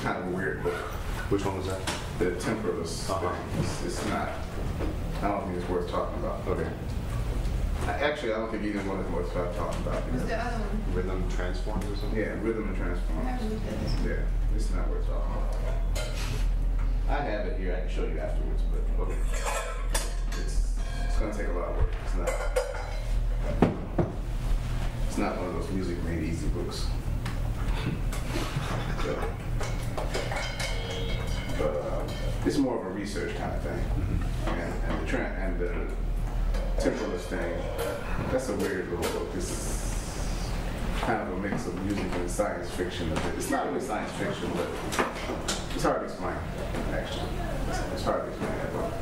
kind of a weird book. Which one was that? The temperless thing. It's not. I don't think it's worth talking about. Okay. Actually, I don't think either one is worth talking about. What's the other one? Rhythm transforms or something? Yeah, rhythm and transform. I haven't looked at this one. Yeah, it's not worth talking about. I have it here. I can show you afterwards, but it's gonna take a lot of work. It's not one of those music made easy books. So, but it's more of a research kind of thing, and the temperless thing. That's a weird little book. It's kind of a mix of music and science fiction. It's not really science fiction, but it's hard to explain. Actually, it's hard to explain that book.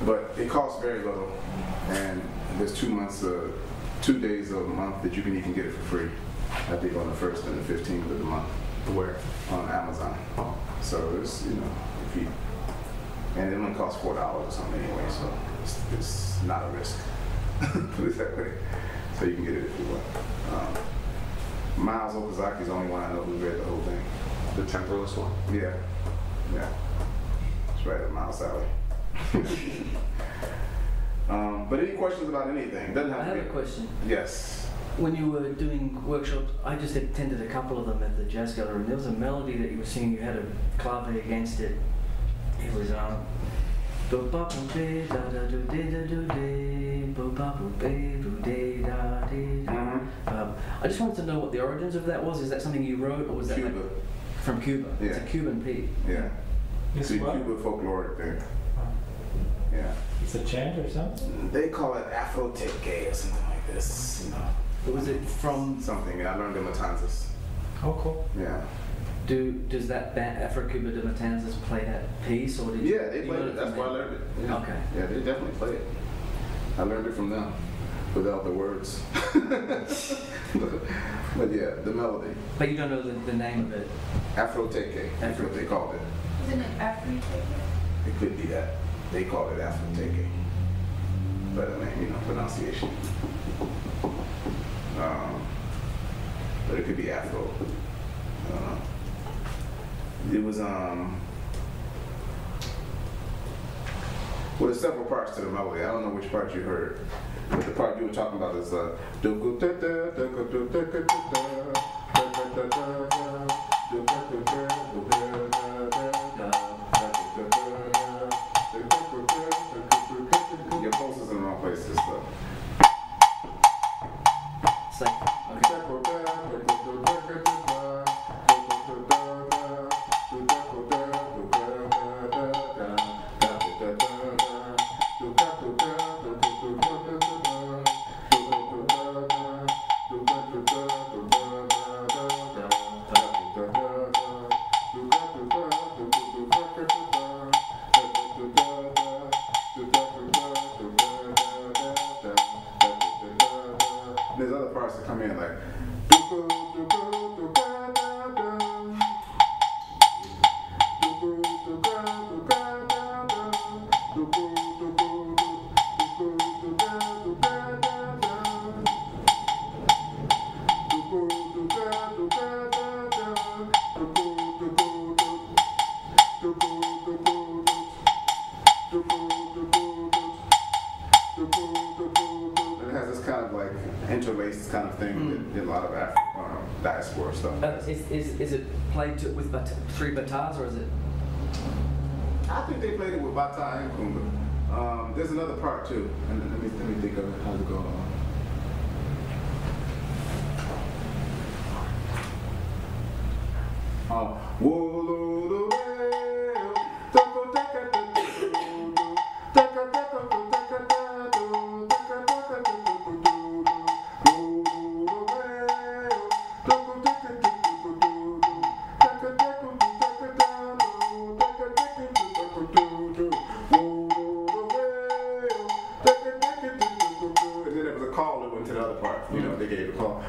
But it costs very little, and there's 2 days a month that you can even get it for free. I think on the 1st and the 15th of the month. Where? On Amazon. So it's, if you, and it only costs $4 or something anyway, so it's not a risk. Put it that way. So you can get it if you want. Miles Okazaki's the only one I know who read the whole thing. The temperless one? Yeah. Yeah. It's right up Miles' alley. But any questions about anything? Doesn't have I to have be. a question. Yes. When you were doing workshops, I just attended a couple of them at the Jazz Gallery, and there was a melody that you were singing, you had a clave against it. It was I just wanted to know what the origins of that was. Is that something you wrote, or was that Cuba. From Cuba? Yeah. It's a Cuban piece. Yeah. It's It's a what? Cuban folkloric thing. Yeah. It's a chant or something? They call it Afro-Teke or something like this. Was it from? Something. I learned in Matanzas. Oh, cool. Yeah. Does that band Afro-Cuba de Matanzas play that piece, or did you? Yeah, they you played learn it. That's from why I them? learned it. Yeah. Okay. Yeah, they definitely play it. I learned it from them without the words. But yeah, the melody. But you don't know the name of it. Afro-Teke. That's what they called it. Isn't it African? It could be that. They call it Afro-Teke. But I mean, pronunciation. But it could be Afro. I don't know. It was well, there's several parts to the melody. I don't know which part you heard, but the part you were talking about is your pulse is in the wrong places. So. It's like, There's other parts that come in like. It has this kind of like interlaced kind of thing that a lot of diaspora stuff. is it played with 3 batars, or is it? I think they played it with bata and kumba. There's another part too, and let me think of it. How's it going on? And then there was a call that went to the other part. They gave a call.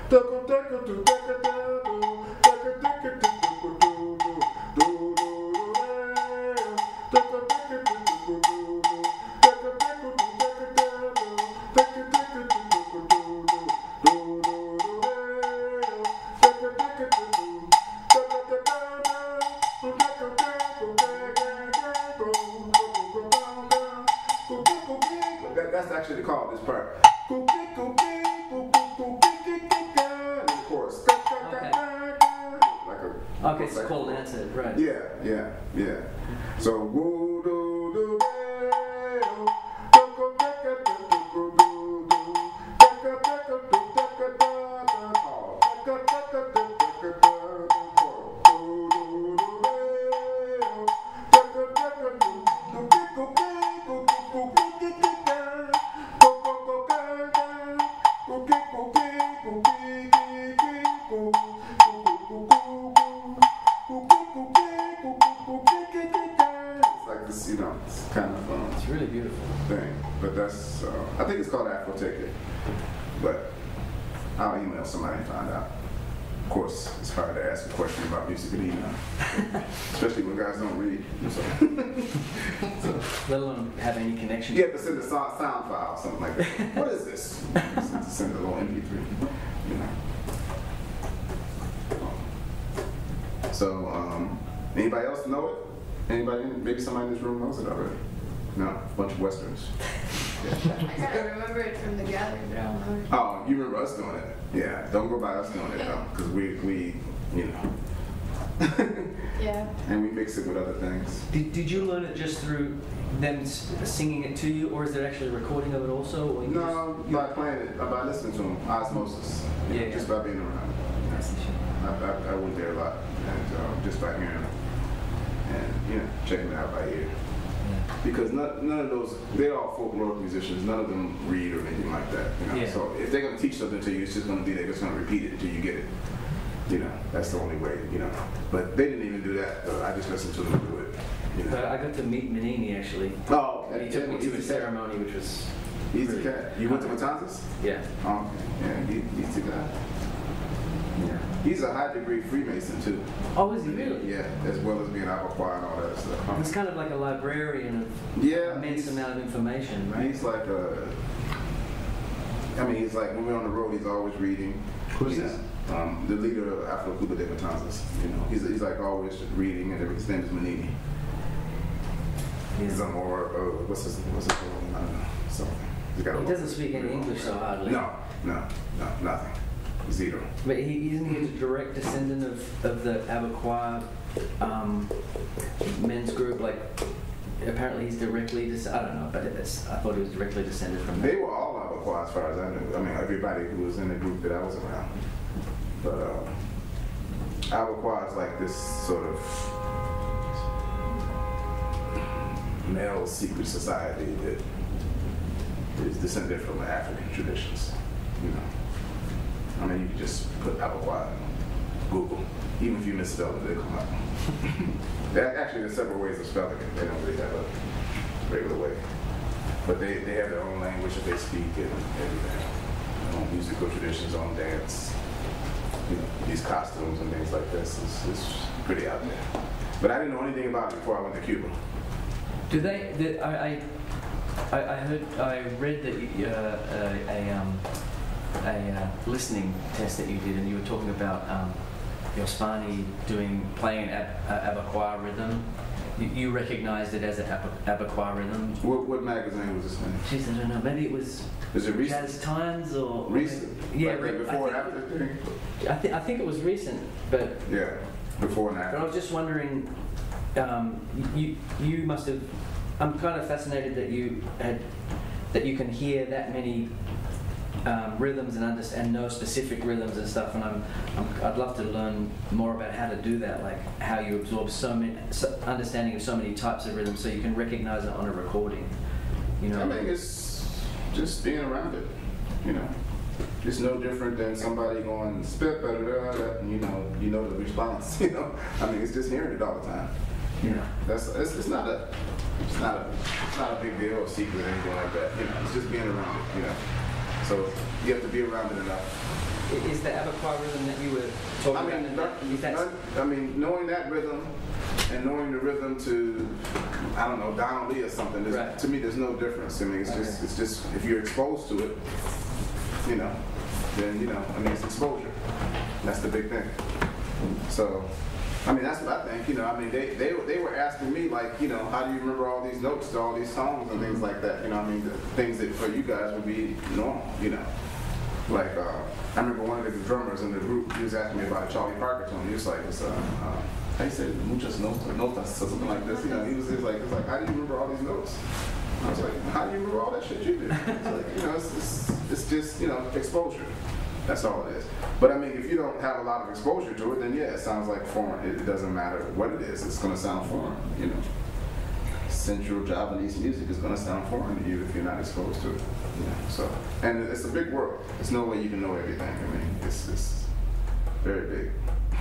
actually called this part. And the chorus. Okay, it's called answer, right? Yeah. So woo do do I think it's called Afro Ticket, but I'll email somebody and find out. Of course, it's hard to ask a question about music in email, especially when guys don't read. So, let alone have any connection. You have to send a sound file, something like that. What is this? Send a little MP3, you know. So, anybody else know it? Anybody? Maybe somebody in this room knows it already. No, a bunch of Westerns. I gotta remember it from the gathering, but I don't know. Oh, you remember us doing it? Yeah, don't go by us doing it though, because we, you know. Yeah. And we mix it with other things. Did you learn it just through them singing it to you, or is there actually a recording of it also? Or No, by playing it, by listening to them, osmosis. Yeah. Just by being around. I went there a lot, and just by hearing them, and you know, checking it out by ear. Because none of those, they're all folkloric musicians. None of them read or anything like that. You know? Yeah. So if they're going to teach something to you, it's just going to be they're just going to repeat it until you get it. You know, that's the only way. You know, but they didn't even do that. I just listened to them do it. You know? I got to meet Manini actually. Oh, He took me to a ceremony, which was. He's really the cat. You went to Matanzas? Yeah. Oh, okay. Yeah, he's the guy. Yeah. He's a high degree Freemason too. Oh, is he really? Yeah, as well as being Abaquois and all that stuff. He's kind of like a librarian of immense amount of information, right? He's like he's like when we're on the road, he's always reading. Who's this? The leader of Afro Cuba de Matanzas. You know, he's like always reading, and his name is Manini. He's a more what's his name? I don't know. Something. He doesn't speak any English so hardly. No, nothing. Zero. But isn't he a direct descendant of the Abaquois men's group? Like, apparently he's directly I don't know, but I thought he was directly descended from that. They were all Abaquois as far as I knew. I mean, everybody who was in the group that I was around. But Abaquois is like this sort of male secret society that is descended from African traditions. You know. I mean, you can just put Abaquois in Google. Even if you misspell it, they'll come up. Actually, there's several ways of spelling it. They don't really have a regular way. But they have their own language that they speak and everything. Their own musical traditions, own dance. You know, these costumes and things like this is pretty out there. But I didn't know anything about it before I went to Cuba. Do they? I read that a listening test that you did, and you were talking about your Spani playing an Abaquois rhythm. You recognized it as an Abaquois rhythm. What magazine was this in? Jeez, I don't know. Maybe it was. Is it recent? Jazz Times or recent? Yeah, like before and after thing? I think it was recent, but yeah, before and after. But I was just wondering, you must have. I'm kind of fascinated that you can hear that many rhythms and know specific rhythms and stuff. And I'd love to learn more about how to do that, like how you absorb understanding of so many types of rhythms, so you can recognize it on a recording. You know. I mean, it's just being around it. You know, it's no different than somebody going spit, and you know the response. You know, I mean, it's just hearing it all the time. Yeah. It's not a big deal or secret or anything like that. You know, it's just being around it. You know, so you have to be around it enough. Is the Abaquois rhythm that you were talking about? I mean, knowing that rhythm and knowing the rhythm to, I don't know, Donald Lee or something. Right. To me, there's no difference. I mean, it's just if you're exposed to it, you know, then I mean, it's exposure. That's the big thing. So, I mean, that's what I think, you know, I mean, they were asking me, like, you know, how do you remember all these notes to all these songs and things like that, you know, I mean, the things that for you guys would be normal, you know. Like, I remember one of the drummers in the group, he was asking me about a Charlie Parker tune. He was like, it's, how you say, muchas notas, or something like this, you know. He was just like, how do you remember all these notes? I was like, how do you remember all that shit you did? It's like, you know, it's just, you know, exposure. That's all it is. But I mean, if you don't have a lot of exposure to it, then yeah, it sounds like foreign. It doesn't matter what it is, it's going to sound foreign, you know. Central Javanese music is going to sound foreign to you if you're not exposed to it. You know, so, and it's a big world. There's no way you can know everything. I mean, it's very big.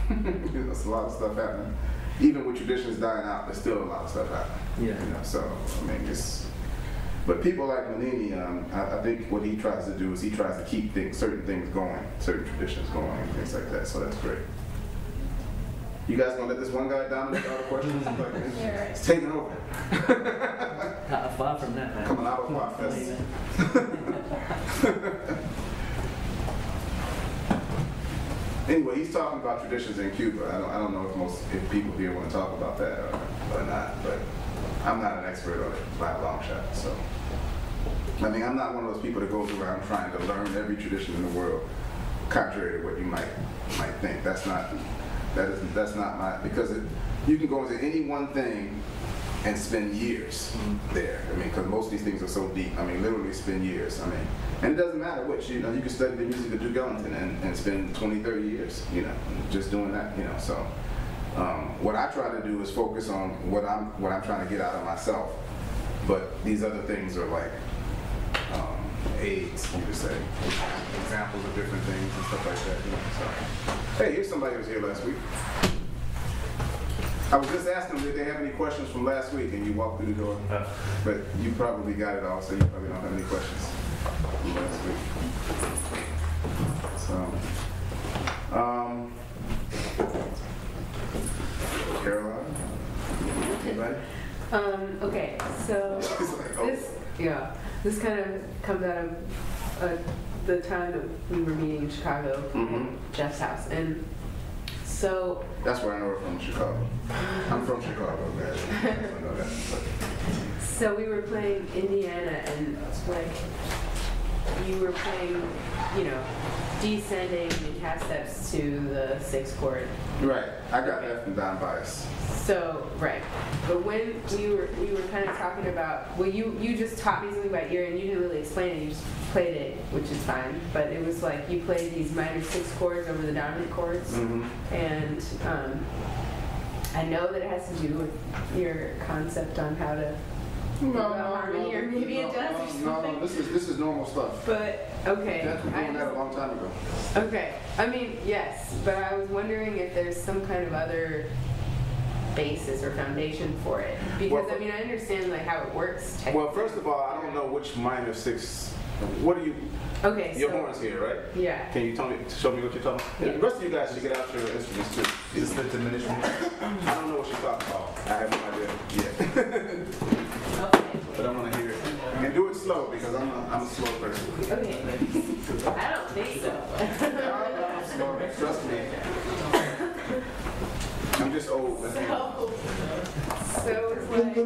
You know, there's a lot of stuff happening. Even with traditions dying out, there's still a lot of stuff happening. Yeah. You know, so I mean, but people like Manini, I think what he tries to do is he tries to keep certain things going, certain traditions going, and things like that. So that's great. You guys gonna let this one guy down with all the questions? Yeah, right. It's taking over. Far from that, man. Coming out of Pop Fest. Anyway, he's talking about traditions in Cuba. I don't know if people here want to talk about that or not, but I'm not an expert on it by a long shot. So, I mean, I'm not one of those people that goes around trying to learn every tradition in the world, contrary to what you might think. That's not my, because you can go into any one thing and spend years there. I mean, because most of these things are so deep. I mean, literally spend years. I mean, and it doesn't matter which, you know, you can study the music of Duke Ellington and spend 20, 30 years, you know, just doing that, you know. So what I try to do is focus on what I'm trying to get out of myself. But these other things are like aids, you could say, examples of different things and stuff like that, you know. So, hey, here's somebody who was here last week. I was just asking them, did they have any questions from last week, and you walked through the door. But you probably got it all, so you probably don't have any questions from last week. So, Caroline? Anybody? Okay, so Like, oh. this kind of comes out of the time that we were meeting in Chicago at Jeff's house, and so that's where I know her from, Chicago. I'm from Chicago, man. I know that. So we were playing Indiana, and like you were playing, you know, descending the half steps to the 6th chord. Right, I got that from Don Bias. So right, but when we were kind of talking about, well, you just taught me something about ear, and you didn't really explain it. You just played it, which is fine. But it was like you played these minor 6 chords over the dominant chords, and I know that it has to do with your concept on how to harmony, or maybe it does or something. No, this is normal stuff. But okay, That's been doing that a long time ago. okay. I mean, yes, but I was wondering if there's some kind of other basis or foundation for it, because Well, I mean, I understand like how it works. Well, first of all, I don't know which minor 6. What do you? Okay, Your so horns here, right? yeah. Can you show me what you're talking about? Yeah. The rest of you guys should get out your instruments too. Is this the diminished one? I don't know what you're talking about. I have no idea yet. Okay. But I want to hear it. And do it slow because I'm a slow person. Okay. I don't think so. I'm slow. Trust me. I'm just old. That's me. So it's like, you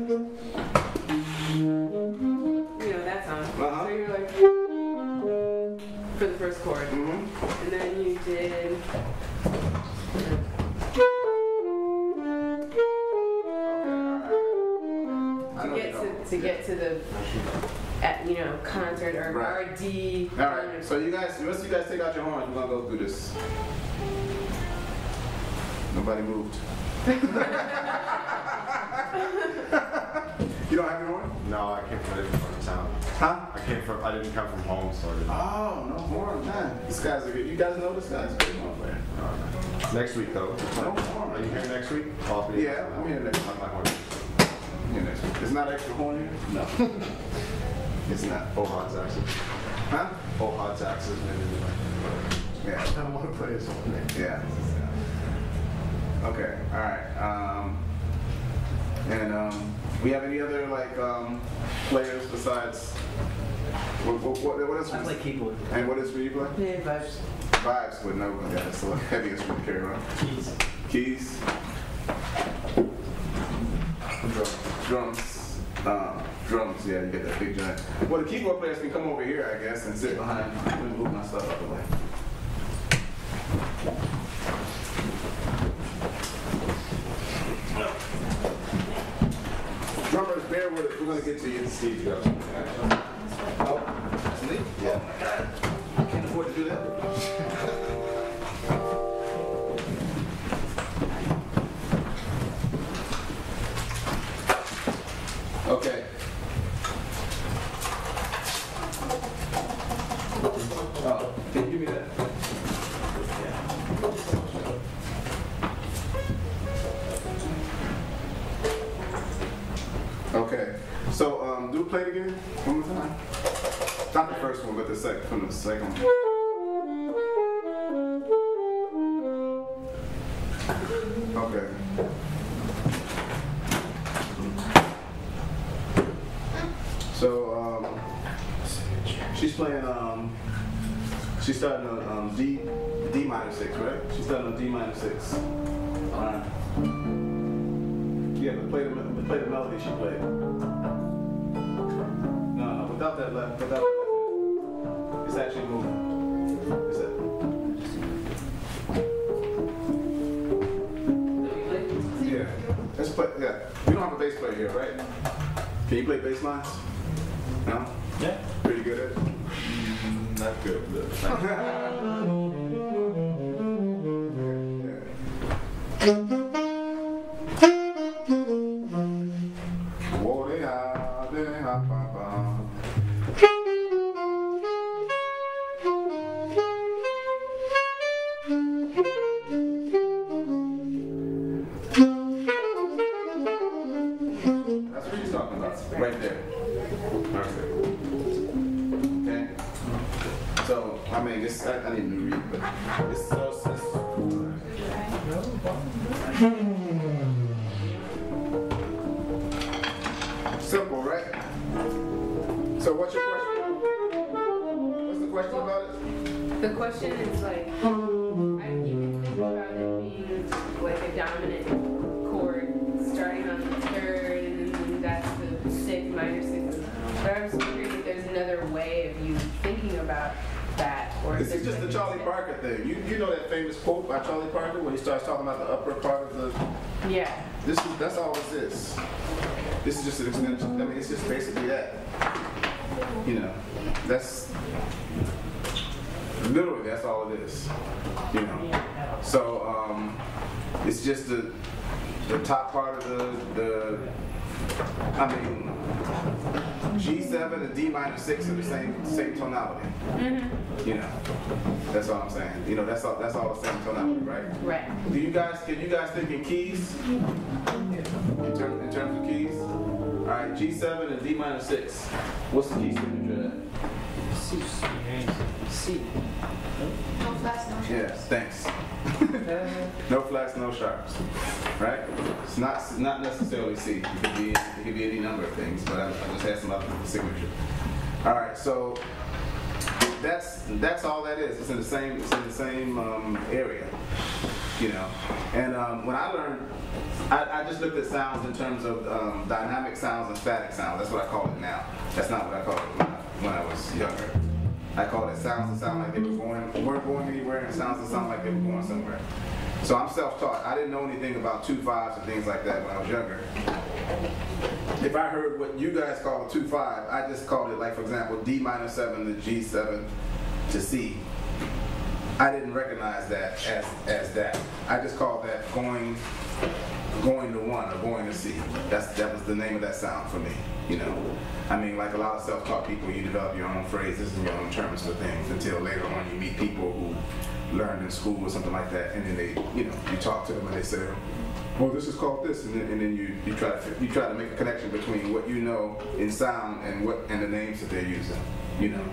know, that song. Uh-huh. So you're like for the first chord, and then you did. To get to the, you know, concert or Right. RD. All right. So you guys, once you guys take out your horns, we're gonna go through this. Nobody moved. You don't have your horn? No, I came from a different part of town. Huh? I didn't come from home, so I didn't. Oh, no horn, man. This guy's a good. You guys know this guy's a good horn player. Next week, though. No horn. Are you here next week? Yeah, I'm here next week. My horn. Here next week. It's not extra horn here? No. It's not. Oh, hot taxes. Huh? Oh, hot taxes. Yeah. I don't want to play this one. Yeah. Okay. All right. And we have any other like players besides? What is? I play keyboard. And what is for you play? Yeah, vibes. Vibes with no. Yeah, that's the heaviest we carry around. Keys. Keys. drums, yeah, you get that big giant. Well, the keyboard players can come over here, I guess, and sit behind. Let me move my stuff out the way. Drummers, bear with it. We're gonna get to you. Steve, go. Oh, that's me? Yeah. Oh my God. I can't afford to do that. Okay. Oh, can you give me that? Okay. So, do play it again one more time. Not the first one, but the second from the second one. Okay. So, she's playing, she's starting on D minor 6, right? She's starting on D minor 6. Alright. Yeah, but play the melody she played. No, without that left, it's actually moving. Is that? Yeah. Let's play, yeah. We don't have a bass player here, right? Can you play bass lines? No? Yeah. Pretty good at it? Not good. That's what she's talking about. Right there. Perfect. Okay. So, I mean, this I need to read, but it's so simple, right? So, what's your question? What's the question about it? The question is like, I didn't even think about it being like a dominant chord starting on the third, and then that's the sixth, minor sixth. But I was wondering if there's another way of you thinking about that, or if This is there's just the like Charlie Parker thing. You know that famous quote by Charlie Parker when he starts talking about the upper part of the. Yeah. That's all this is. This is just an extension. I mean, it's just basically that. You know, that's literally that's all it is. You know. So it's just the top part of the I mean, G7 and D minor 6 are the same tonality. Mm-hmm. You know, that's all I'm saying. You know, that's all the same tonality, right? Right. Can you guys think in keys? In terms of keys? All right, G7 and D minor 6. What's the key signature of that? C. C. No flats, no sharps. Yes, thanks. No flats, no sharps, right? It's not necessarily C. It could be any number of things, but I just had some other signature. All right, so that's all that is. It's in the same area, you know. And when I learned, I just looked at sounds in terms of dynamic sounds and static sounds. That's what I call it now. That's not what I called it when I was younger. I called it sounds that sound like they weren't going anywhere, and sounds that sound like they were going somewhere. So I'm self-taught. I didn't know anything about 2/5s and things like that when I was younger. If I heard what you guys call a 2/5, I just called it, like, for example, D minor 7 to G7 to C. I didn't recognize that as that. I just called that going to 1 or going to C. That was the name of that sound for me, you know. I mean, like a lot of self-taught people, you develop your own phrases and your own terms for things until later on you meet people who learned in school or something like that, and then they, you know, you talk to them and they say, well, this is called this, and then you try to make a connection between what you know in sound and the names that they're using, you know.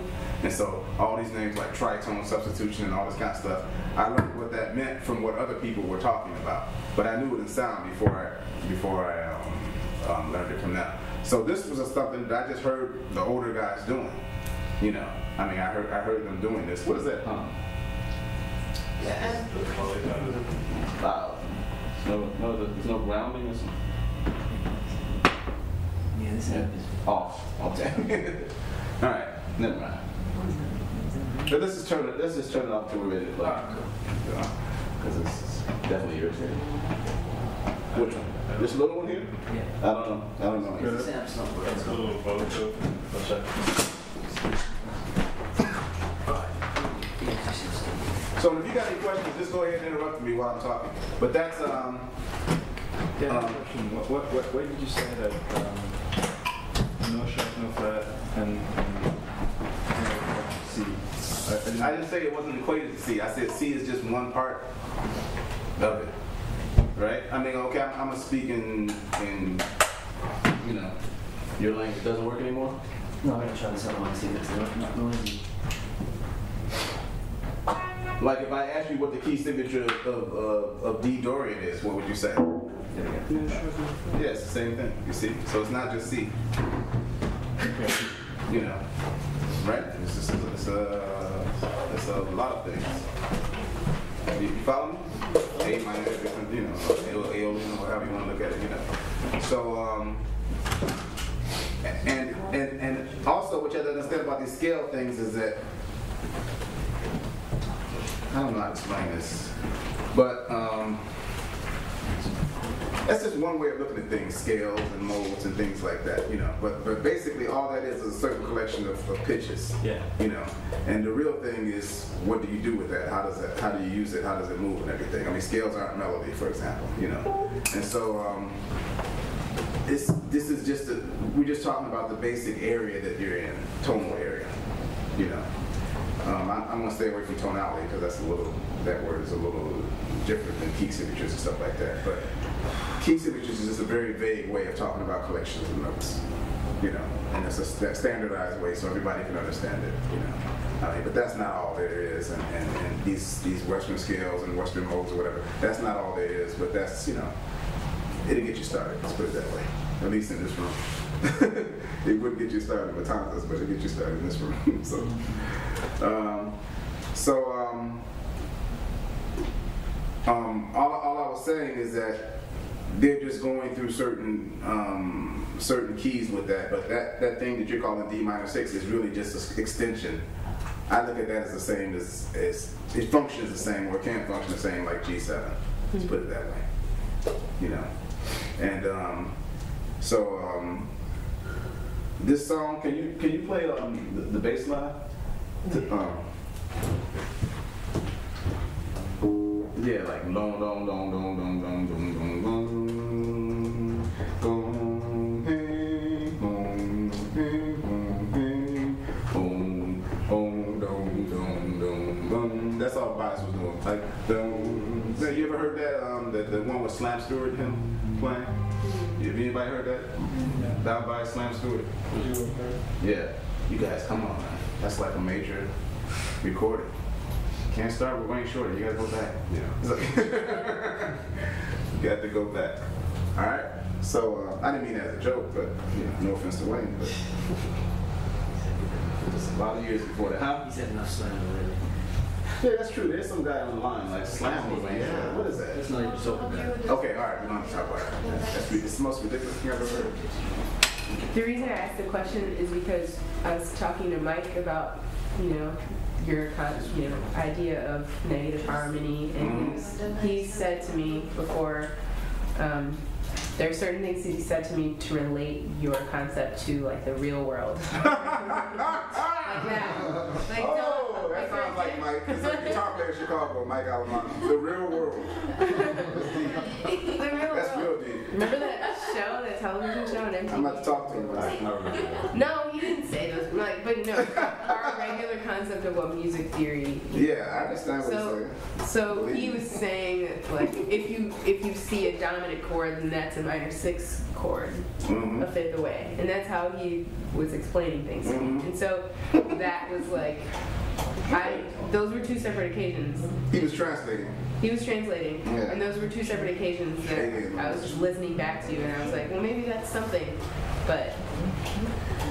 And so all these names like tritone, substitution, and all this kind of stuff, I learned what that meant from what other people were talking about. But I knew it in sound before I learned it from them. So this was something that I just heard the older guys doing. You know, I mean, I heard them doing this. What is that? Loud. There's no grounding or something. Yeah, this Yeah. app is. Off. Okay. All right. Never mind. But let's just turn it off till we're ready to play. Because it's definitely irritating. Which one? This little one here? Yeah. I don't know. This app's not working. That's a little photo. I'll check. So if you got any questions, just go ahead and interrupt me while I'm talking. But that's Yeah, I have a question. What did you say that no sharp, no flat, and C? I didn't say it wasn't equated to C. I said C is just one part of it, right? I mean, okay, I'm gonna speak in your language. Doesn't work anymore. No, I'm gonna try this other one and see if it's not noisy. Like if I ask you what the key signature of D Dorian is, what would you say? There we go. Yeah, it's the same thing. You see, so it's not just C. You know, right? It's a lot of things. You follow me? A minor, different, Aeolian, or however you want to look at it, So, and also what you have to understand about these scale things is that, I don't know how to explain this, but that's just one way of looking at things, scales and modes and things like that, But basically all that is a certain collection of pitches, Yeah. And the real thing is, what do you do with that? How do you use it? How does it move and everything? I mean, scales aren't melody, for example, And so this is just we're just talking about the basic area that you're in, tonal area, I'm going to stay away from tonality because that word is a little different than key signatures and stuff like that. But key signatures is just a very vague way of talking about collections of notes, and it's that standardized way so everybody can understand it, I mean, but that's not all there is, and these Western scales and Western modes or whatever, that's not all there is, but that's, it'll get you started, let's put it that way, at least in this room. It wouldn't get you started with Thomas, but it'll get you started in this room. All I was saying is that they're just going through certain keys with that, but that thing that you're calling D minor 6 is really just an extension. I look at that as the same as it functions the same, or it can function the same like G7. Let's put it that way, And this song, can you play the bass line? Yeah, like long, long, long, long, long, long, long, long, long, long, hey, long, hey, long, hey, boom, boom, dum, dum, dum, dum. That's all Bias was doing. Like, dum. You ever heard that? The one with Slam Stewart him playing? Have anybody heard that? Down by Slam Stewart. Yeah. You guys, come on, man. That's like a major recording. Can't start with Wayne Shorter. You gotta go back. You got to go back. All right. So I didn't mean that as a joke, but no offense to Wayne, but just a lot of years before that. Huh? He said enough slam already. Yeah, that's true. There's some guy on the line like Slam with Wayne Shorter. What is that? That's not even talking about. Okay, all right. We don't have to talk about that. It's the most ridiculous thing I've ever heard. The reason I asked the question is because I was talking to Mike about, your idea of negative harmony, and he said to me before, there are certain things that he said to me to relate your concept to like the real world. Like that. Like, oh, that sounds like Mike. It's like guitar player in Chicago, Mike Alamano. The real world. That's real deep. Remember that show, that television show on MTV? I'm about to talk to him about it. No, he didn't say those. But no, our regular concept of what music theory. Yeah, I understand what you're saying. So he was saying like if you see a dominant chord, then that's a minor 6 chord, a fifth away, and that's how he was explaining things to me. And so that was like, those were two separate occasions. He was translating. He was translating, Yeah. and those were two separate occasions that I was just listening back to you, and I was like, well, maybe that's something, but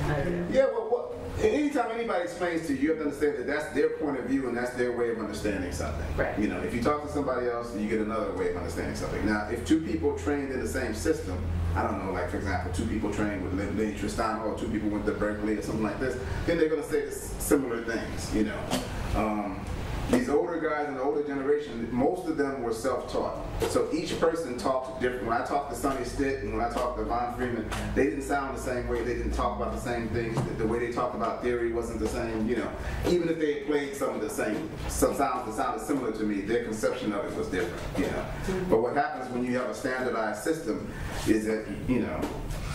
I don't know. Yeah, well, anytime anybody explains to you, you have to understand that that's their point of view and that's their way of understanding something. Right. If you talk to somebody else, you get another way of understanding something. Now, if two people trained in the same system, I don't know, like for example, 2 people trained with Lenny Tristano, or 2 people went to Berkeley or something like this, then they're going to say similar things, you know. These older guys in the older generation, most of them were self-taught. So each person talked different. When I talked to Sonny Stitt and when I talked to Von Freeman, they didn't sound the same way. They didn't talk about the same things. The way they talked about theory wasn't the same, you know. Even if they played some of the same, some sounds that sounded similar to me, their conception of it was different, you know. But what happens when you have a standardized system is that, you know,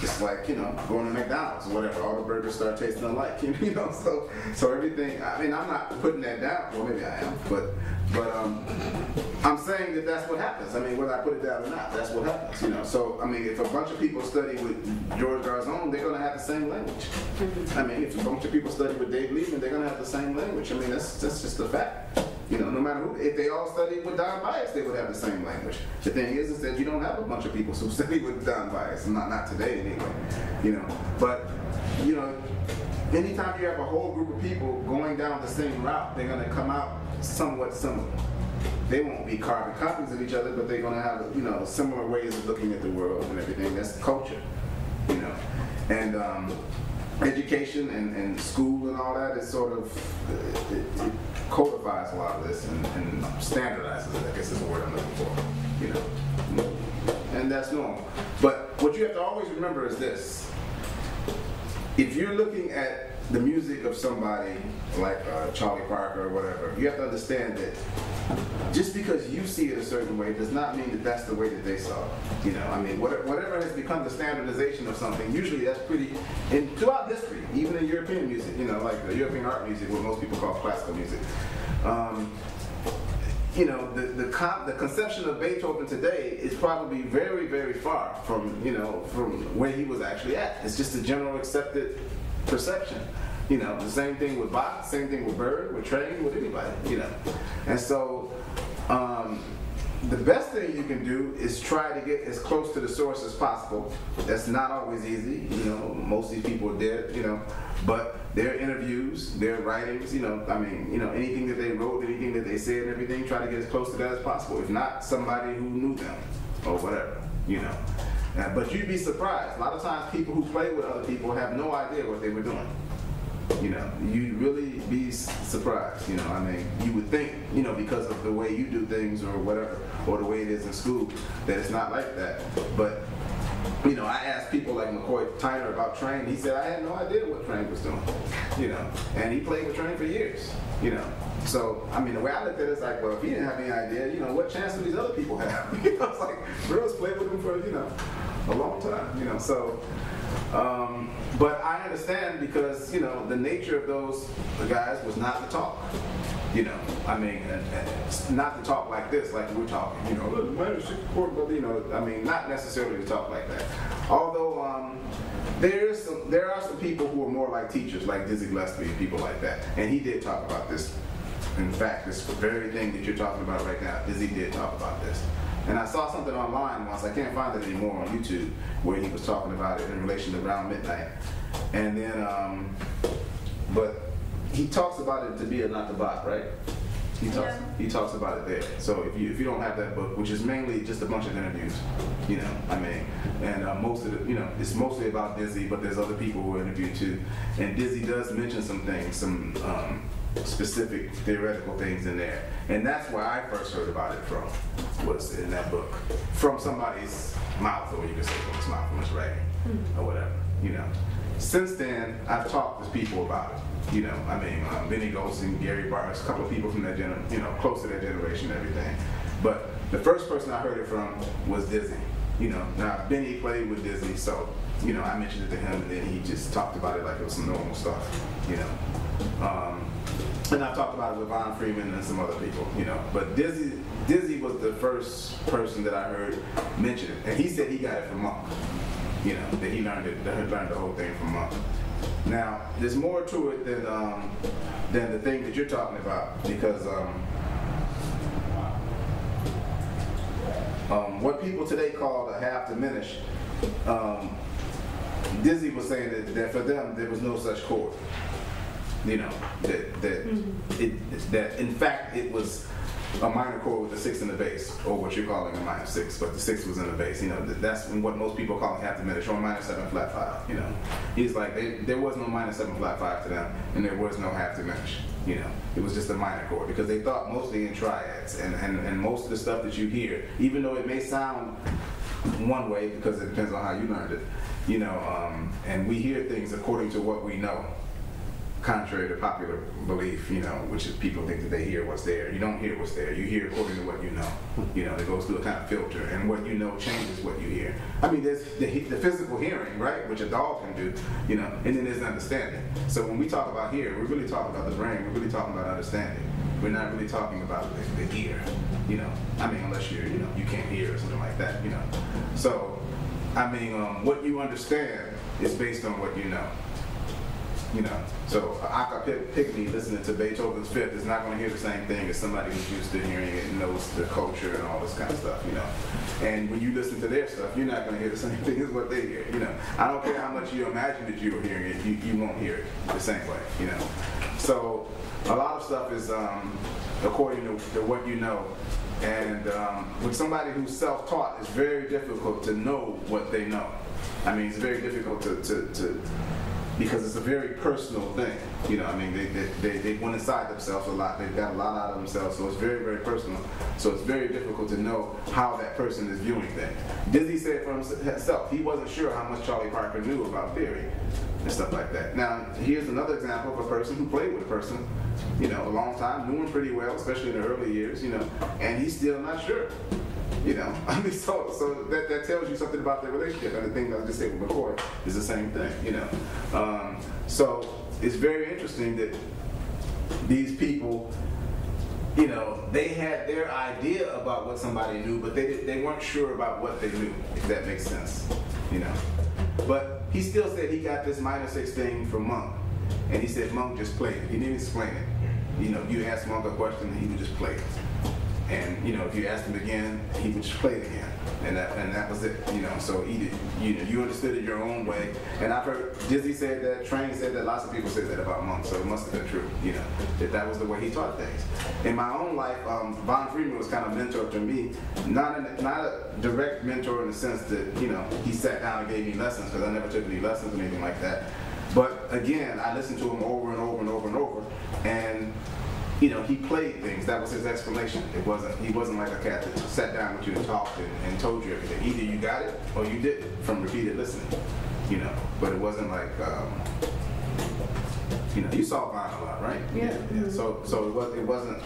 it's like, you know, going to McDonald's or whatever. All the burgers start tasting alike, you know. So everything. I mean, I'm not putting that down. Well, maybe I am, but I'm saying that that's what happens. I mean, whether I put it down or not, that's what happens, you know. So I mean, if a bunch of people study with George Garzon, they're going to have the same language. I mean, if a bunch of people study with Dave Liebman, they're going to have the same language. I mean, that's just a fact. You know, no matter who, if they all studied with Don Bias, they would have the same language. The thing is that you don't have a bunch of people who study with Don Bias, not today anyway. You know, but you know, anytime you have a whole group of people going down the same route, they're going to come out somewhat similar. They won't be carbon copies of each other, but they're going to have, you know, similar ways of looking at the world and everything. That's culture, you know, and education and school and all that is sort of it codifies a lot of this and standardizes it, I guess is the word I'm looking for, you know. And that's normal. But what you have to always remember is this. If you're looking at the music of somebody like Charlie Parker or whatever, you have to understand that just because you see it a certain way does not mean that that's the way that they saw it. You know, I mean, whatever has become the standardization of something, usually that's pretty, and throughout history, even in European music, you know, like the European art music, what most people call classical music. You know, the conception of Beethoven today is probably very, very far from, you know, from where he was actually at. It's just a general accepted perception. You know, the same thing with Bach, same thing with Berg, with Train, with anybody, you know. And so, the best thing you can do is try to get as close to the source as possible. That's not always easy, you know, most of these people are dead, you know, but their interviews, their writings, you know, I mean, you know, anything that they wrote, anything that they said and everything, try to get as close to that as possible. If not, somebody who knew them, or whatever, you know. But you'd be surprised. A lot of times people who play with other people have no idea what they were doing. You know, you'd really be surprised, you know, I mean, you would think, you know, because of the way you do things or whatever, or the way it is in school, that it's not like that. But, you know, I asked people like McCoy Tyner about Train, he said, I had no idea what Train was doing, you know, and he played with Train for years, you know. So, I mean, the way I looked at it is like, well, if he didn't have any idea, you know, what chance do these other people have? You know, it's like, girls played with him for, you know, a long time, you know, so. But I understand because, you know, the nature of those guys was not to talk. You know, I mean, not to talk like this, like we're talking, you know, minor 6 chord, but, you know, I mean, not necessarily to talk like that. Although, there are some people who are more like teachers, like Dizzy Gillespie and people like that. And he did talk about this. In fact, this very thing that you're talking about right now, Dizzy did talk about this. And I saw something online once, I can't find it anymore on YouTube, where he was talking about it in relation to Around Midnight. And then, but he talks about it to be a not to bot, right? He talks about it there. So if you don't have that book, which is mainly just a bunch of interviews, you know, I mean, and most of the, you know, it's mostly about Dizzy, but there's other people who are interviewed too. And Dizzy does mention some things, some specific theoretical things in there. And that's where I first heard about it from, was in that book. From somebody's mouth, or you could say from his mouth, from his writing, or whatever, you know. Since then, I've talked to people about it. You know, I mean, Benny Golson, Gary Barnes, a couple of people from that you know, close to that generation and everything. But the first person I heard it from was Dizzy. You know, now Benny played with Dizzy, so, you know, I mentioned it to him, and then he just talked about it like it was some normal stuff, you know. And I've talked about it with Von Freeman and some other people, you know. But Dizzy was the first person that I heard mention it, and he said he got it from Monk. You know, that he learned the whole thing from Monk. Now, there's more to it than the thing that you're talking about, because what people today call the half diminished, Dizzy was saying that for them there was no such chord. You know, that in fact it was a minor chord with a 6 in the bass, or what you're calling a minor 6, but the 6 was in the bass. You know, that's what most people call half diminished, or minor 7 flat 5. You know, he's like, there was no minor 7 flat 5 to them, and there was no half diminished. You know, it was just a minor chord because they thought mostly in triads, and most of the stuff that you hear, even though it may sound one way because it depends on how you learned it, you know, and we hear things according to what we know, contrary to popular belief, you know, which is people think that they hear what's there. You don't hear what's there. You hear according to what you know. You know, it goes through a kind of filter, and what you know changes what you hear. I mean, there's the physical hearing, right, which a dog can do, you know, and then there's the understanding. So when we talk about hear, we're really talking about the brain. We're really talking about understanding. We're not really talking about the ear, you know. I mean, unless you're, you know, you can't hear or something like that, you know. So, I mean, what you understand is based on what you know. You know, so an acapella pygmy listening to Beethoven's Fifth is not going to hear the same thing as somebody who's used to hearing it and knows the culture and all this kind of stuff, you know. And when you listen to their stuff, you're not going to hear the same thing as what they hear, you know. I don't care how much you imagine that you were hearing it, you won't hear it the same way, you know. So a lot of stuff is according to what you know. And with somebody who's self-taught, it's very difficult to know what they know. I mean, it's very difficult to because it's a very personal thing, you know. I mean, they went inside themselves a lot. They've got a lot out of themselves, so it's very, very personal. So it's very difficult to know how that person is viewing things. Dizzy said for himself, he wasn't sure how much Charlie Parker knew about theory and stuff like that. Now, here's another example of a person who played with a person, you know, a long time, knew him pretty well, especially in the early years, you know, and he's still not sure. You know, I mean, so that tells you something about their relationship. And the thing that I just said with McCoy is the same thing, you know. So it's very interesting that these people, you know, they had their idea about what somebody knew, but they weren't sure about what they knew, if that makes sense, you know. But he still said he got this minor 6 thing from Monk, and he said Monk just played it. He didn't explain it. You know, you ask Monk a question, he would just play it. And you know, if you asked him again, he would just play it again, and that was it. You know, so you understood it your own way. And I've heard Dizzy said that, Train said that, lots of people said that about Monk. So it must have been true. You know, that was the way he taught things. In my own life, Von Friedman was kind of mentor to me, not a direct mentor in the sense that, you know, he sat down and gave me lessons, because I never took any lessons or anything like that. But again, I listened to him over and over and over and over, and you know, he played things. That was his explanation. He wasn't like a cat that sat down with you and talked and told you everything. Either you got it or you didn't from repeated listening. You know, but it wasn't like, you know, you saw Vine a lot, right? Yeah. Yeah. So it wasn't.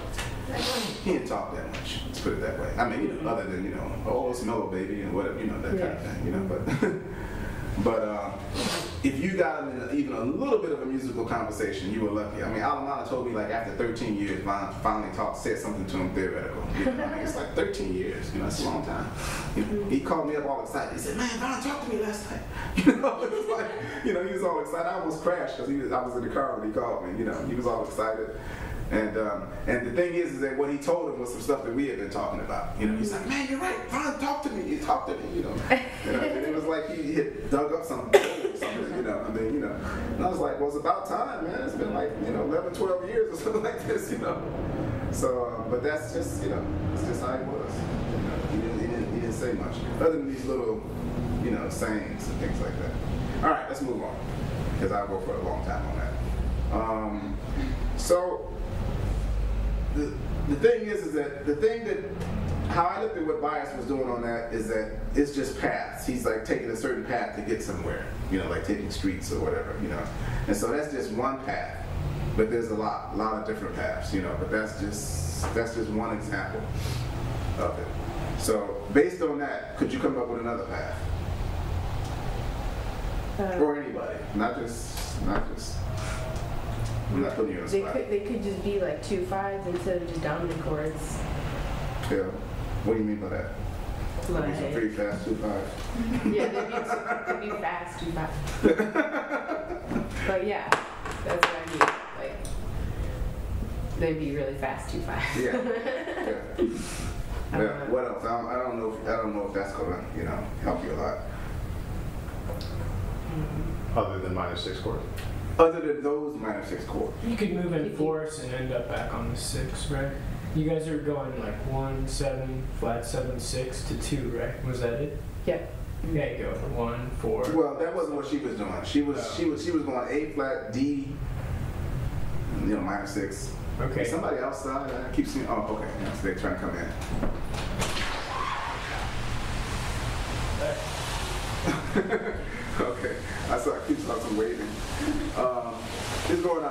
He didn't talk that much. Let's put it that way. I mean, you know, other than, you know, oh, it's mellow baby and whatever, you know, that kind of thing. You know, but if you got him in even a little bit of a musical conversation, you were lucky. I mean, Alamana told me like after 13 years, Von finally said something to him theoretical. You know, I mean, it's like 13 years, you know, that's a long time. You know, he called me up all excited. He said, man, Von talked to me last night. You know, it was like, you know, he was all excited. I almost crashed because I was in the car when he called me, you know, he was all excited. And the thing is that what he told him was some stuff that we had been talking about. You know, he's like, man, you're right. Von, talk to me. You talk to me. You know, and it was like he had dug up something. You know, I mean, you know. And I was like, well, it's about time, man. It's been like, you know, 11, 12 years or something like this. You know. So, but that's just, you know, it's just how he was. You know, he didn't say much other than these little, you know, sayings and things like that. All right, let's move on because I'll go for a long time on that. So. The thing is that how I looked at what Bias was doing on that is that it's just paths. He's like taking a certain path to get somewhere, you know, like taking streets or whatever, you know. And so that's just one path, but there's a lot of different paths, you know. But that's just one example of it. So based on that, could you come up with another path, or anybody, not just. I'm not putting you on the spot. They could just be like 2 5s instead of just dominant chords. Yeah. What do you mean by that? Like, some pretty fast 2 5s. Yeah, they'd be fast 2 5s. But yeah, that's what I mean. Like, they'd be really fast 2 5s. Yeah. Yeah. What else? I don't know if that's gonna, you know, help you a lot. Other than minor 6 chords. Other than those minor 6 chords. You could move in fourths and end up back on the 6, right? You guys are going like 1, 7, flat 7, 6 to 2, right? Was that it? Yep. Yeah, you go 1, 4. Well, that wasn't what she was doing. She was going A flat, D, minor 6. Okay. Is somebody outside? I keep seeing. Oh, okay. Yeah, so they're trying to come in. Okay. I keep saw some waving. It's going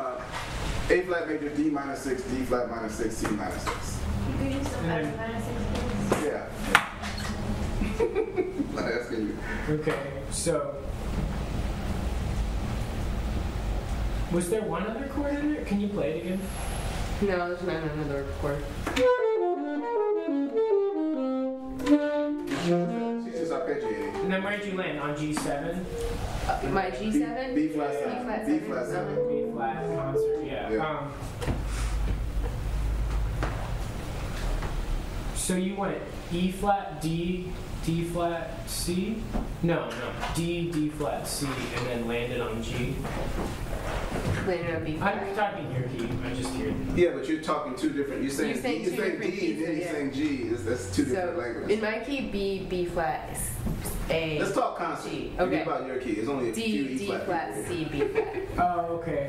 A flat major, D minor 6, D flat minor 6, C minor 6. You could use some minor 6 keys. Yeah. Not asking you. Okay, so was there one other chord in there? Can you play it again? No, there's not another chord. She's just arpeggiating. And then where'd you land? On G7? My G7? B flat B 7. flat B 7. flat 7. B flat concert, yeah. Yeah. So you went E flat, D, D flat, C? No, D, D flat, C, and then landed on G. Landed on B flat. I'm talking your key. I just hear it. Yeah, but you're talking two different. You're saying You're saying D, two you're saying different D, keys, and then you're yeah. saying G. That's two different So languages. in my key, B flat, A. Let's talk concert. G. Forget Okay. about your key. It's only a few D, E D flat. flat, people. C, B flat. Oh, okay.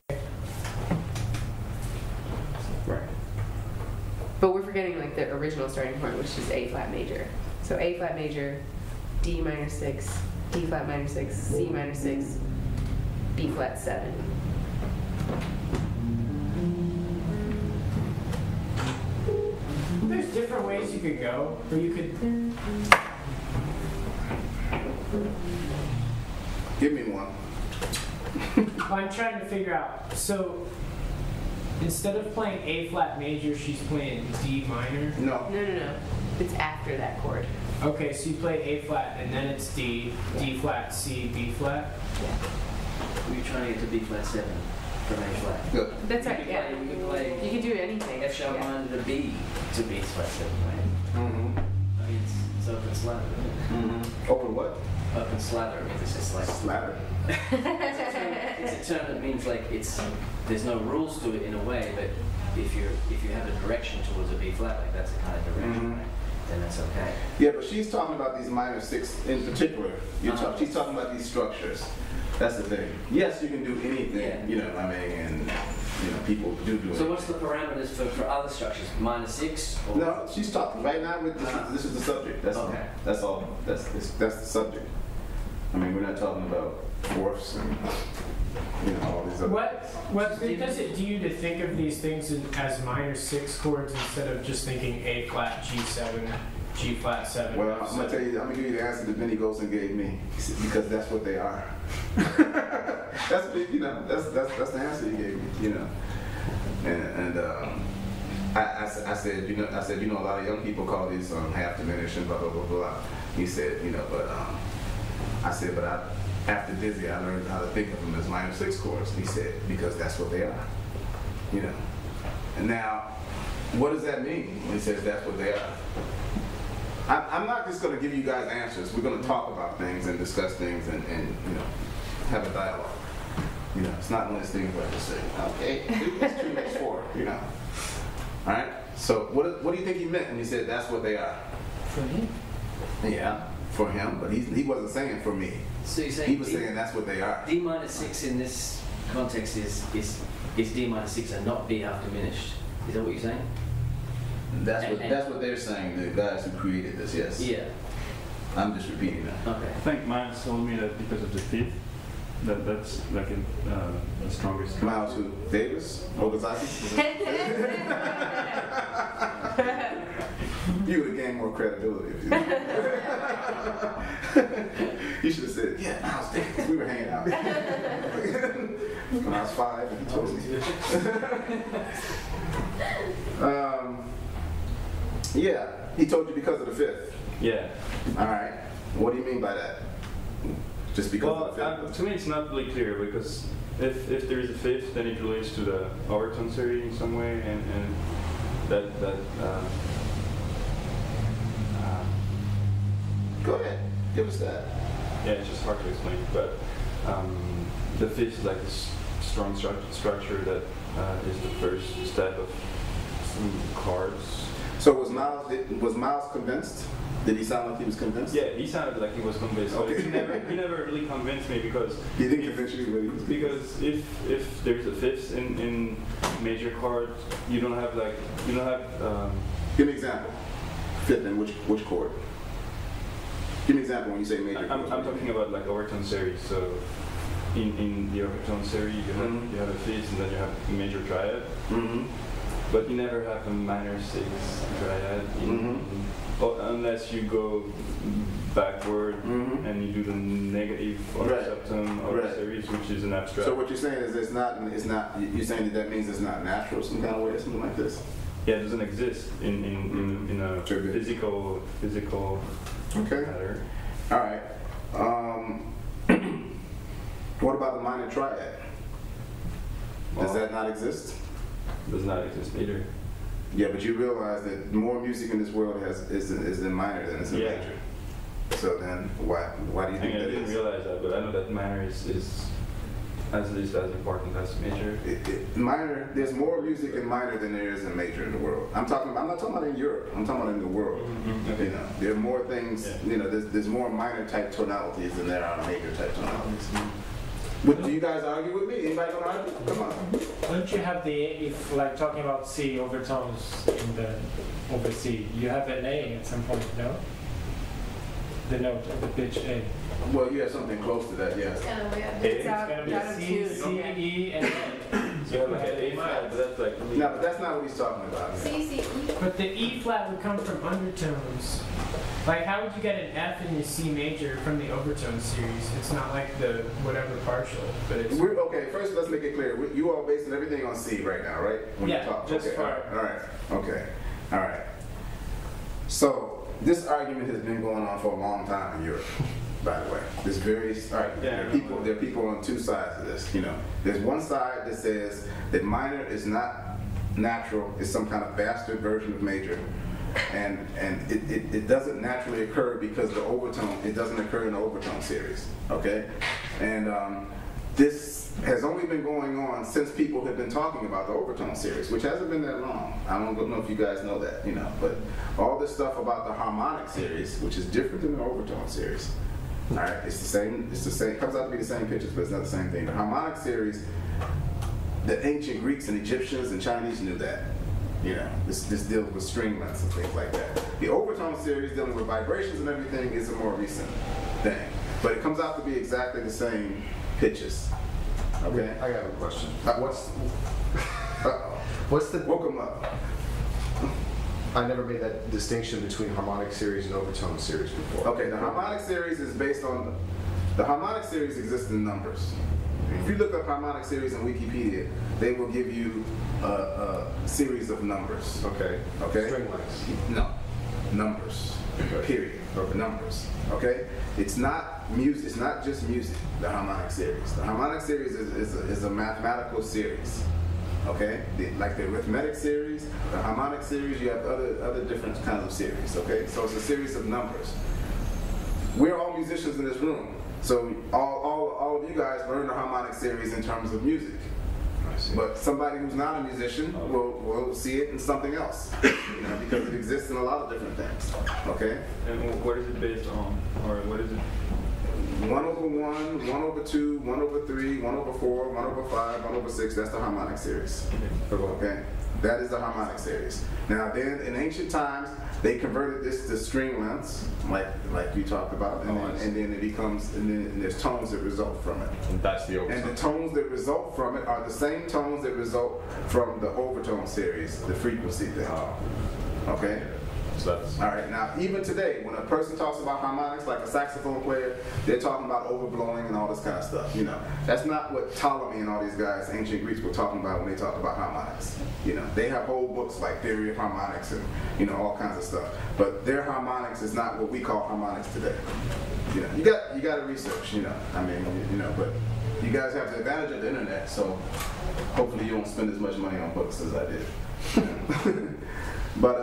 Right. But we're forgetting like the original starting point, which is A flat major. So A flat major, D minor 6, D flat minor 6, C minor 6, B flat 7. There's different ways you could go, or you could. Give me one. I'm trying to figure out. So instead of playing A flat major, she's playing D minor. No. No. It's after that chord. Okay, so you play A flat, and then it's D, D flat, C, B flat. We're trying to get to B flat 7 from A flat. Good. That's You right, could yeah. play- you could play You can do anything. F sharp Yeah. minor to B to B flat 7, right? Mm-hmm. I mean, it's open slather. Isn't it? Mm-hmm. Open what? Open slather means it's just like Slather. it's a term that means like there's no rules to it in a way, but if you have a direction towards a B flat, like that's the kind of direction, Mhm. right? Then that's okay. Yeah, but she's talking about these minor 6 in particular. She's talking about these structures. That's the thing. Yes, you can do anything, Yeah. I mean, and people do it. So what's the parameters for other structures? Minor 6? Or? No, she's talking right now with this is the subject. That's all. Okay. That's all. That's the subject. I mean, we're not talking about fourths and all these other. What does it do you to think of these things as minor 6 chords instead of just thinking A flat, G7, G flat 7? Well, I'm gonna give you the answer that Benny Golson gave me because that's what they are. That's the answer he gave me. And I said a lot of young people call these half diminished and blah blah blah blah. He said but I said but after Dizzy I learned how to think of them as minor 6 chords. And he said because that's what they are. And now what does that mean when he says that's what they are? I'm not just going to give you guys answers. We're going to talk about things and discuss things and have a dialogue. It's not one of those things where I just say, okay, 2 plus 2 makes 4. All right. So what do you think he meant when he said that's what they are? For me? Yeah, for him, but he wasn't saying for me. So you're saying He was saying that's what they are. D minor 6 in this context is D minor 6 and not B half diminished. Is that what you're saying? That's what they're saying. The guys who created this, yes. Yeah. I'm just repeating that. Okay. I think Miles told me that because of the fifth, that's like the strongest. Miles who? Davis? Okazaki? You would have gained more credibility if you did. You should have said, yeah, Miles Davis. We were hanging out. When I was 5 and he told me. Yeah, he told you because of the 5th. Yeah. All right. What do you mean by that? Just because Well, of the 5th? to me it's not really clear because if there is a 5th, then it relates to the Overtones theory in some way, and that Go ahead. Give us that. yeah, it's just hard to explain. But the 5th is like this strong structure that is the first step of some chords So was Miles convinced? Did he sound like he was convinced? Yeah, he sounded like he was convinced. But Okay. he never really convinced me because He didn't convince you, but he was because if there's a fifth in major chord, you don't have Give me an example. Fifth in which chord? Give me an example when you say major. I'm talking about like overtone series. So in the overtone series, you have a fifth and then you have a major triad. Mm-hmm. But you never have a minor six triad unless you go backward and you do the negative or Right. septum or series, which is an abstract. So what you're saying is it's not. You're saying that means it's not natural, some kind of way, or something like this. Yeah, it doesn't exist in a physical Okay. matter. All right. What about the minor triad? Does that not exist? Does not exist either. Yeah, but you realize that more music in this world is in minor than is in Yeah. major. So then, why do you I think mean, I that didn't is? realize that, but I know that minor is at least as important as major. Minor. There's more music in minor than there is in major in the world. I'm not talking about in Europe. I'm talking about in the world. Okay. You know, there are more things. Yeah. You know, there's more minor type tonalities than there are major type tonalities. But do you guys argue with me? Anybody gonna argue? Come on. Don't you have if like talking about C overtones in the over C, you have an A at some point, no? The note of the pitch A. Well, you have something close to that, yes. It's kind of weird. A? It's out It's of gonna be C, tune. C, Okay. E, and A. So you have like an A flat, but that's like No, but that's not what he's talking about. C, C, E. But the E flat would come from undertones. Like, how would you get an F in your C major from the overtone series? It's not like the whatever partial, but it's. Okay, first let's make it clear. You all basing everything on C right now, right? When Yeah, you talk. just okay, for- all right. Okay. All right. So this argument has been going on for a long time in Europe, by the way. This very argument. Yeah, there are people on two sides of this. You know, there's one side that says that minor is not natural; it's some kind of bastard version of major. And it doesn't naturally occur because it doesn't occur in the overtone series, okay? And this has only been going on since people have been talking about the overtone series, which hasn't been that long. I don't know if you guys know that, you know, but all this stuff about the harmonic series, which is different than the overtone series. All right, it's the same, it comes out to be the same pitches, but it's not the same thing. The harmonic series, the ancient Greeks and Egyptians and Chinese knew that. You know, this deals with string lengths and things like that. The overtone series dealing with vibrations and everything is a more recent thing. But it comes out to be exactly the same pitches. Okay? I got a question. Uh-oh. What's the? Woke him up. I never made that distinction between harmonic series and overtone series before. Okay, the harmonic series is based on, the harmonic series exists in numbers. If you look up harmonic series in Wikipedia, they will give you a series of numbers. Okay. Okay? String lengths. No, numbers. Period. Numbers. Okay? It's not music. It's not just music. The harmonic series. The harmonic series is a mathematical series. Okay? Like the arithmetic series, the harmonic series. You have other different kinds of series. Okay? So it's a series of numbers. We're all musicians in this room. So all of you guys learn the harmonic series in terms of music. But somebody who's not a musician will see it in something else, you know, because it exists in a lot of different things. Okay? And what is it based on? Or what is it? 1/1, 1/2, 1/3, 1/4, 1/5, 1/6, that's the harmonic series. Okay? That is the harmonic series. Now then, in ancient times, they converted this to string lengths, like you talked about, and then it becomes, and then there's tones that result from it. And that's the overtone. And the tones that result from it are the same tones that result from the overtone series, the frequency thing. Okay? So that's. All right, now even today, when a person talks about harmonics, like a saxophone player, they're talking about overblowing and all this kind of stuff, you know. That's not what Ptolemy and all these guys, ancient Greeks, were talking about when they talked about harmonics. You know, they have whole books like Theory of Harmonics and, you know, all kinds of stuff. But their harmonics is not what we call harmonics today. You know, you got to research, you know. I mean, you know, but you guys have the advantage of the internet, so hopefully you won't spend as much money on books as I did. But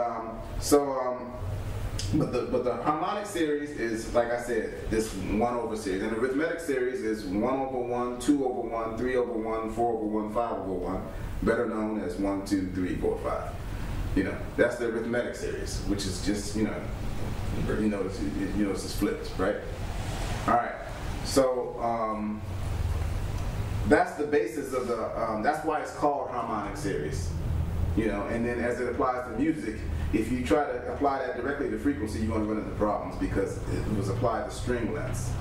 the harmonic series is, like I said, this 1/over series. And the arithmetic series is 1/1, 2/1, 3/1, 4/1, 5/1, better known as 1, 2, 3, 4, 5. You know, that's the Rhythmic series, which is just, it's just flipped, right? All right. So that's the basis of the. That's why it's called Harmonic series. You know, and then as it applies to music, if you try to apply that directly to frequency, you're going to run into problems because it was applied to string lengths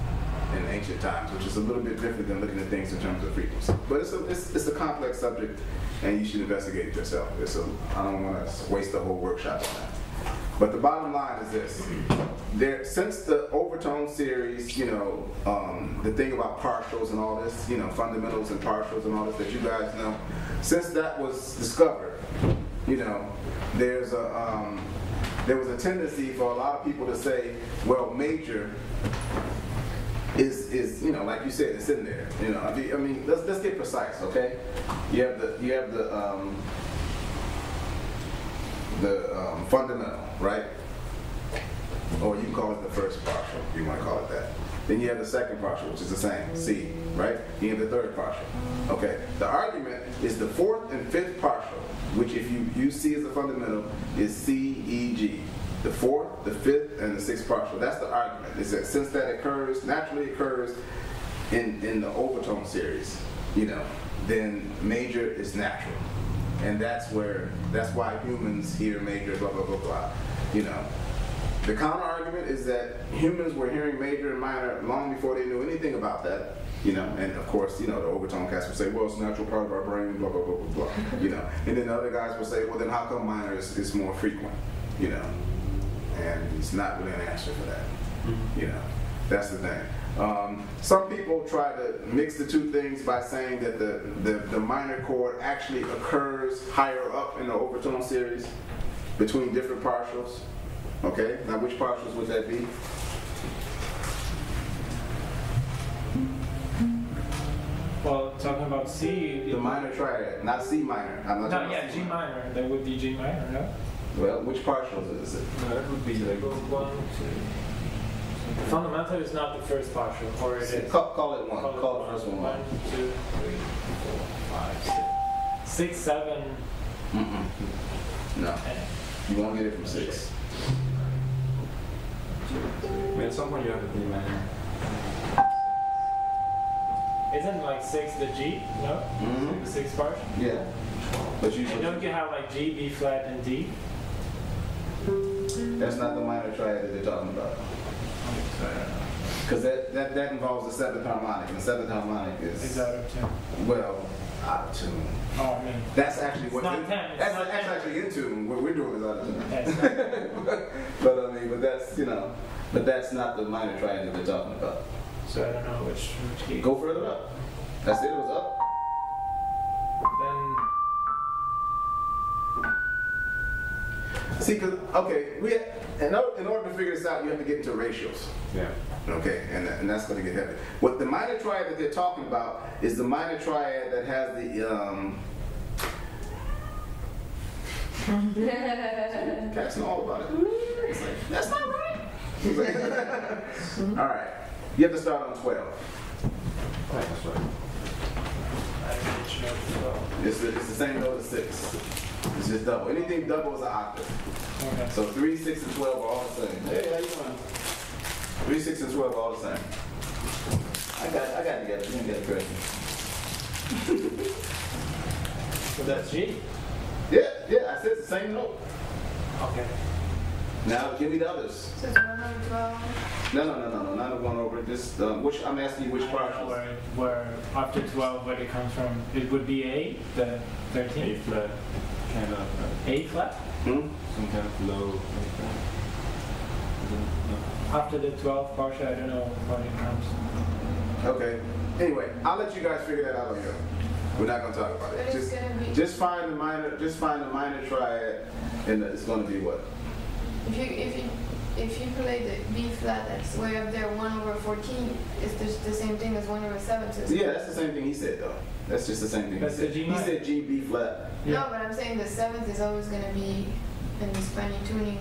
in ancient times, which is a little bit different than looking at things in terms of frequency. But it's a complex subject, and you should investigate it yourself. I don't want to waste the whole workshop on that. But the bottom line is this: since the Overtone series, the thing about partials and all this, fundamentals and partials and all this that you guys know, since that was discovered, there was a tendency for a lot of people to say, well, major is like you said, it's in there. I mean, let's get precise, okay? You have the fundamental, right? Or you can call it the first partial, you might call it that. Then you have the second partial, which is the same, C, right? You have the third partial. Okay. The argument is the fourth and fifth partial, which if you use C as a fundamental, is C, E, G. The fourth, the fifth, and the sixth partial. That's the argument. Is that since that naturally occurs in the Overtone series, then major is natural. And that's why humans hear major, blah, blah, blah, blah. The counter argument is that humans were hearing major and minor long before they knew anything about that. And of course, the Overtone cats will say, well, it's a natural part of our brain, blah, blah, blah, blah, blah. And then the other guys will say, well, then how come minor is more frequent? And it's not really an answer for that. That's the thing. Some people try to mix the two things by saying that the minor chord actually occurs higher up in the Overtone series between different partials. Okay, now which partials would that be? Well, talking about C. The minor triad, not C minor. I'm not No, talking yeah, about G minor. That would be G minor, no? Well, which partials is it? No, that would be like 1, 2. Fundamental is not the first partial, or it is. Call it one. Call the first one 1, 2, 3, 4, 5, 6. 6, 7. No, you won't get it from 6. at some point you have a D minor. Isn't like 6 the G? No? Mm-hmm. The 6 part? Yeah. But And don't you have like G, B flat, and D? That's not the minor triad that they're talking about. Because that involves the 7th harmonic, and the 7th harmonic is out of tune. Well, out of tune. Oh, I mean. That's actually It's what not 10. It's that's not 10. actually in tune. What we're doing is out of tune. Yes. but that's but that's not the minor triad that they're talking about. So I don't know which key. Go further up. That's it. It was up. Then. See, in order to figure this out, you have to get into ratios. Yeah. Okay, and that's going to get heavy. What the minor triad that they're talking about is the minor triad that has the Cats know all about it. It's like, that's not right. All right, you have to start on 12. That's right. It's the same note as 6. It's just double. Anything double is an octave. Okay. So 3, 6, and 12 are all the same. Hey, how you doing? 3, 6, and 12 are all the same. I got it together. You didn't get it correct. So that's G? Yeah, I said it's the same note. Okay. Now give me the others. So it's 1 over 12. No, not a 1 over. Just which I'm asking you which partials. Where after 12, where it comes from, it would be A, the 13. A flat, kind of. A flat? Hmm? Some kind of low. Like that. After the 12 partial, I don't know what it comes. Okay. Anyway, I'll let you guys figure that out on your own. We're not gonna talk about it. But it's gonna be- Just find the minor triad, and it's gonna be what? If you play the B flat, that's way up there, 1 over 14 is the same thing as 1 over 7. So Yeah, that's the same thing he said though. That's just the same thing That's he said. the G He minor. said G, B flat. No, but I'm saying the 7th is always going to be in the Spanish tuning.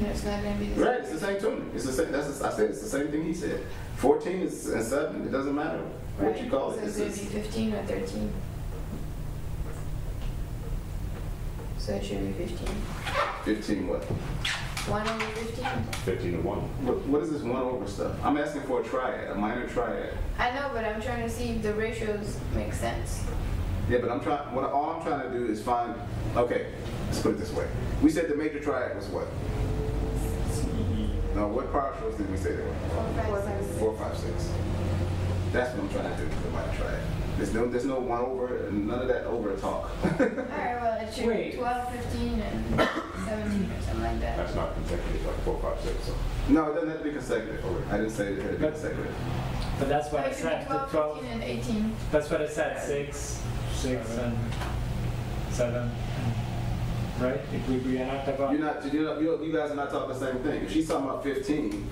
It's not going to be the Right, it's the same tuning. It's the same. I said it's the same thing he said. 14 is and 7. It doesn't matter what you call it. So it's going to be 15 or 13. So it should be 15. 15 what? 1 over 15? 15 to 1. What is this 1 over stuff? I'm asking for a triad, a minor triad. I know, but I'm trying to see if the ratios make sense. Yeah, but all I'm trying to do is find, okay, let's put it this way. We said the major triad was what? No, what partials did we say they were? 4, 5, 6. 4, 5, 6. That's what I'm trying to do with the minor triad. There's no 1 over, none of that over talk. Alright, well, it should Wait. be 12, 15, and 17 or something like that. That's not consecutive, like 4, 5, 6. So. No, it doesn't have to be consecutive. I didn't say it had to be But- consecutive. But that's what Or I it should be said. 12, 15, and 18. That's what I said. 6, and 7. Right? If we are not about. You guys are not talking the same thing. If she's talking about 15,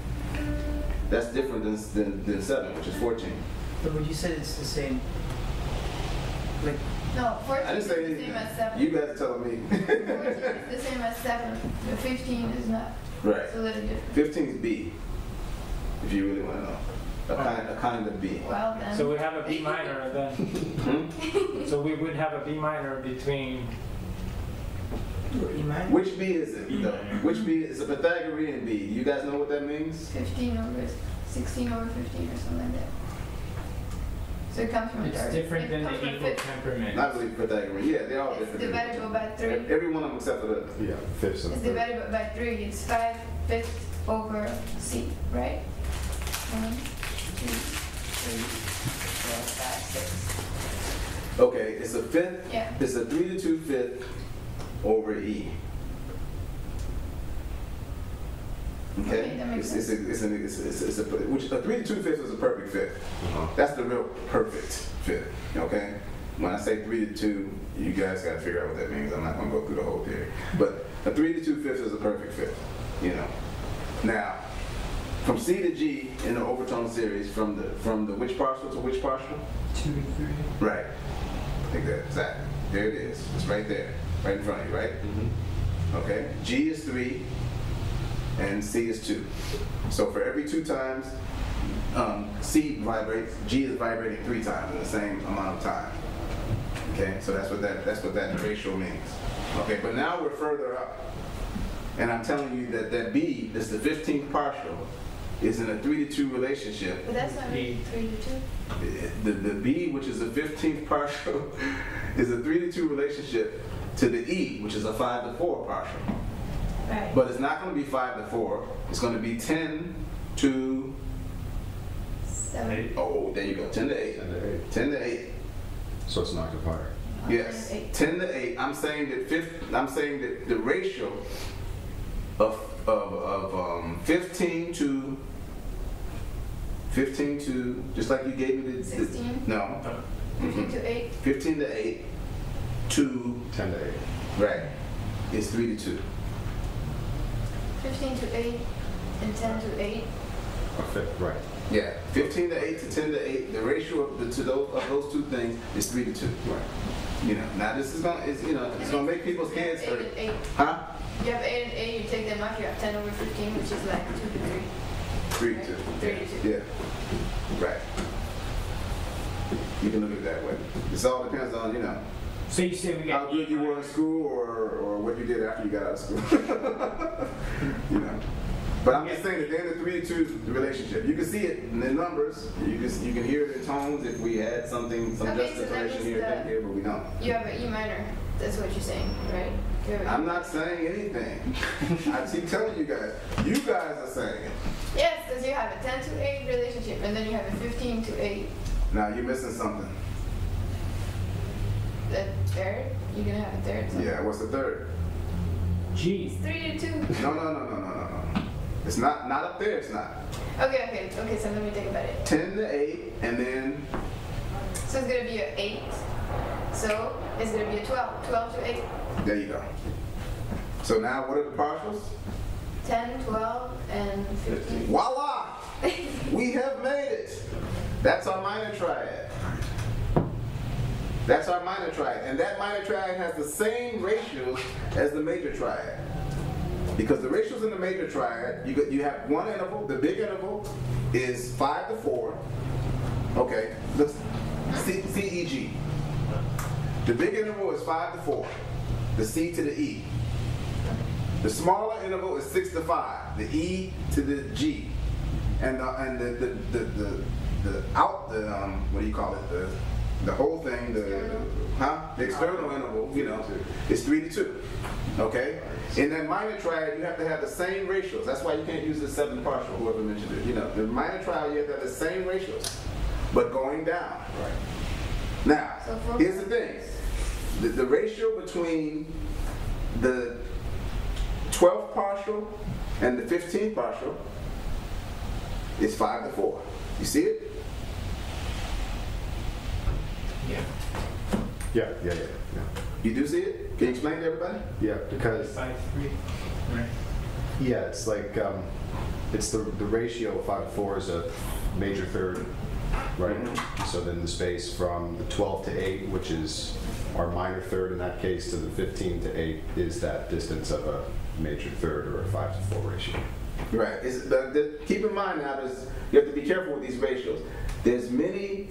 that's different than 7, which is 14. But would you say it's the same? Like, No, 14 I didn't is say the anything. same as 7. You guys are telling me. 14 is the same as 7. The 15 is not. Right. It's a little different. 15 is B, if you really want to know. A kind of B. Well, then. So we have a B minor then. Hmm? So we would have a B minor between. E minor? Which B is it? B though? minor. Which B? It's a Pythagorean B. You guys know what that means? 15 over 16 over 15 or something like that. So it comes from It's third. different It than comes the from equal fifth. temperament. Not really Pythagorean. Yeah, they're all It's different. divisible by 3. Every one of them except for the. Yeah, fifths and It's a third. divided by 3. It's 5 fifths over C, right? 1, 2, 3, 4, 5, 6. Okay, it's a fifth. Yeah. It's a 3 to 2 fifth over E. Okay, that makes it's a which a 3 to 2 fifths is a perfect fifth. That's the real perfect fifth. Okay, when I say 3 to 2, you guys got to figure out what that means. I'm not going to go through the whole theory, but a 3 to 2 fifths is a perfect fifth. You know, now from C to G in the overtone series, from the which partial to which partial? 2 to 3. Right. I think that exactly. There it is. It's right there, right in front of you, right? Okay. G is 3, and C is 2. So for every 2 times C vibrates, G is vibrating 3 times in the same amount of time. Okay. So that's what that ratio means. Okay. But now we're further up, and I'm telling you that B is the 15th partial. Is in a 3 to 2 relationship. But that's not really 3 to 2. The B, which is a 15th partial, is a 3 to 2 relationship to the E, which is a 5 to 4 partial. Right. But it's not going to be 5 to 4. It's going to be 10 to 7. oh, there you go, 10 to 8. 10 to 8. 10 to 8. So it's an octave higher. Yes, 10 to 8. I'm saying that the ratio of 15 to just like you gave me the 16? no. 15 to 8. 15 to 8 to 10 to 8. right is 3 to 2. 15 to 8 and 10 to 8. A fifth, right. Yeah, 15 to 8 to 10 to 8. The ratio of those two things is 3 to 2. Right. You know, now this is gonna make people's hands 8 hurt. and 8. Huh? You have 8 and 8, you take them off, you have 10 over 15, which is like 2 to 3. 3 to 2. 3 to 2. Yeah. Right. You can look at it that way. This all depends on, So you say we how got good you were in school or what you did after you got out of school. But I'm just saying that they're in the 3 to 2 relationship. You can see it in the numbers. You can hear it in tones if we had some Okay, so that justification means here and here, but we don't. You have an E minor. That's what you're saying, right? You have an E I'm not saying anything. I keep telling you guys. You guys are saying it. Yes, because you have a 10 to 8 relationship, and then you have a 15 to 8. Now you're missing something. The third? You're gonna have a third. So. Yeah, what's the third? G. It's 3 to 2. No. It's not up there, it's not. Okay, so let me think about it. 10 to 8, and then So it's gonna be an 8. So it's gonna be a 12. 12 to 8. there you go. So now what are the partials? 10, 12, and 15. Voila! We have made it. That's our minor triad. That's our minor triad. And that minor triad has the same ratios as the major triad. Because the ratios in the major triad, you have one interval. The big interval is 5 to 4. Okay, let's C, E, G. The big interval is 5 to 4. the C to the E. The smaller interval is 6 to 5, the E to the G, and the what do you call it? The whole thing, the external interval, you know, is 3 to 2. Okay? In that minor triad, you have to have the same ratios. That's why you can't use the 7 partial, whoever mentioned it. You know, the minor triad, you have to have the same ratios, but going down. Now, here's the thing. The ratio between the 12th partial and the 15th partial is 5 to 4. You see it? Yeah. You do see it? Can you explain to everybody? Yeah, because 5-3. Right. yeah, it's like it's the ratio of 5 to 4 is a major third, right? So then the space from the 12 to 8, which is our minor third in that case, to the 15 to 8 is that distance of a major third or a 5 to 4 ratio. Right. Keep in mind now, you have to be careful with these ratios. There's many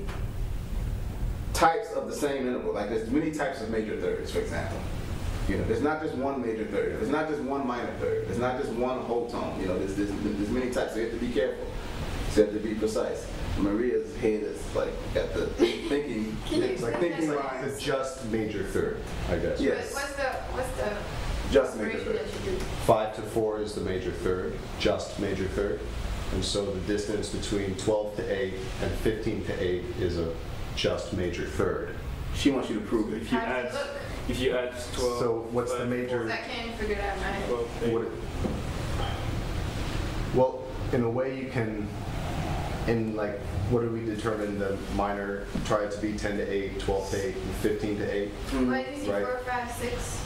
types of the same interval. Like there's many types of major thirds, for example. You know, there's not just one major third. There's not just one minor third. There's not just one whole tone. You know, there's many types. So you have to be careful. So you have to be precise. Maria's head is like at the thinking. It's like thinking line. It's just major third, I guess. Yes. What's the Just major ratio third. that you do? 5 to 4 is the major third, just major third. And so the distance between 12 to 8 and 15 to 8 is a just major third. She wants you to prove it. If you How does add, it look? if you add 12. So what's the major? I can't figure it out in my head. 12, 8. What, well, in a way you can, what do we determine the minor triad to be? 10 to 8, 12 to 8, and 15 to 8? What do you see? Right. 4, 5, 6.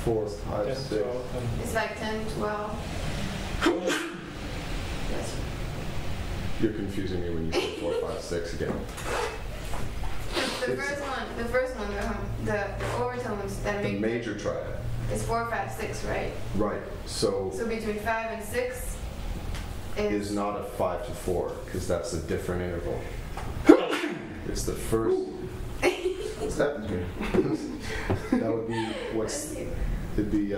4, 5, 10, 6. 12, and It's like 10, 12. Yes. You're confusing me when you say 4, 5, 6 again. The first one, the overtones that The make major triad. is 4, 5, 6, right? Right. So So between 5 and 6 is not a 5 to 4 because that's a different interval. It's the first. What's happening here? That would be it'd be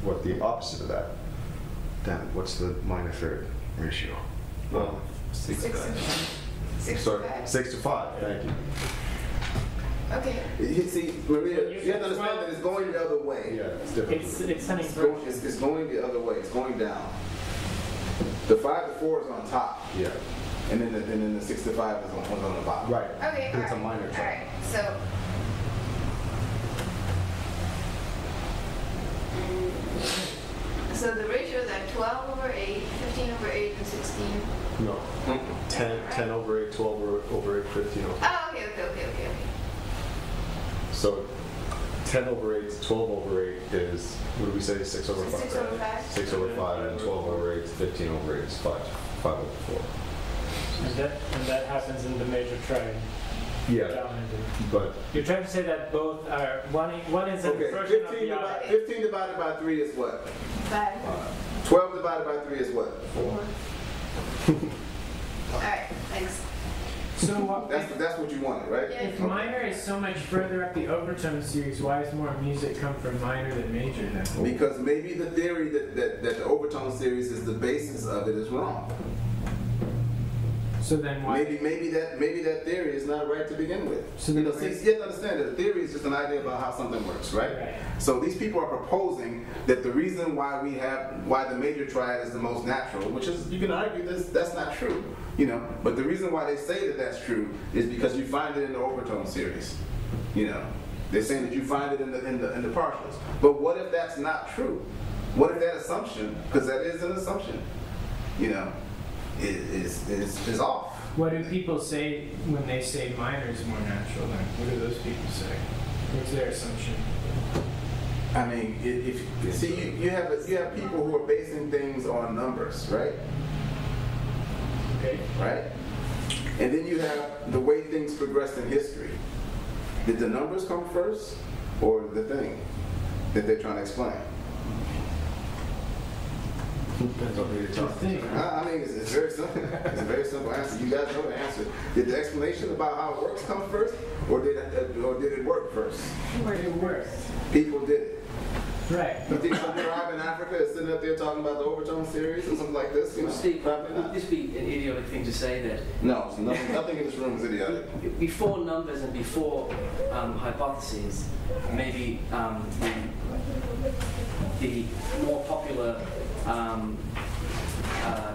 what the opposite of that. Damn it, what's the minor third ratio? Well, 6 6, 5. Sorry, 5. 6 to 5. Thank you. Okay. You see, Maria, you have to understand that it's going the other way. Yeah, it's different. it's an It's inversion. going the other way. It's going down. The 5 to 4 is on top, Yeah. and then the 6 to 5 is on the bottom. Right. Okay, It's a alright. minor triad. Alright, so. So the ratios are 12 over 8, 15 over 8, and 16. No. 10 over 8, 12 over 8, 15 over 8. Oh, okay. So 10 over 8 to 12 over 8 is, what do we say, 6 over 5? 6 over 5. 6 over 5, and 12 over 8 is 15 over 8 is 5 over 4. And that happens in the major triad. Yeah, Dominated. but You're trying to say that both are one is an Okay, inversion of the other. 15 divided by 3 is what? 5. 12 divided by 3 is what? 4. Alright, thanks. So That's what you wanted, right? Yeah. if minor is so much further up the overtone series, why does more music come from minor than major then? Because maybe the theory that the overtone series is the basis of it is wrong. So then why? Maybe that theory is not right to begin with. So You then know, see, you have to understand that the theory is just an idea about how something works, right? Right. So these people are proposing that the reason why the major triad is the most natural, which is, you can argue that's not true, you know, but the reason why they say that that's true is because you find it in the overtone series, you know. They're saying that you find it in the partials. But what if that's not true? What if that assumption, because that is an assumption, you know, is off? What do people say when they say minor is more natural then? What do those people say? What's their assumption? I mean, you have people who are basing things on numbers, right? Okay. Right? And then you have the way things progressed in history. Did the numbers come first, or the thing that they're trying to explain? Depends on who you're talking to. I mean, it's very simple. It's a very simple answer. You guys know the answer. Did the explanation about how it works come first, or did it work first? It works. People did it. Right. You think some tribe in Africa is sitting up there talking about the Overtones series or something like this? You know, Steve, probably would not. this be an idiotic thing to say that No, nothing in this room is idiotic. before numbers and before hypotheses, maybe the more popular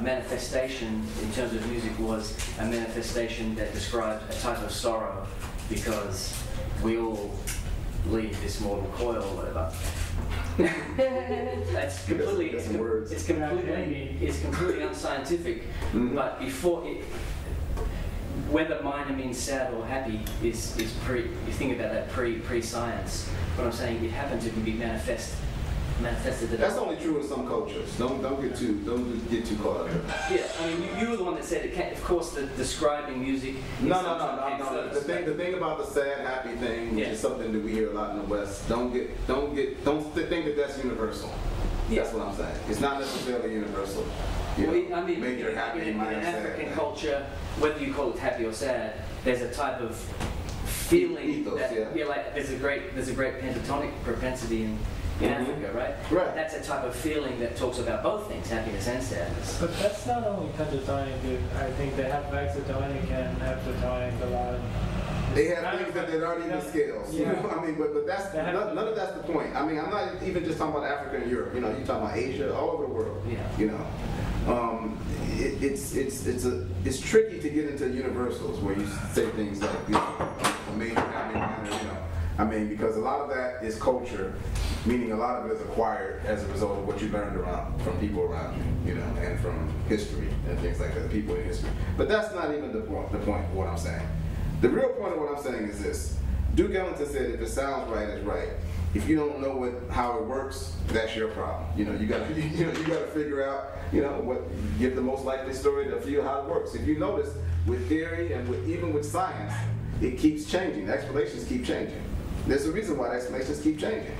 manifestation in terms of music was a manifestation that described a type of sorrow, because we all leave this mortal coil or whatever. That's completely, That's some words. it's completely unscientific. Mhm. But before it, whether minor means sad or happy is pre. You think about that pre-science. What I'm saying, it happened to be manifested. That's only true in some cultures. Don't get too caught up in it. Yeah, I mean, you were the one that said it. Of course, the describing music. No. came first, The thing about the sad, happy thing, which Yeah. is something that we hear a lot in the West. Don't think that that's universal. Yeah. That's what I'm saying. It's not necessarily universal. You Well, know, I mean, make your happy in mind sad. African culture, whether you call it happy or sad, there's a type of feeling Ethos, that yeah. like there's a great pentatonic propensity in Mhm. Africa, right? Right. That's a type of feeling that talks about both things, happiness and sadness. But that's not only pentatonic, dude. I think they have hexatonic and heptatonic a lot. They have things that aren't even scales. You Yeah. know, I mean, but that's They have- none of that's the point. I mean, I'm not even just talking about Africa and Europe. You know, you're talking about Asia, all over the world. Yeah. You know, it's tricky to get into universals where you say things like, you know, a major, happy, minor, you know. I mean, because a lot of that is culture, meaning a lot of it is acquired as a result of what you learned from people around you, you know, and from history and things like that, people in history. But that's not even the point of what I'm saying. The real point of what I'm saying is this. Duke Ellington said, if it sounds right, it's right. If you don't know how it works, that's your problem. You know, you got to figure out, you know, give the most likely story to feel how it works. If you notice, with theory and even with science, it keeps changing. The explanations keep changing. There's a reason why the explanations keep changing.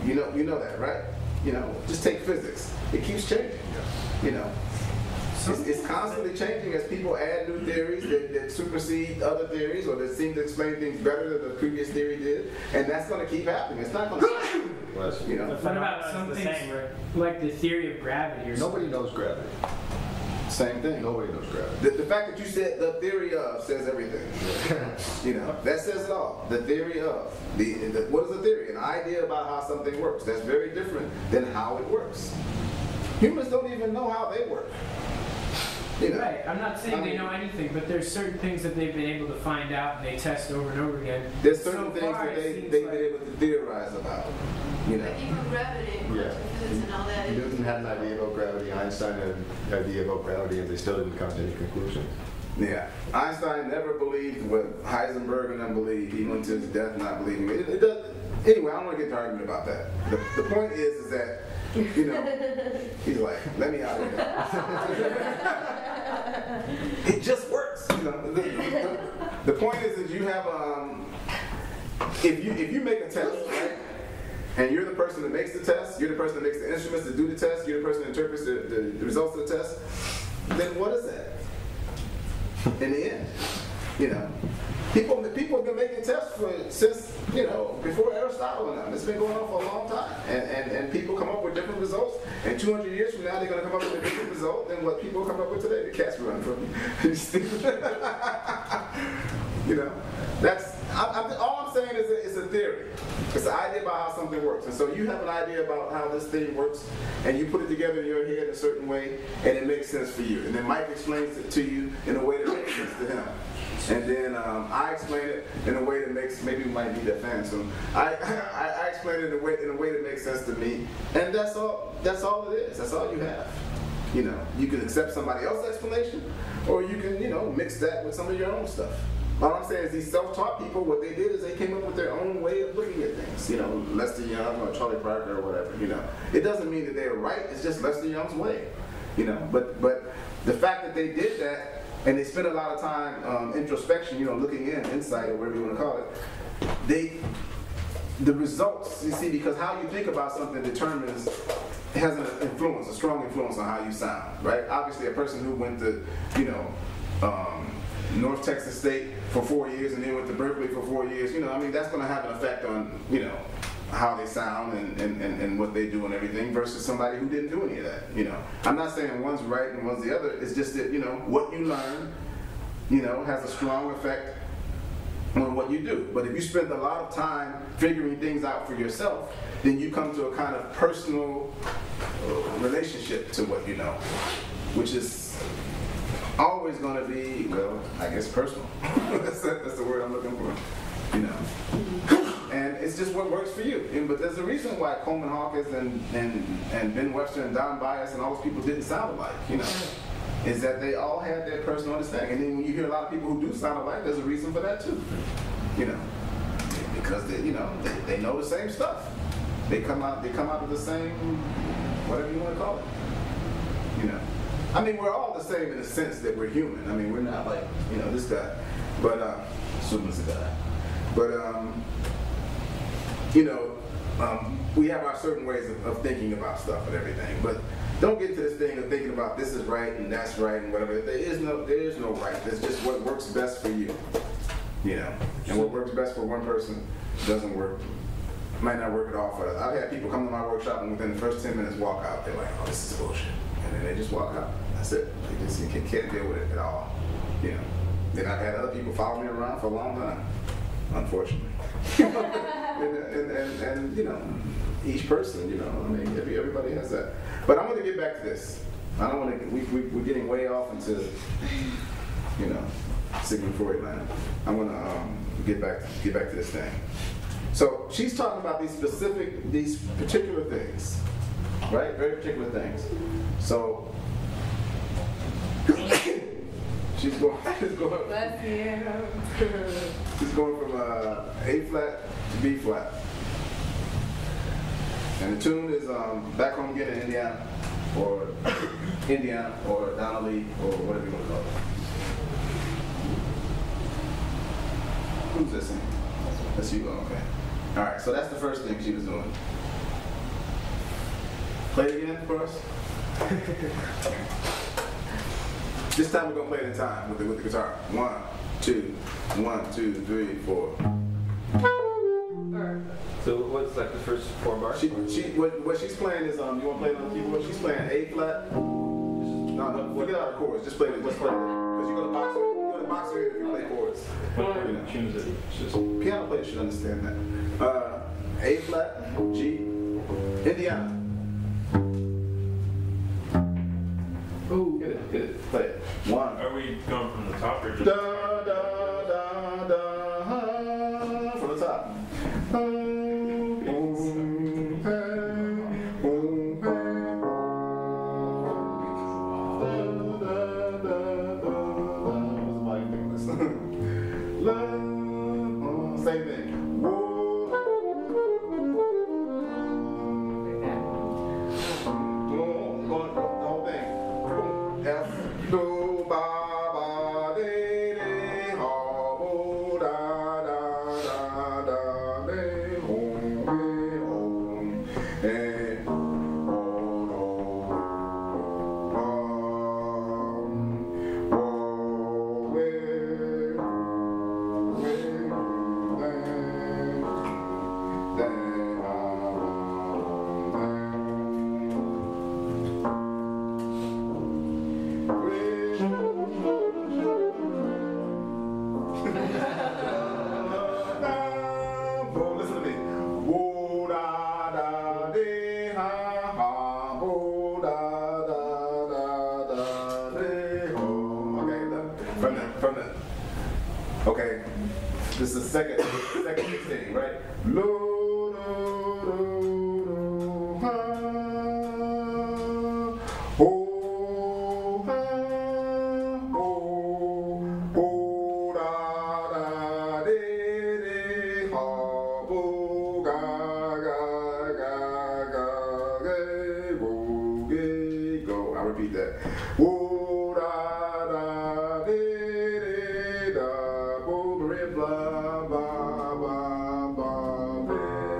You know that, right? You know, just take physics. It keeps changing. You know, it's constantly changing as people add new theories that supersede other theories or that seem to explain things better than the previous theory did, and that's going to keep happening. It's not going to, you know. What about It's the something same, right? like the theory of gravity or something? Nobody knows gravity. Same thing. Nobody knows gravity. The fact that you said the theory of says everything. You know, that says it all. The theory of. What is a theory? An idea about how something works. That's very different than how it works. Humans don't even know how they work. You know? Right, I'm not saying they know anything, but there's certain things that they've been able to find out and they test over and over again. There's certain So things far, that it they've seems been like- able to theorize about. You know. But even gravity, Yeah. physics and all that. Newton had an idea about gravity, Einstein had an idea about gravity, and they still didn't come to any conclusions. Yeah. Einstein never believed what Heisenberg and them believed. He went to his death not believing it. It does, anyway, I don't want to get to argument about that. The point is that, you know, he's like, let me out of here. It just works. You know, the point is that you have if you make a test, right? And you're the person that makes the test, you're the person that makes the instruments that do the test, you're the person that interprets the results of the test, then what is that? In the end, you know, people have been making tests since, you know, before Aristotle and them. It's been going on for a long time, and people come up with different results. And 200 years from now, they're going to come up with a different result than what people come up with today. The cats run from you. You know, that's all I'm saying is it's a theory. It's an idea about how something works. And so you have an idea about how this thing works, and you put it together in your head a certain way, and it makes sense for you. And then Mike explains it to you in a way that makes sense to him. And then I explain it in a way that makes, maybe we might need that fan soon. I explain it in a way that makes sense to me. And that's all it is. That's all you have. You know, you can accept somebody else's explanation, or you can, you know, mix that with some of your own stuff. All I'm saying is these self-taught people, what they did is they came up with their own way of looking at things. You know, Lester Young or Charlie Parker or whatever, you know. It doesn't mean that they're right, it's just Lester Young's way. You know, but the fact that they did that, and they spent a lot of time introspection, you know, looking insight or whatever you want to call it, the results, you see, because how you think about something determines, has an influence, a strong influence on how you sound, right? Obviously, a person who went to, you know, North Texas State for 4 years and then went to Berkeley for 4 years, you know, I mean, that's going to have an effect on, you know, how they sound and what they do and everything versus somebody who didn't do any of that, you know. I'm not saying one's right and one's the other. It's just that, you know, what you learn, you know, has a strong effect on what you do. But if you spend a lot of time figuring things out for yourself, then you come to a kind of personal relationship to what you know, which is always going to be, well, I guess personal. that's the word I'm looking for, you know. And it's just what works for you. But there's a reason why Coleman Hawkins and Ben Webster and Don Byas and all those people didn't sound alike, you know. Is that they all had their personal understanding. And then when you hear a lot of people who do sound alike, there's a reason for that too. You know, because they, you know, they know the same stuff. They come out of the same, whatever you want to call it. You know, I mean, we're all the same in the sense that we're human. I mean, we're not like, you know, this guy, but assuming it's a guy. But you know, we have our certain ways of thinking about stuff and everything. But don't get to this thing of thinking about this is right and that's right and whatever. There is no right. There's just what works best for you. You know, and what works best for one person doesn't work, might not work at all for others. I've had people come to my workshop and within the first 10 minutes walk out. They're like, oh, this is bullshit. And then they just walk out. That's it. They just can't deal with it at all. You know. Then I've had other people follow me around for a long time, unfortunately. and you know, each person, you know, I mean, everybody has that. But I'm going to get back to this. I don't want to. We're getting way off into, you know, Sigmund Freud land. I'm going to get back to this thing. So she's talking about these particular things, right? Very particular things. So she's going from A flat to B flat. And the tune is Back Home Again in Indiana, or Donnelly, or whatever you want to call it. Who's this in? That's you, okay. All right, so that's the first thing she was doing. Play it again for us. This time we're gonna play it in time with the guitar. 1, 2, 1, 2, 3, 4. So what's like the first 4 bars? What she's playing is you want to play it on the keyboard? She's playing A flat. No, forget out the chords. Just play it. Just play it. Because you're gonna box her in if you play chords. What tunes it? Piano players should understand that. A flat, G, Indiana. Ooh, get it, play it. 1. Are we going from the top or just? Da da da da, from the top. Same thing. Okay, this is the second thing, right? Lo, do, do, do, ha. Oh, ha. Oh, oh, da, da, de, de, ha, bo, ga, ga, ga, ga, ge, bo, ge, go. I'll repeat that. Oh, da, da, de, de, da. Blah, blah, blah, blah, blah.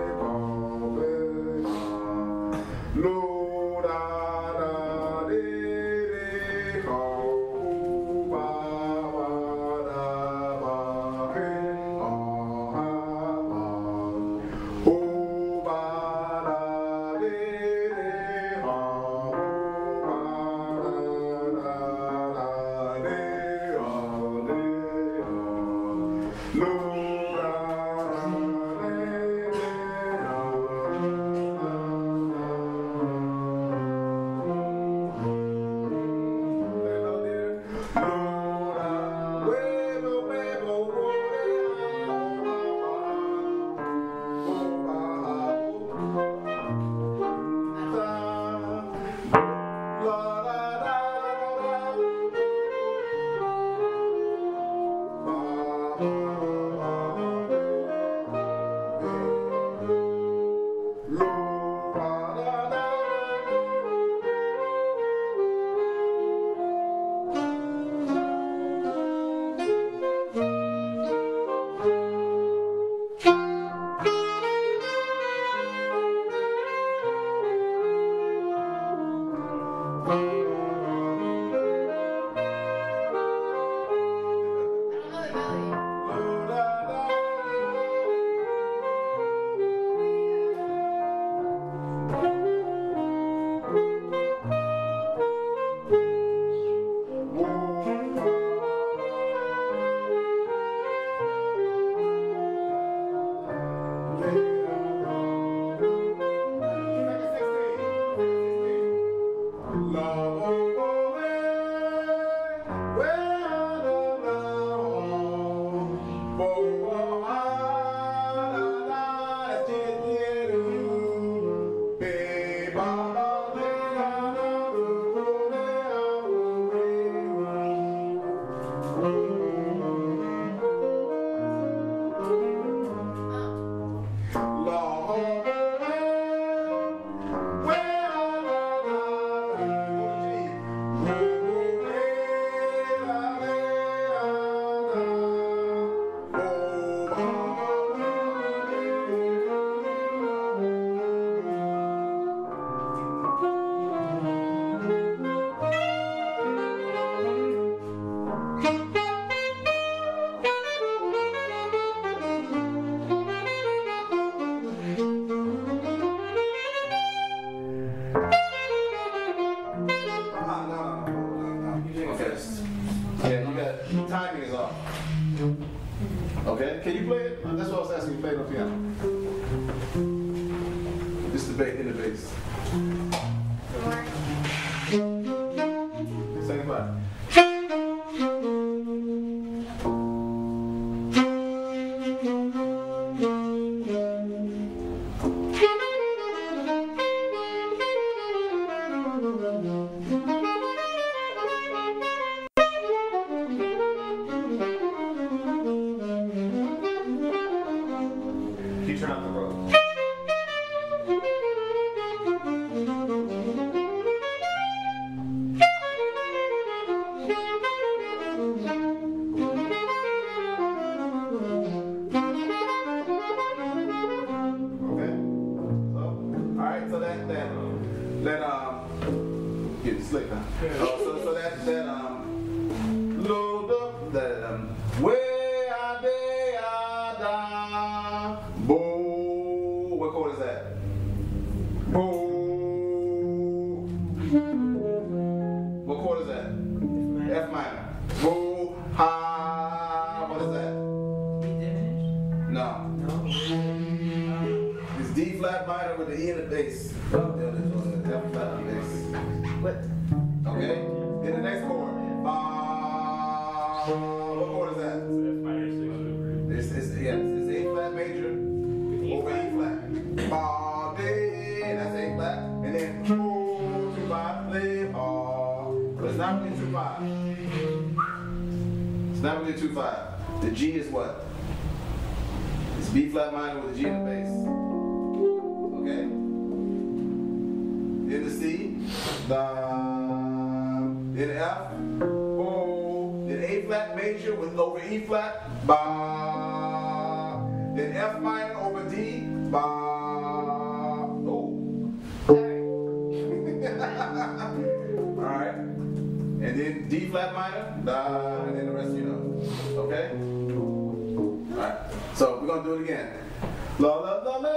Okay, can you play it? That's what I was asking you, play it on piano. This is the bass, in the bass. Second part. Can you turn out the road? Getting slick, huh? So that load up that way I day I da bo. What chord is that? Bo. What chord is that? F minor. Bo ha. What is that? No. It's D flat minor with the E in the bass. F flat on the bass. What? Okay? Then the next chord. Ba. What chord is that? F minor 6 over. It's A flat major over E flat. Ba, de, that's A flat. And then 2, 2, 5, play, ba. But it's not really 2, 5. It's not really 2, 5. The G is what? It's B flat minor with a G in the bass. Okay? Then the C, then F, oh, then A flat major with over E flat, ba, then F minor over D, ba, oh. Alright, and then D flat minor, da, and then the rest you know, okay? Alright, so we're gonna do it again. La la la la,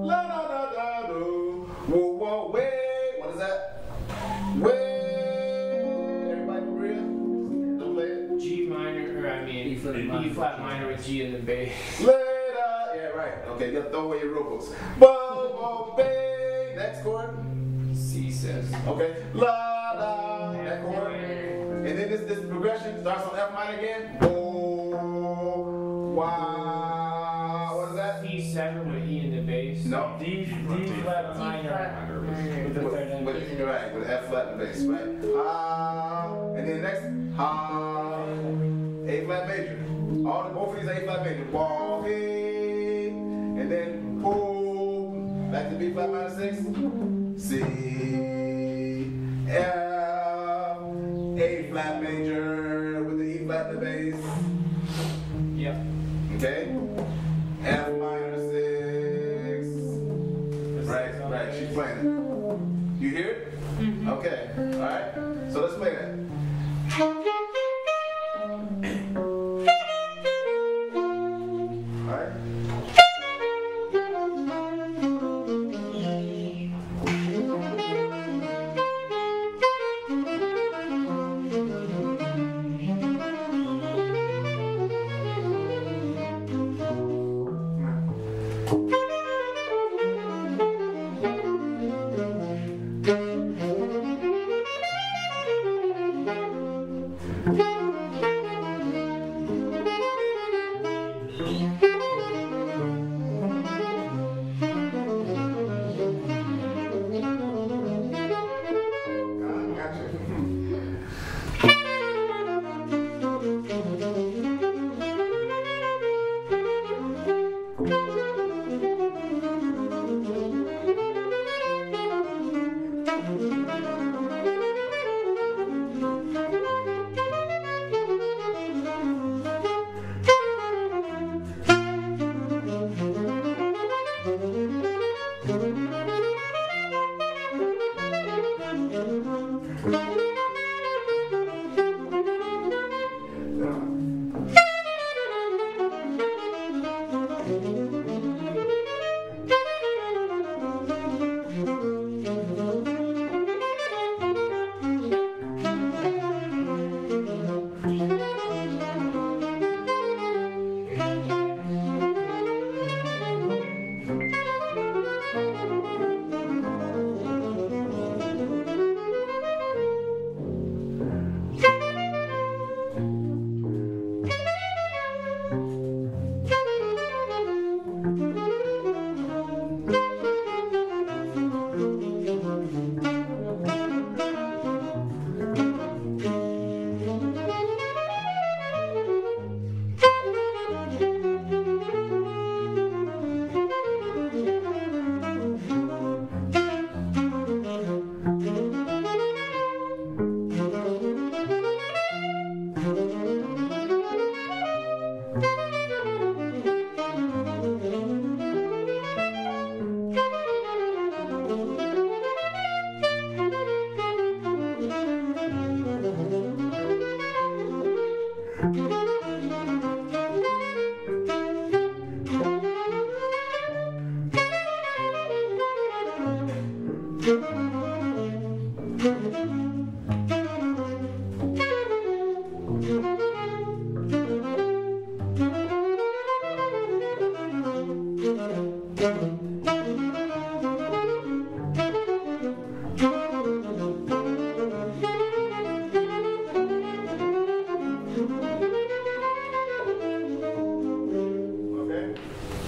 la la la la do. Whoa, whoa, way. What is that? Way. Everybody Maria? Don't play it. G minor, or I mean, E flat minor with G in the bass. Later. Yeah, right. Okay, you gotta throw away your vocals. Bo, bo, bay. Next chord. C7. Okay. La, la. That chord. And then this progression starts on F minor again. Bo, wah. What is that? C7 with E in the bass. No. D flat minor with the third end. Right, with F flat in the bass, right? Ha, and then next, ha, A A flat major. Both of these A flat major. Walking, and then pull back to B flat minor 6. C, F, A flat major with the E flat in the bass. Yep. Okay? F minor 6. Right, she's playing it. You hear it? Okay, alright? So let's play that. Alright?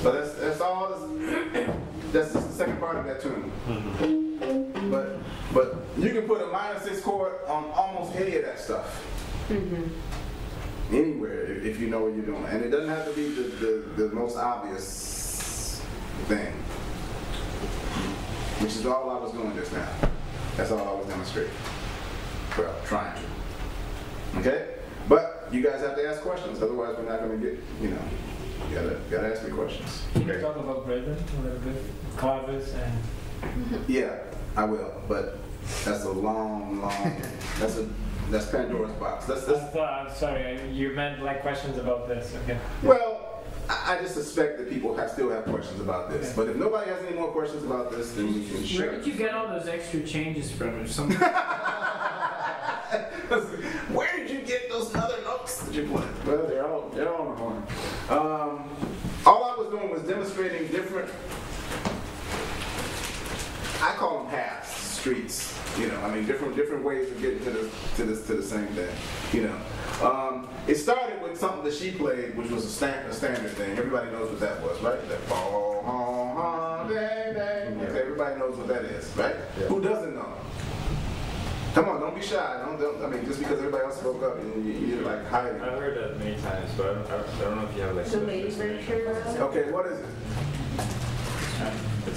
So that's all. That's just the second part of that tune. But you can put a minor 6 chord on almost any of that stuff. Anywhere, if you know what you're doing. And it doesn't have to be the most obvious thing. Which is all I was doing just now. That's all I was demonstrating. Well, trying to. Okay? But you guys have to ask questions, otherwise we're not going to get, you gotta ask me questions. Can you talk about rhythm a little bit? Clavis and... Yeah, I will, but that's a long, that's Pandora's box. I'm sorry, you meant like questions about this, okay. Well, I just suspect that people still have questions about this. Okay. But if nobody has any more questions about this, then we can share. Where did you get all those extra changes from? Or something? Where did you get those other notes that you played? Well, they're all on the horn. All I was doing was demonstrating different, I call them paths, streets. Different ways of getting to the same thing. It started with something that she played, which was a standard thing. Everybody knows what that was, right? That bang, bang. Okay, everybody knows what that is, right? Yeah. Who doesn't know? Come on, don't be shy. Don't. I mean, just because everybody else spoke up, you're like hiding. I've heard that many times, but I don't know if you have like The lady version. Okay, what is it?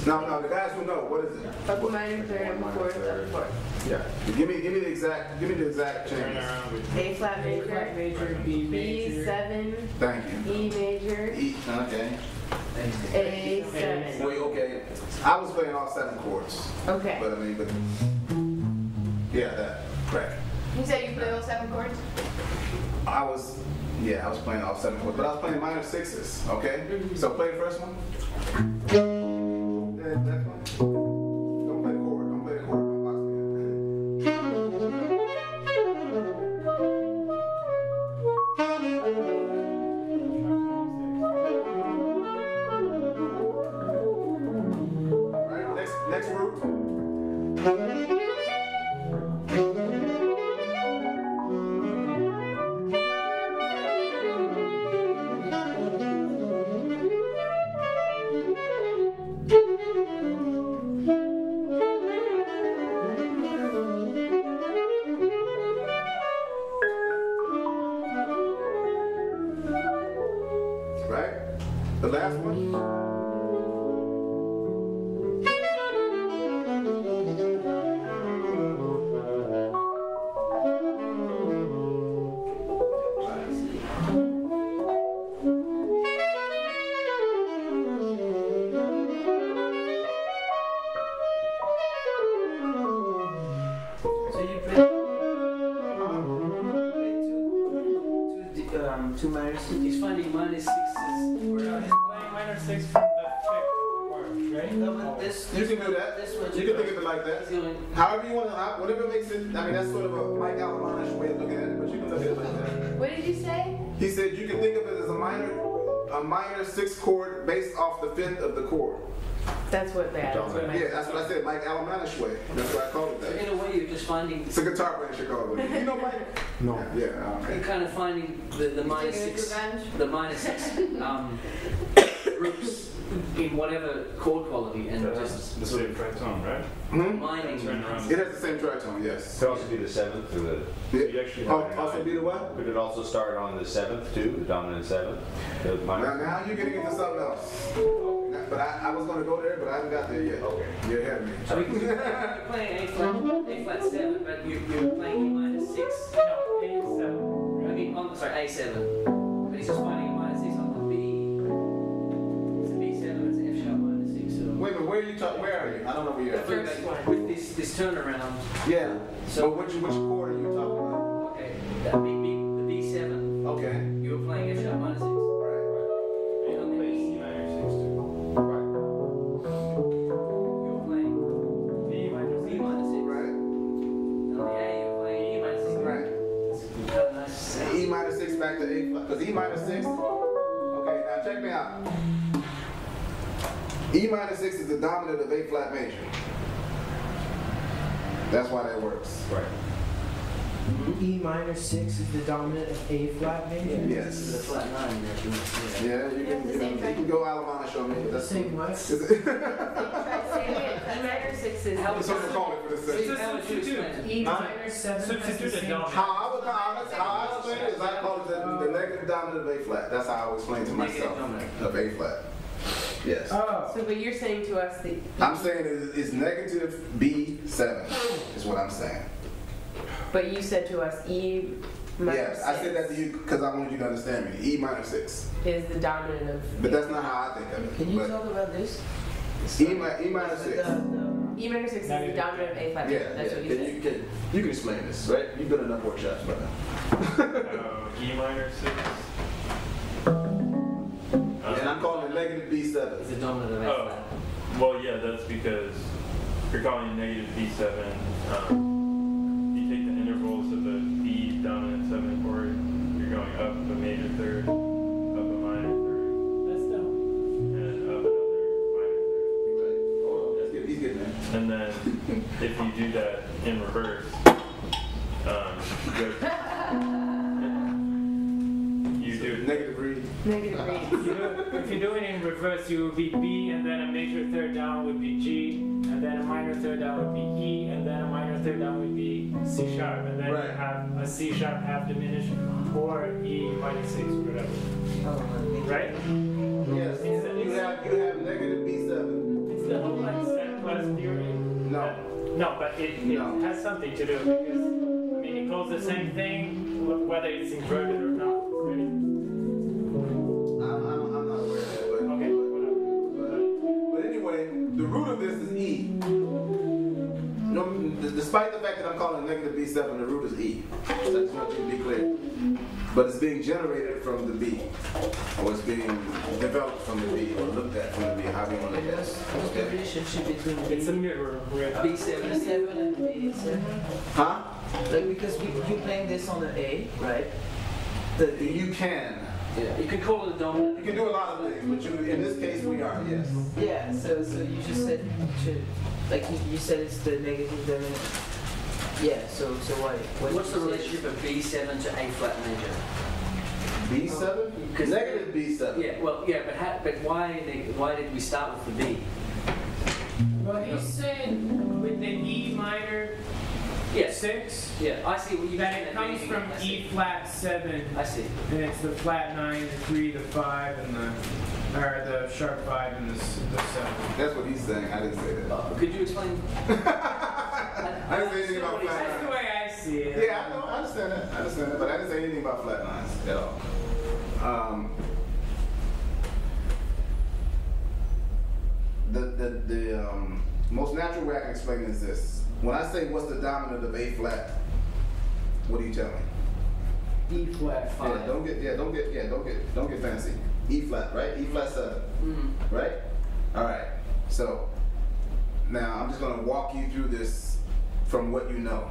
No, the guys who know, what is it? Up minor third and fourth, up fourth. Yeah. Give me the exact turn changes. around with A flat major, Major, B major. B7, Thank you. E major, Okay. A7. Wait, okay. I was playing all 7 chords. Okay. But I mean, yeah, that, correct. You said you play all 7 chords? I was playing all 7 chords, but I was playing minor 6s, okay? So play the first one. Then next one. Don't play the chord, don't play the chord, don't box me. Right, next root. Right? The last one. So you play two minor sixes. He's finding minor sixes. He's playing minor 6 from the 5th chord, right? No, but this. You can do that. This one. You can think of it like that. He's doing. However you want to, whatever makes it, I mean, that's sort of a Mike Alamanish way of looking at it, but you can look at it like that. What did you say? He said you can think of it as a minor 6 chord based off the 5th of the chord. That's what that is. Yeah, that's what I said, Mike Alamanish way. That's why I called it So that. in a way, you're just finding. It's a guitar player in Chicago. You know Mike? No. Yeah, okay. You're kind of finding the minor Taking it six. revenge? The minor 6 groups in whatever chord quality and just the same tritone, right? mining. Turn around. It has the same tritone, yes. Could also be the 7th or the. You actually have an Also be the what? Could it also start on the 7th too, the dominant 7th? The minor. Now you're getting into something else. But I was going to go there, but I haven't got there yet. Okay. You're ahead of me. So you're playing A flat 7, but you're playing E minor 6. No, A7. I mean, A7. But he's just finding a minor 6 on the B. It's a B7, it's an F sharp minor 6. So Wait a minute, where are you? I don't know where you're the at. first one with this turnaround. Yeah. So- But which chord are you talking about? Okay, that the B7. Okay. You were playing F sharp minor 6. You And on the play E, C minor 6 too. you were playing B minor B minor 6. Right. And on the A, you were playing E minor 6. Right. It's kind of nice. E minor 6 back to A flat. Because E minor 6. Okay, now check me out. E minor 6 is the dominant of A flat major. That's why that works. Right. E minor 6 is the dominant of A flat major? This is a Yes. flat 9 there. if you want to see that. Yeah, you can go Alamana show me, but that's Same what? E minor 6 is How That's what I'm calling it for this section. How would you explain it? E Huh? minor 7 has the Substitute the same. dominant. How I explain it is I call it the negative dominant of A flat. That's how I would explain to Negative myself dominant. of A flat. Yes. Oh. So, but you're saying to us that I'm saying it's negative B7 is what I'm saying. but you said to us E minor Yes, I said that to you because I wanted you to understand me. E minor 6. is the dominant of But that's not how I think of it. Can you But talk about this? E minor 6. E minor 6 is the dominant of A flat major. That's what you said. You can explain this, right? You've done enough workshops by now. E minor 6. And I'm calling it negative B7. It's the dominant of A Oh, flat. well, yeah, that's because you're calling negative B7. You take the intervals of the B dominant 7 chord, you're going up a major third, up a minor third, That's down. and up another minor Right. Hold on, he's getting there. third. And then if you do that in reverse, you do Negative read. Negative read. If you do it in reverse, you would be B, and then a major third down would be G, and then a minor third down would be E, and then a minor third down would be C sharp, and then Right. you have a C sharp half diminished, or E minor 6, whatever. Right? Yes. You have negative B7. It's the whole like set plus theory. No. No, but it No. has something to do because I mean it calls the same thing whether it's inverted or not. Right? I'm not aware of that, but Okay, whatever. but anyway, the root of this is E. No, despite the fact that I'm calling it negative B7, the root is E. So I just want you to be clear. But it's being generated from the B, or it's being developed from the B, or looked at from the B, however you want to look at it. What's the Okay. relationship between It's a mirror, right? B7 B7 and B7. Huh? Like because you're playing this on the A, right? You can. Yeah. You can call it a dominant. You can do a lot of things, but in this case we are, yes. Yeah. So you just said like you said it's the negative dominant. Yeah. So why? What's the relationship of B7 to A flat major? B7? 'Cause- Negative B7. Yeah, well, yeah, but why did we start with the B? Well, he's saying with the E minor Yes. 6, Yeah, I see what you that mean. it comes from E flat 7, I see. and it's the flat 9, the 3, the 5, and the sharp 5 and the 7. That's what he's saying. I didn't say that. Could you explain? I didn't say anything about flat That's the nines. way I see it. Yeah, I know. I understand that. I understand that. But I didn't say anything about flat lines at all. The most natural way I can explain it is this. When I say what's the dominant of A flat, what do you tell me? E flat 5. Yeah, don't get fancy. E flat, right? E flat 7, right? All right. So now I'm just gonna walk you through this from what you know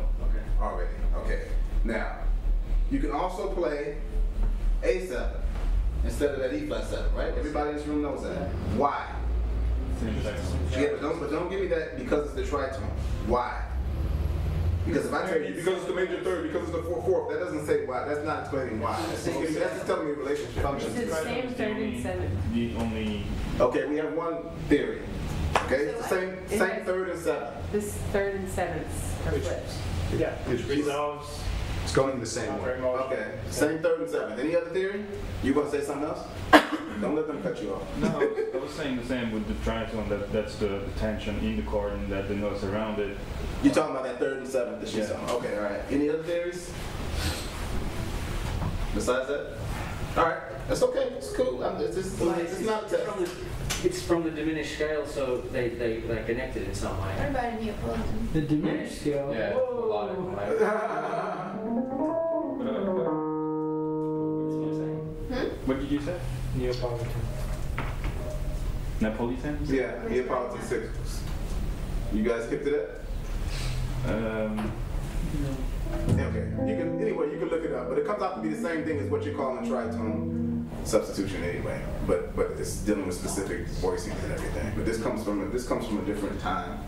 already. Okay. Now you can also play A7 instead of that E flat 7, right? Everybody in this room knows that. Why? Yeah, but don't give me that because it's the tritone. Why? Because if I tell you because it's the major third, because it's the fourth, that doesn't say why. That's not explaining why. That's just telling me the relationship. It's the same third and seventh. The only Okay, we have one theory. Okay, it's the So same is that- third and seventh. This third and sevenths are flipped. Yeah, which resolves. It's going the same Not way. very much. Okay, same third and seventh. Any other theory? You gonna say something else? Don't let them cut you off. No, I was saying the same with the tritone, that's the tension in the chord and that the notes around it. You're talking about that third and seventh that she's Yeah. on. Okay, all right. Any other theories? Besides that? All right, that's okay. It's cool. It's not a test. It's from the diminished scale, so they're connected in some way. What about Neapolitan? The diminished scale. Yeah, melodic, What did you say? Neapolitan. Napolitan? you said? Yeah, Neapolitan 6. You guys hip to that? Okay. You can look it up, but it comes out to be the same thing as what you're calling tritone substitution anyway. But it's dealing with specific voicings and everything. But this comes from a different time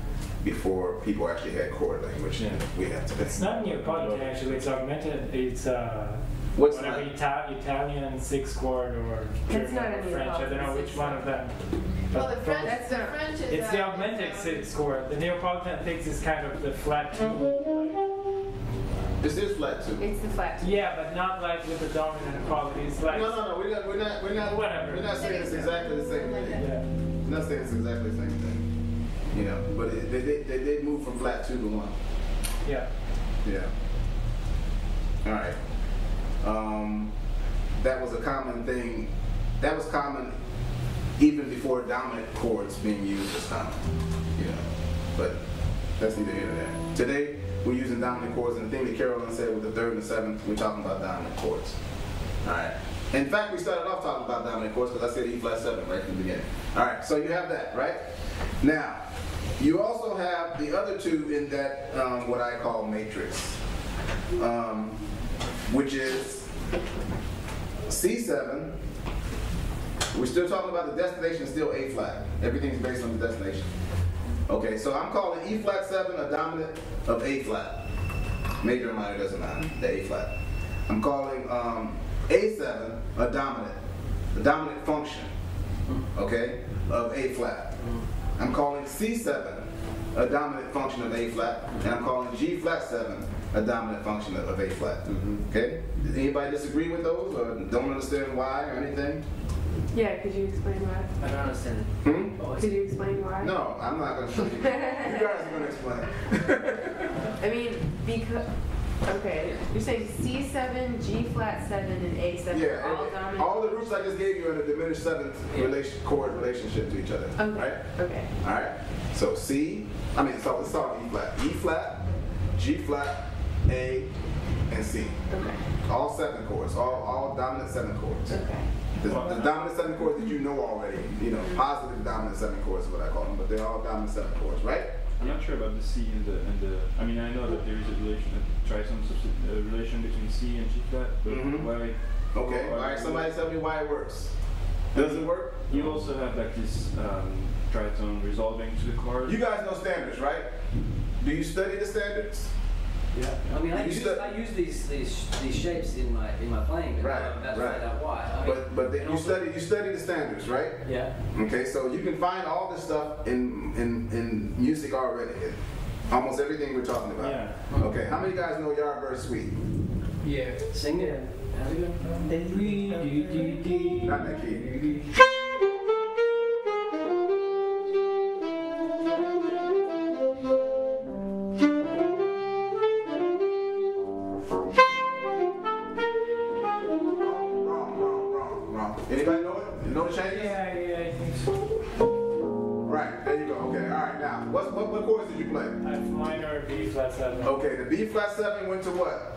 before people actually had chord language. Yeah. We have today. It's not Neapolitan actually, it's augmented. It's What's whatever that? Italian 6 chord or It's German not or a French. I don't know Neapolitan which 6 one of them. Well, But the French, That's the not- French is. it's the augmented 6 chord. The Neapolitan 6 is kind of the flat 2. This is flat too. It's the flat. Yeah, but not like with the dominant quality. It's like No. Whatever. We're not saying it's exactly the same thing. yeah. We're not saying it's exactly the same thing. You know, but they did move from flat 2 to 1. Yeah. Yeah. All right. That was a common thing. That was common even before dominant chords being used as common. You know, but that's neither here nor there. Today we're using dominant chords, and the thing that Carolyn said with the third and the seventh, we're talking about dominant chords. All right. In fact, we started off talking about dominant chords because I said E flat 7 right from the beginning. All right. So you have that, right? Now, you also have the other two in that what I call matrix, which is C7. We're still talking about the destination is still A flat. Everything's based on the destination. Okay, so I'm calling E flat 7 a dominant of A flat. Major or minor doesn't matter, the A flat. I'm calling A7 a dominant function, okay, of A flat. I'm calling C7 a dominant function of A flat, and I'm calling G flat 7 a dominant function of A flat. Okay? Does anybody disagree with those or don't understand why or anything? Yeah, could you explain why? I don't understand. Could you explain why? No, I'm not going to show you. You guys are going to explain. I mean, because, okay, you're saying C7, G flat 7, and A7 Yeah, are all and dominant? all the roots I just gave you are in a diminished seventh chord relationship to each other. Okay. Right? Okay. All right. So let's start with E flat. E flat, G flat, A, and C. Okay. All 7 chords, all dominant 7 chords. Okay. The dominant 7 chords that you know already, positive dominant 7 chords is what I call them, but they're all dominant 7 chords, right? I'm not sure about the C and the. I mean, I know that there is a relation between C and G flat, but why? Okay. All right. Somebody tell me why it works. Does it work? You also have like this tritone resolving to the chord. You guys know standards, right? Do you study the standards? Yeah. I mean, I You use these shapes in my playing, but Right, I'm about to right. find out why. I mean, But then you study the standards, right? yeah. Okay, so you can find all this stuff in music already. Almost everything we're talking about. Yeah. Okay, how many guys know Yard Verse Suite? Yeah. Sing it. How's it going? Not that key. Wrong. Anybody know it? You know the changes? Yeah, I think so. Right, there you go. Okay, all right. Now, what chords did you play? F minor, B flat 7. Okay, the B flat 7 went to what?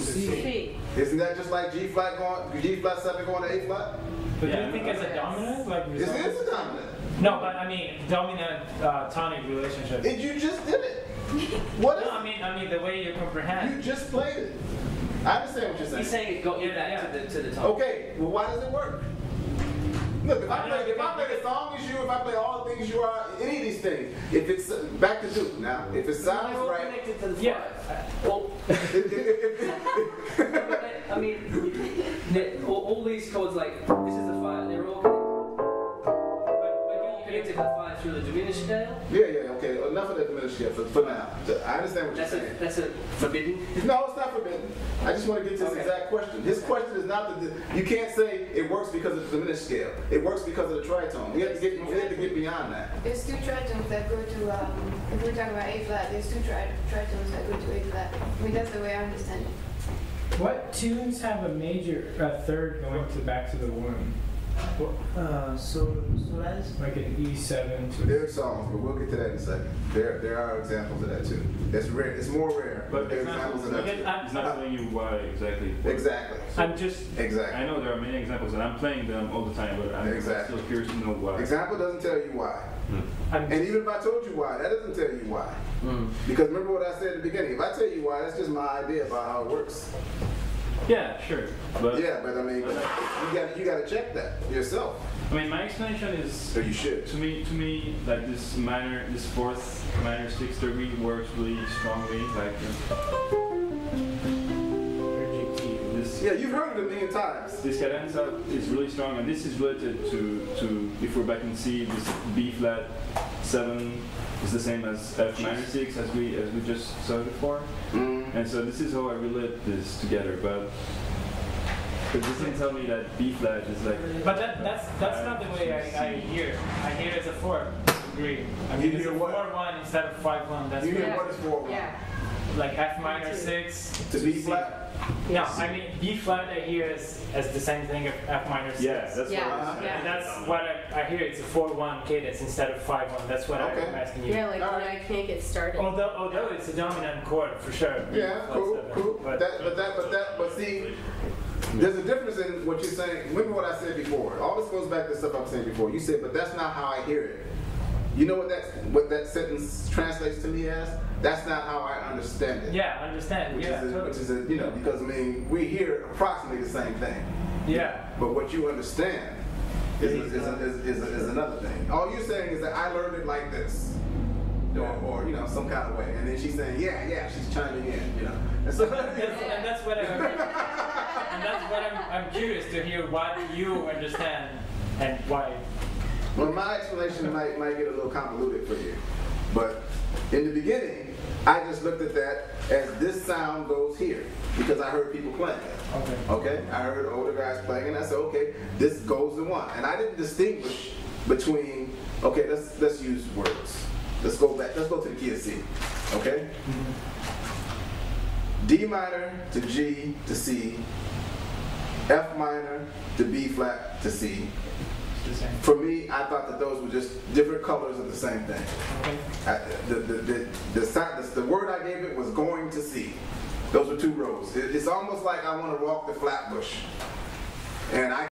C. Isn't that just like G flat 7 going to A flat? But do you think it's a dominant? Like It is a dominant. No, but I mean dominant tonic relationship. You just did it. What is No, I mean the way you comprehend. You just played it. I understand what you're saying. He's saying it got you back to the top. Okay, well, why does it work? Look, if I play the song as you, if I play all the things you are, any of these things, if it's back to Duke now, if it sounds They're all right, connected to the Yeah. Well, I mean, all these chords, like, this is the 5, they're all connected. But you're connected to the 5 through the diminished scale? yeah, okay, enough of that diminished scale for now. I understand what you're saying. That's a forbidden? No, it's not forbidden. I just want to get to this exact question. His question is not you can't say it works because of the diminished scale. It works because of the tritone. We have to get beyond that. There's 2 tritones that go to, if we're talking about A flat, there's 2 tritones that go to A flat. I mean, that's the way I understand it. What tunes have a major, third going to back to the 1? So that's Like an E7 to There are songs, but we'll get to that in a second. There are examples of that too. That's rare. It's more rare, but there are examples of that too. It's not telling you why exactly. Exactly. I'm just Exactly. I know there are many examples, and I'm playing them all the time, but I'm Exactly. still curious to know why. Example doesn't tell you why. I'm And even if I told you why, that doesn't tell you why. Because remember what I said at the beginning. If I tell you why, that's just my idea about how it works. Yeah, sure. But Yeah, but I mean, you got to check that yourself. I mean, my explanation is So you should. to me, like this 4th minor 6th degree works really strongly. Like this. Yeah, you've heard it a million times. This cadenza is really strong, and this is related to if we're back in C, this B flat 7 is the same as F minor 6 as we just saw before. And so this is how I relate this together, but it doesn't tell me that B flat is like. But that's not the way I hear it. I hear it as a 4th degree. I mean, You it's a hear what? 4-1 instead of 5-1. That's You hear Yeah. what is for? Yeah. like F minor 6 To B C. flat? No, I mean B flat I hear as the same thing as F minor 6. Yeah, that's Yeah, what I was yeah. And that's what I hear. It's a 4-1 cadence instead of 5-1. That's what Okay. I'm asking you. Yeah, like All when right. I can't get started. Although it's a dominant chord for sure. Yeah, cool. But see, there's a difference in what you're saying. Remember what I said before. All this goes back to stuff I was saying before. You said, but that's not how I hear it. You know what that sentence translates to me as? That's not how I understand it. Yeah, I understand. Which Yeah, is because I mean we hear approximately the same thing. yeah. But what you understand is another thing. All you're saying is that I learned it like this, or some kind of way. And then she's saying, yeah, she's chiming in, And so And that's what I'm curious to hear what you understand and why. well, my explanation might get a little convoluted for you, but in the beginning, I just looked at that as this sound goes here because I heard people playing it. Okay. Okay, I heard older guys playing, and I said, okay, this goes to one, and I didn't distinguish between. Okay, let's use words. Let's go back. Let's go to the key of C. Okay. D minor to G to C, F minor to B flat to C. The same. For me, I thought that those were just different colors of the same thing. Okay. The word I gave it was going to C. Those were two rows. It's almost like I want to walk the flatbush, and I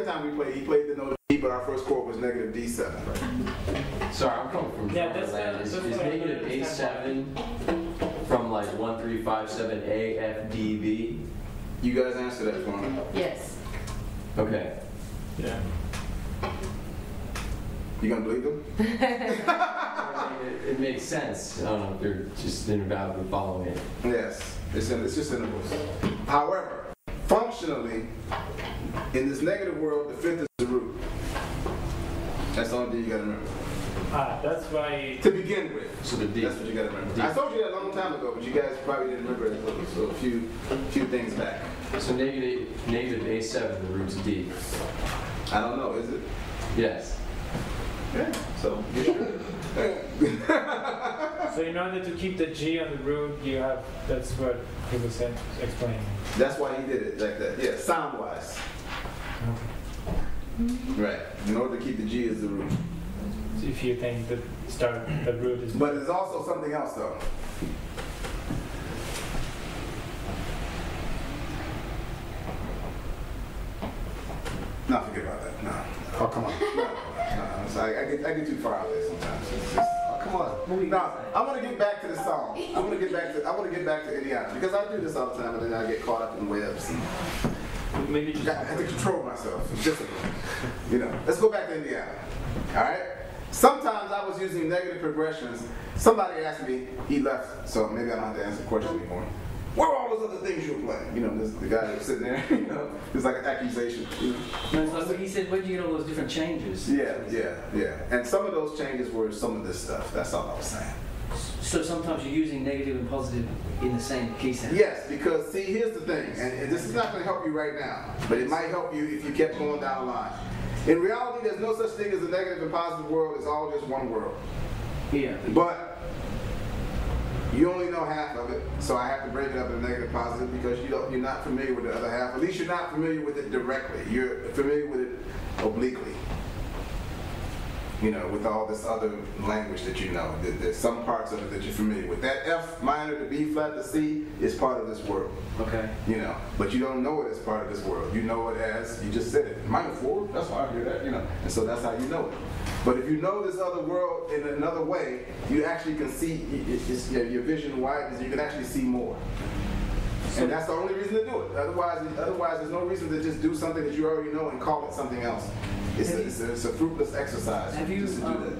time we played, he played the note of D, but our first chord was negative D7. Sorry, I'm coming from Yeah, that's Land. Is what I negative don't understand. A7 from like 1357 A, F, D, B? You guys answer that for me. Yes. Okay. Yeah. You gonna believe them? It makes sense. I don't know if they're just invalidly following it. Yes, it's just intervals. However, functionally, in this negative world, the fifth is the root. That's the only thing you gotta remember. That's why. To begin with. So the D. That's what you gotta remember. D. I told you that a long time ago, but you guys probably didn't remember it. So a few things back. So negative A7, the root's D. I don't know, is it? Yes. Yeah. So you should. So in order to keep the G on the root, you have. That's what he was explaining. That's why he did it like that. Yeah, sound wise. Right. In order to keep the G as the root. So if you think the root is. But there's also something else though. No, forget about that. No. Oh, come on. No. So I get too far out there sometimes. It's just, oh, come on. No, I want to get back to the song. I want to get back to Indiana because I do this all the time, and then I get caught up in webs. Maybe just. I have to control myself. Discipline. You know. Let's go back to Indiana. All right. Sometimes I was using negative progressions. Somebody asked me. He left, so maybe I don't have to answer the question anymore. What are all those other things you were playing? You know, the guy that was sitting there, you know, it's like an accusation. You know? No, it's like when he said, where'd you get all those different changes? Yeah. And some of those changes were some of this stuff. That's all I was saying. So sometimes you're using negative and positive in the same key sound? Yes, because see, here's the thing, and this is not going to help you right now, but it might help you if you kept going down the line. In reality, there's no such thing as a negative and positive world. It's all just one world. Yeah. But you only know half of it, so I have to break it up into negative and positive because you're not familiar with the other half. At least you're not familiar with it directly. You're familiar with it obliquely. You know, with all this other language that you know. There's some parts of it that you're familiar with. That F minor to B flat to C is part of this world. Okay. You know, but you don't know it as part of this world. You know it as, you just said it, minor 4, that's why I hear that, you know. And so that's how you know it. But if you know this other world in another way, you actually can see, your vision widens, you can actually see more. And that's the only reason to do it. Otherwise, there's no reason to just do something that you already know and call it something else. It's a fruitless exercise. Have you just to do that.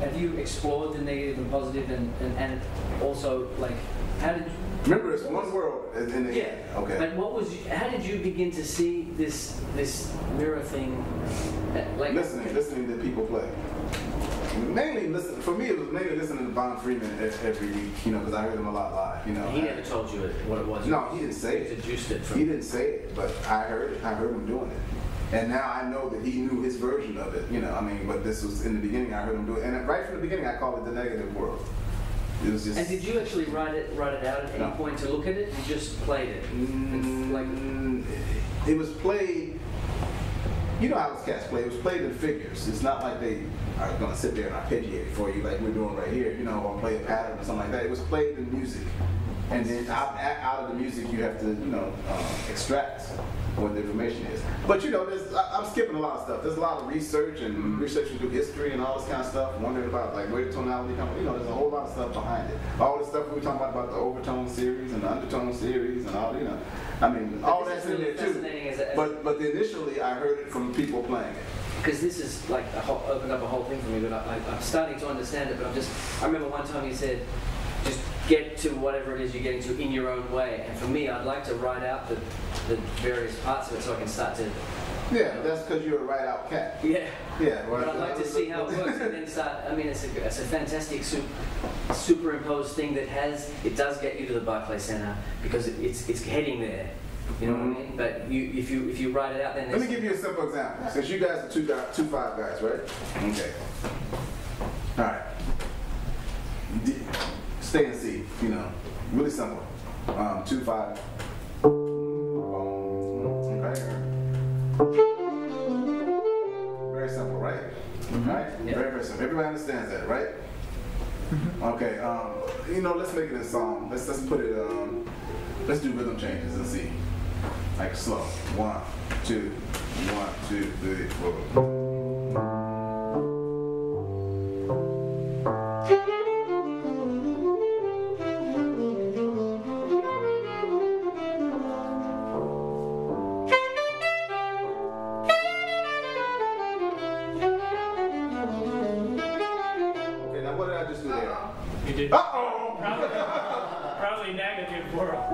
have you explored the negative and positive and also like how did? Remember, it's one world. Yeah. Okay. But how did you begin to see this mirror thing? Like listening to people play. Mainly listen. For me, it was mainly listening to Von Freeman every week. You know, because I heard him a lot live. You know. He never told you what it was. No, he didn't say it. He didn't say it, but I heard it. I heard him doing it. And now I know that he knew his version of it, you know, I mean, but this was in the beginning, I heard him do it. And right from the beginning, I called it the negative world. It was just... And did you actually write it out at any point to look at it? You just played it? It was played, you know how those cats play, it was played in figures. It's not like they are going to sit there and arpeggiate it for you like we're doing right here, you know, or play a pattern or something like that. It was played in music. And then out of the music, you have to, you know, extract what the information is. But you know, I'm skipping a lot of stuff. There's a lot of research and researching through history and all this kind of stuff, wondering about like where the tonality comes from. You know, there's a whole lot of stuff behind it. All the stuff we were talking about the Overtones series and the Undertone series and all, you know. I mean, all that's in there too. But initially, I heard it from people playing it. Because this is like opened up a whole thing for me, but I'm starting to understand it. But I remember one time you said, just get to whatever it is you're getting to in your own way. And for me, I'd like to write out the various parts of it so I can start to... Yeah, that's because you're a write-out cat. Yeah. Yeah. But I'd like to see how it works and then start... I mean, it's a fantastic superimposed thing that it does get you to the Barclay Center because it's heading there. You know what I mean? But if you write it out, then... Let me give you a simple example. Since you guys are 2/5 guys, right? Okay. All right. Stay in C, you know, really simple. 2/5. Okay. Very simple, right? Right? Yeah. Very, very simple. Everybody understands that, right? Okay. You know, let's make it a song. Let's put it. Let's do rhythm changes and see. Like slow. 1, 2, 1, 2, 3, 4. You did. Uh-oh! Probably negative world.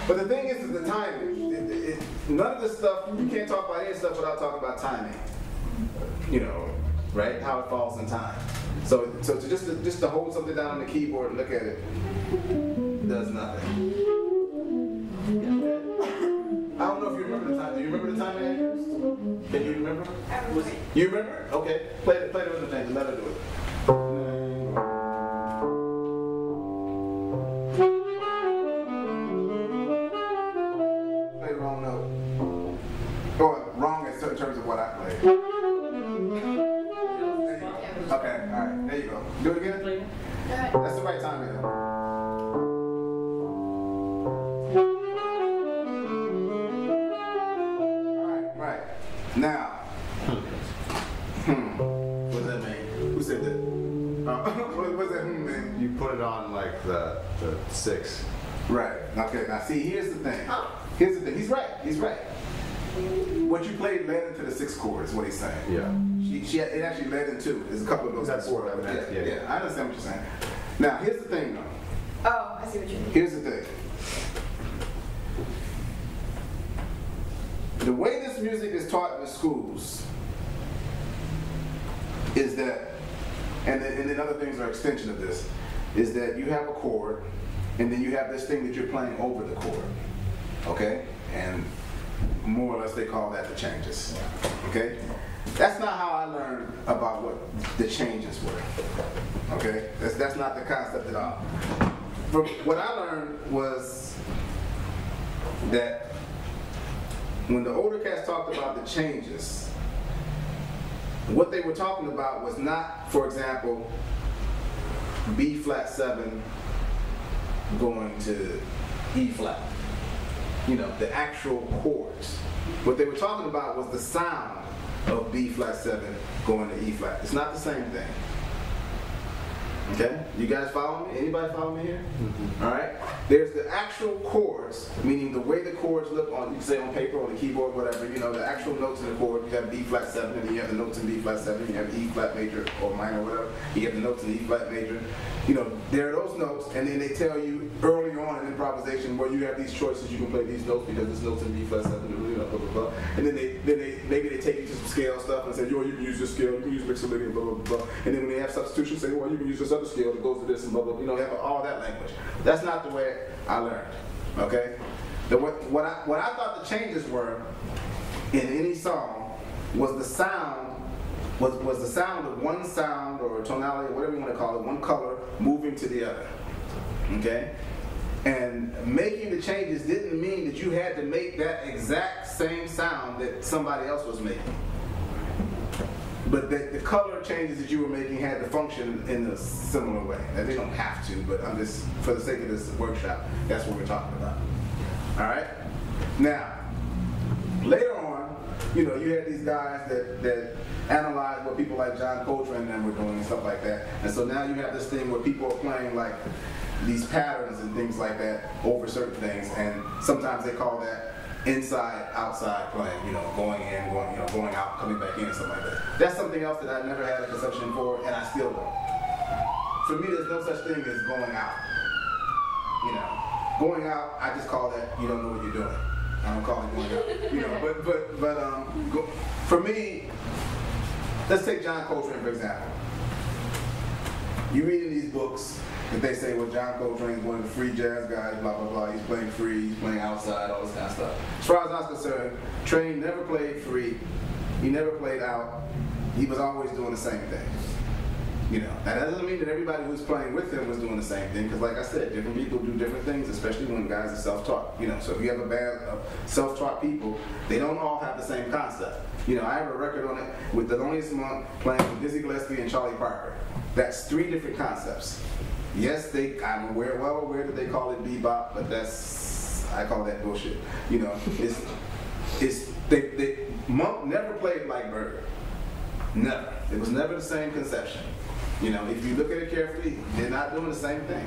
But the thing is the timing. None of this stuff, you can't talk about any stuff without talking about timing. You know, right? How it falls in time. So just to hold something down on the keyboard and look at it does nothing. I don't know if you remember the time. Do you remember the timing, Andrews? Can you remember? You remember? Okay. Play the rhythm thing. Let her do it. In terms of what I played. Okay, alright, there you go. Do it again? That's the right timing though. Alright, right. Now. What does that mean? Who said that? What does that mean? You put it on like the 6. Right. Okay, now see, here's the thing. Here's the thing. He's right. He's right. What you played led into the 6 chord is what he's saying. Yeah. It actually led into. There's a couple of those. That's what I meant. Yeah, I understand what you're saying. Now, here's the thing, though. Oh, I see what you mean. Here's the thing. The way this music is taught in the schools is that, and then other things are extension of this, is that you have a chord, and then you have this thing that you're playing over the chord. Okay? And more or less they call that the changes. Okay? That's not how I learned about what the changes were. Okay? That's not the concept at all. From what I learned was that when the older cats talked about the changes, what they were talking about was not, for example, B flat 7 going to E flat. You know, the actual chords. What they were talking about was the sound of B flat 7 going to E flat. It's not the same thing. Okay? You guys follow me? Anybody follow me here? All right? There's the actual chords, meaning the way the chords look on, you can say on paper, on the keyboard, whatever, you know, the actual notes in the chord. You have B flat 7, and then you have the notes in B flat 7, you have E flat major or minor, whatever. You have the notes in E flat major. You know, there are those notes, and then they tell you early on in improvisation where you have these choices, you can play these notes because this note's in B flat 7, you know, blah, blah, blah. And then maybe they take you to some scale stuff and say, yo, you can use this scale, you can use mixolydian, blah, blah, blah. And then when they have substitution, say, well, you can use this other scale that goes to this and blah, blah, you know, they have all that language. That's not the way I learned, okay? What I thought the changes were in any song was the sound, was the sound of one sound or tonality, whatever you want to call it, one color moving to the other, okay? And making the changes didn't mean that you had to make that exact same sound that somebody else was making. But that the color changes that you were making had to function in a similar way. And they don't have to, but I'm just, for the sake of this workshop, that's what we're talking about. All right? Now, later on, you know, you had these guys that analyzed what people like John Coltrane and them were doing and stuff like that. And so now you have this thing where people are playing like these patterns and things like that over certain things, and sometimes they call that inside, outside playing, you know, going in, going out, coming back in, and stuff like that. That's something else that I never had a conception for, and I still don't. For me, there's no such thing as going out. You know, going out, I just call that you don't know what you're doing. I don't call it going out. You know, for me, let's take John Coltrane for example. You read in these books that they say, well, John Coltrane is one of the free jazz guys, blah, blah, blah. He's playing free, he's playing outside, all this kind of stuff. As far as I was concerned, Train never played free. He never played out. He was always doing the same thing. You know, and that doesn't mean that everybody who was playing with him was doing the same thing, because like I said, different people do different things, especially when guys are self-taught. You know, so if you have a band of self-taught people, they don't all have the same concept. You know, I have a record on it with Thelonious Monk playing with Dizzy Gillespie and Charlie Parker. That's 3 different concepts. Yes, I'm well aware that they call it bebop, but I call that bullshit. You know, Monk never played like Bird. Never. It was never the same conception. You know, if you look at it carefully, they're not doing the same thing.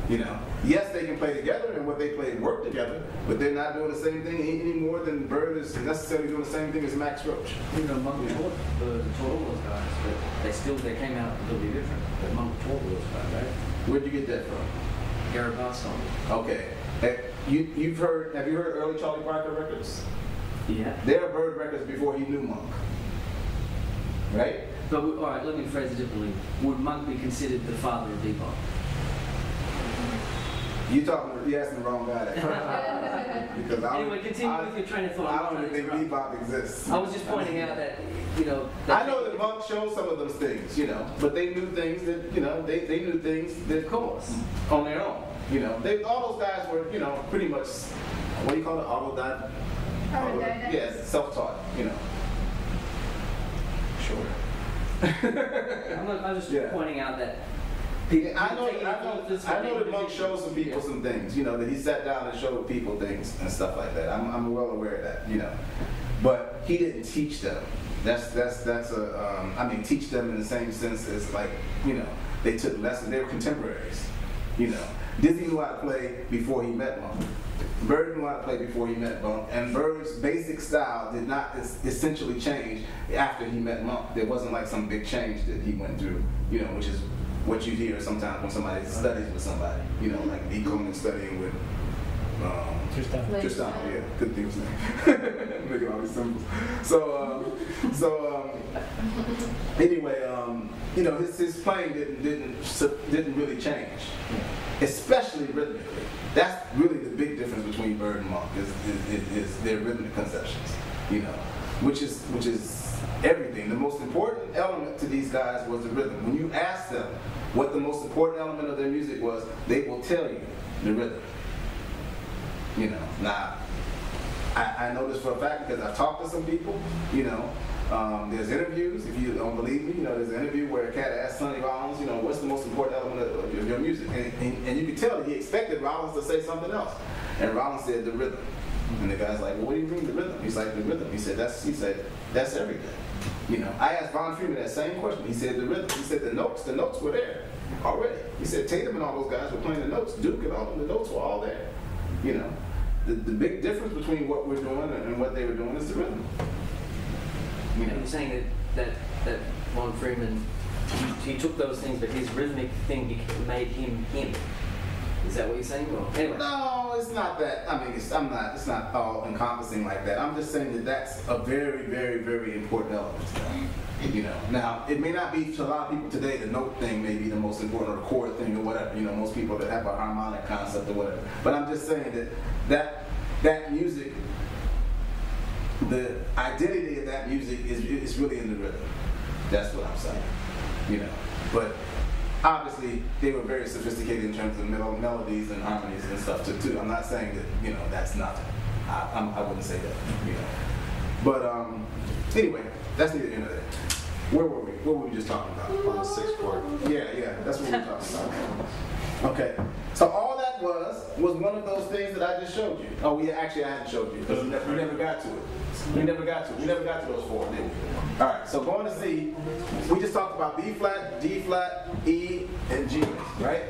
You know, yes, they can play together, and what they play work together, but they're not doing the same thing any more than Bird is necessarily doing the same thing as Max Roach. You know, Monk taught all those guys, but they came out completely different. But Monk taught those guys, right? Where'd you get that from? Gary Barson. Okay. Have you heard early Charlie Parker records? Yeah. There are Bird records before he knew Monk. Right? But all right, let me phrase it differently. Would Monk be considered the father of bebop? You asking the wrong guy. Because anyway, continue with your train of thought. I don't even think bebop exists. I was just pointing out that, you know. I know that Monk showed some of those things, you know, but they knew things that, you know, they knew things that, of course, on their own. You know, all those guys were, you know, pretty much, what do you call it? Autodidact? Yes, self-taught, you know. Sure. I'm just pointing out that I know that Monk showed some people some things, you know, that he sat down and showed people things and stuff like that. I'm well aware of that, you know. But he didn't teach them. I mean, teach them in the same sense as, like, you know, they took lessons. They were contemporaries, you know. Dizzy knew how to play before he met Monk. Bird knew how to play before he met Monk, and Bird's basic style did not essentially change after he met Monk. There wasn't like some big change that he went through, you know, which is what you hear sometimes when somebody studies with somebody, you know, like Coleman studying with Tristan, yeah, good things name. Making all these symbols. So anyway, you know, his playing didn't really change, especially rhythmically. That's really the big difference between Bird and Monk is their rhythmic conceptions, you know, which is everything. The most important element to these guys was the rhythm. When you ask them what the most important element of their music was, they will tell you the rhythm. You know, now, I know this for a fact because I've talked to some people, you know. There's interviews, if you don't believe me, you know, there's an interview where a cat asked Sonny Rollins, you know, what's the most important element of your music? And you could tell that he expected Rollins to say something else. And Rollins said the rhythm. And the guy's like, well, what do you mean the rhythm? He's like, the rhythm. He said, that's everything. You know, I asked Von Freeman that same question. He said the rhythm. He said the notes were there already. He said Tatum and all those guys were playing the notes. Duke and all the notes were all there. You know, the big difference between what we're doing and what they were doing is the rhythm. You know, You're saying that Von Freeman, he took those things, but his rhythmic thing made him him. Is that what you're saying? Or anyway. no, it's not that. I mean, it's not all encompassing like that. I'm just saying that that's a very, very, very important element. You know, now it may not be to a lot of people today. The note thing may be the most important, or the chord thing, or whatever. You know, most people that have a harmonic concept or whatever. But I'm just saying that music, the identity of that music is really in the rhythm. That's what I'm saying. You know, but obviously they were very sophisticated in terms of melodies and harmonies and stuff too. I'm not saying that, you know, that's nothing. I wouldn't say that. You know, but anyway, that's neither here nor there. Where were we? What were we just talking about? On the 6th chord. Yeah, that's what we're talking about. Okay, so all that was one of those things that I just showed you. Oh, I hadn't showed you because we never got to it. We never got to those 4, did we? All right, so going to C, we just talked about B flat, D flat, E, and G, right?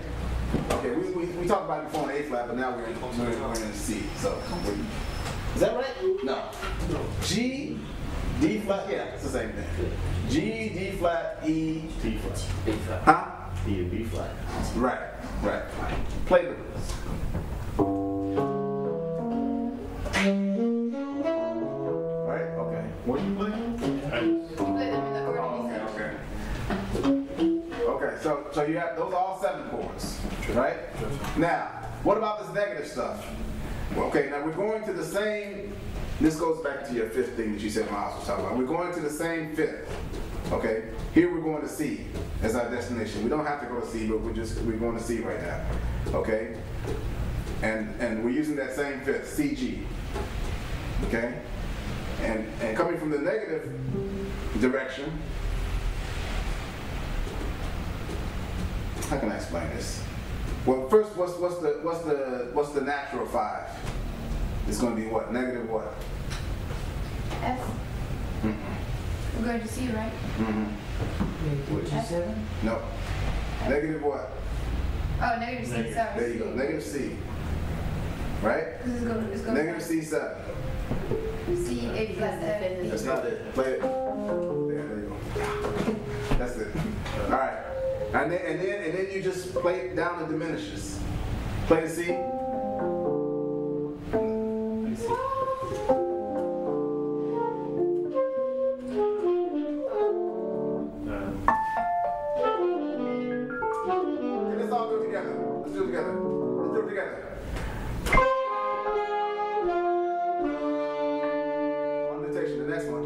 Okay, we talked about it before in A flat, but now we're in C. So, is that right? No. G, D flat, yeah, it's the same thing. G, D flat, E, D flat. B flat. huh? E and B flat. Right. Play with us. Right? Okay. What are you playing? Play them in the order you said. Okay, so you have those are all 7 chords, right? Now, what about this negative stuff? Well, okay, now we're going to the same. This goes back to your 5th thing that you said Miles was talking about. We're going to the same 5th. Okay, here we're going to C as our destination. We don't have to go to C, but we're going to C right now. Okay, and we're using that same 5th, C G. Okay, and coming from the negative direction. How can I explain this? Well, first, what's the natural 5? It's going to be what? Negative what? F. We're going to C, right? G7? No. Negative what? Oh, negative C, sorry. There you go. Negative C. Right? This is going Negative C7. C, A flat, F. That's not it. Play it. There you go. That's it. All right. And then you just play it down the diminishes. Play the C. Let's all do it together. Let's do it together. Let's do it together. On dictation, the next one.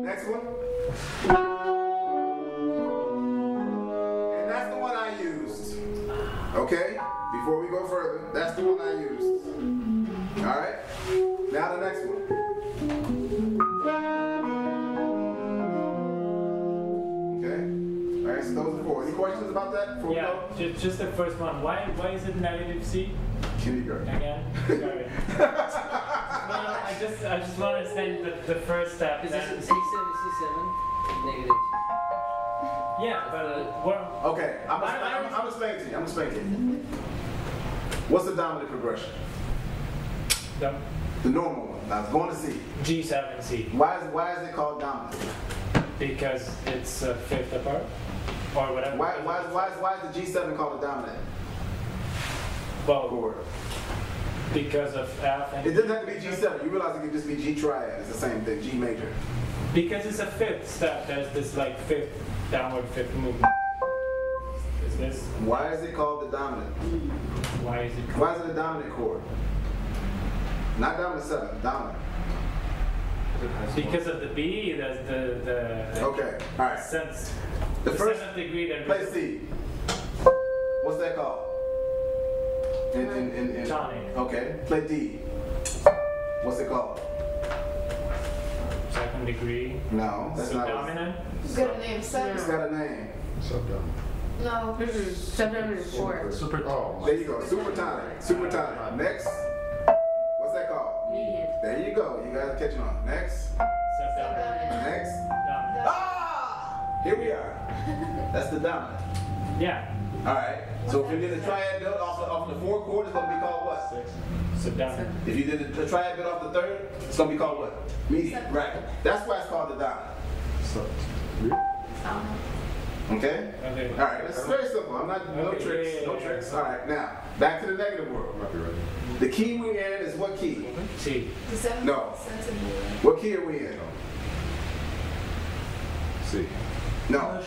Next one. And that's the one I used. Okay? Before we go further, that's the one I used. Alright? Now the next one. Okay? Alright, so those are 4. Any questions about that before we Yeah, go? just the first one. Why is it negative C Kindergarten. again? Sorry. No, I just want to understand the first step. Is then- this C7, negative? Yeah, but what? Okay, I'm explaining to you. I'm explaining to you. What's the dominant progression? The normal one. Now it's going to C. G7, C. Why is it called dominant? Because it's a 5th apart, or whatever. Why is the G7 called a dominant Well, chord? because of F and It doesn't have to be G7. You realize it could just be G triad. It's the same thing. G major. because it's a 5th step. There's this like 5th downward 5th movement. Is this? Why is it called the dominant? Why is it? Why is it a dominant chord? Not dominant 7. Dominant. Because of the B, there's the Okay. All right. sense. The The first 7th degree that play C. What's that called? In Tonic. Okay. Play D. What's it called? 2nd degree. No, that's not. Subdominant. It's got a name, sub. It's got a name. Subdominant. No. Subdominant 4. Oh. There you go. Supertonic. Supertonic. Next. What's that called? Next. Sub-dominant. Next. Dominant. Ah! Here we are. That's the dominant. Yeah. All right. So if you did a triad build off the 4 chord, it's going to be called what? Sub-dominant. If you did a triad build off the 3rd, it's going to be called what? Medium. Right. That's why it's called the dominant. Okay? Okay. All right. It's very simple. I'm not, no Okay, tricks. yeah. No tricks. All right. Now, back to the negative world. The key we're in is what key? C. The 7th No. sensitive. What key are we in? C. No. No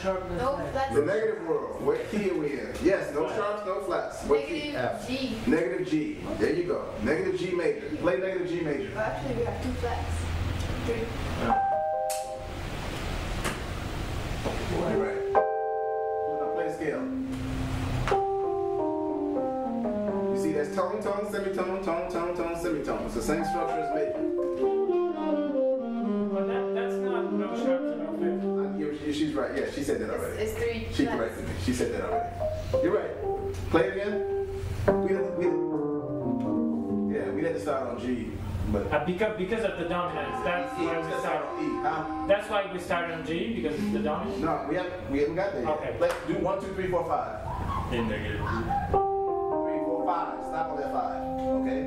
flats. The negative world. What key are we in? Yes, no sharps, no flats. What key? Negative G. Negative G. There you go. Negative G major. Play negative G major. Well, actually, we have 2 flats. 3. You're right. Now play the scale. You see that's tone, tone, semitone, tone, tone, tone, semitone. It's the same structure as major. But that's not no sharp to no fifth. She's right. Yeah, she said that already. It's 3 She flats. corrected me. She said that already. You're right. Play it again. We had to start on G, but Because of the dominance, that's why we start. E. That's why we start on G because it's the dominant. No, we haven't got there yet. Okay. Let's do 1, 2, 3, 4, 5. In negative. 3, 4, 5. Stop on that 5. Okay?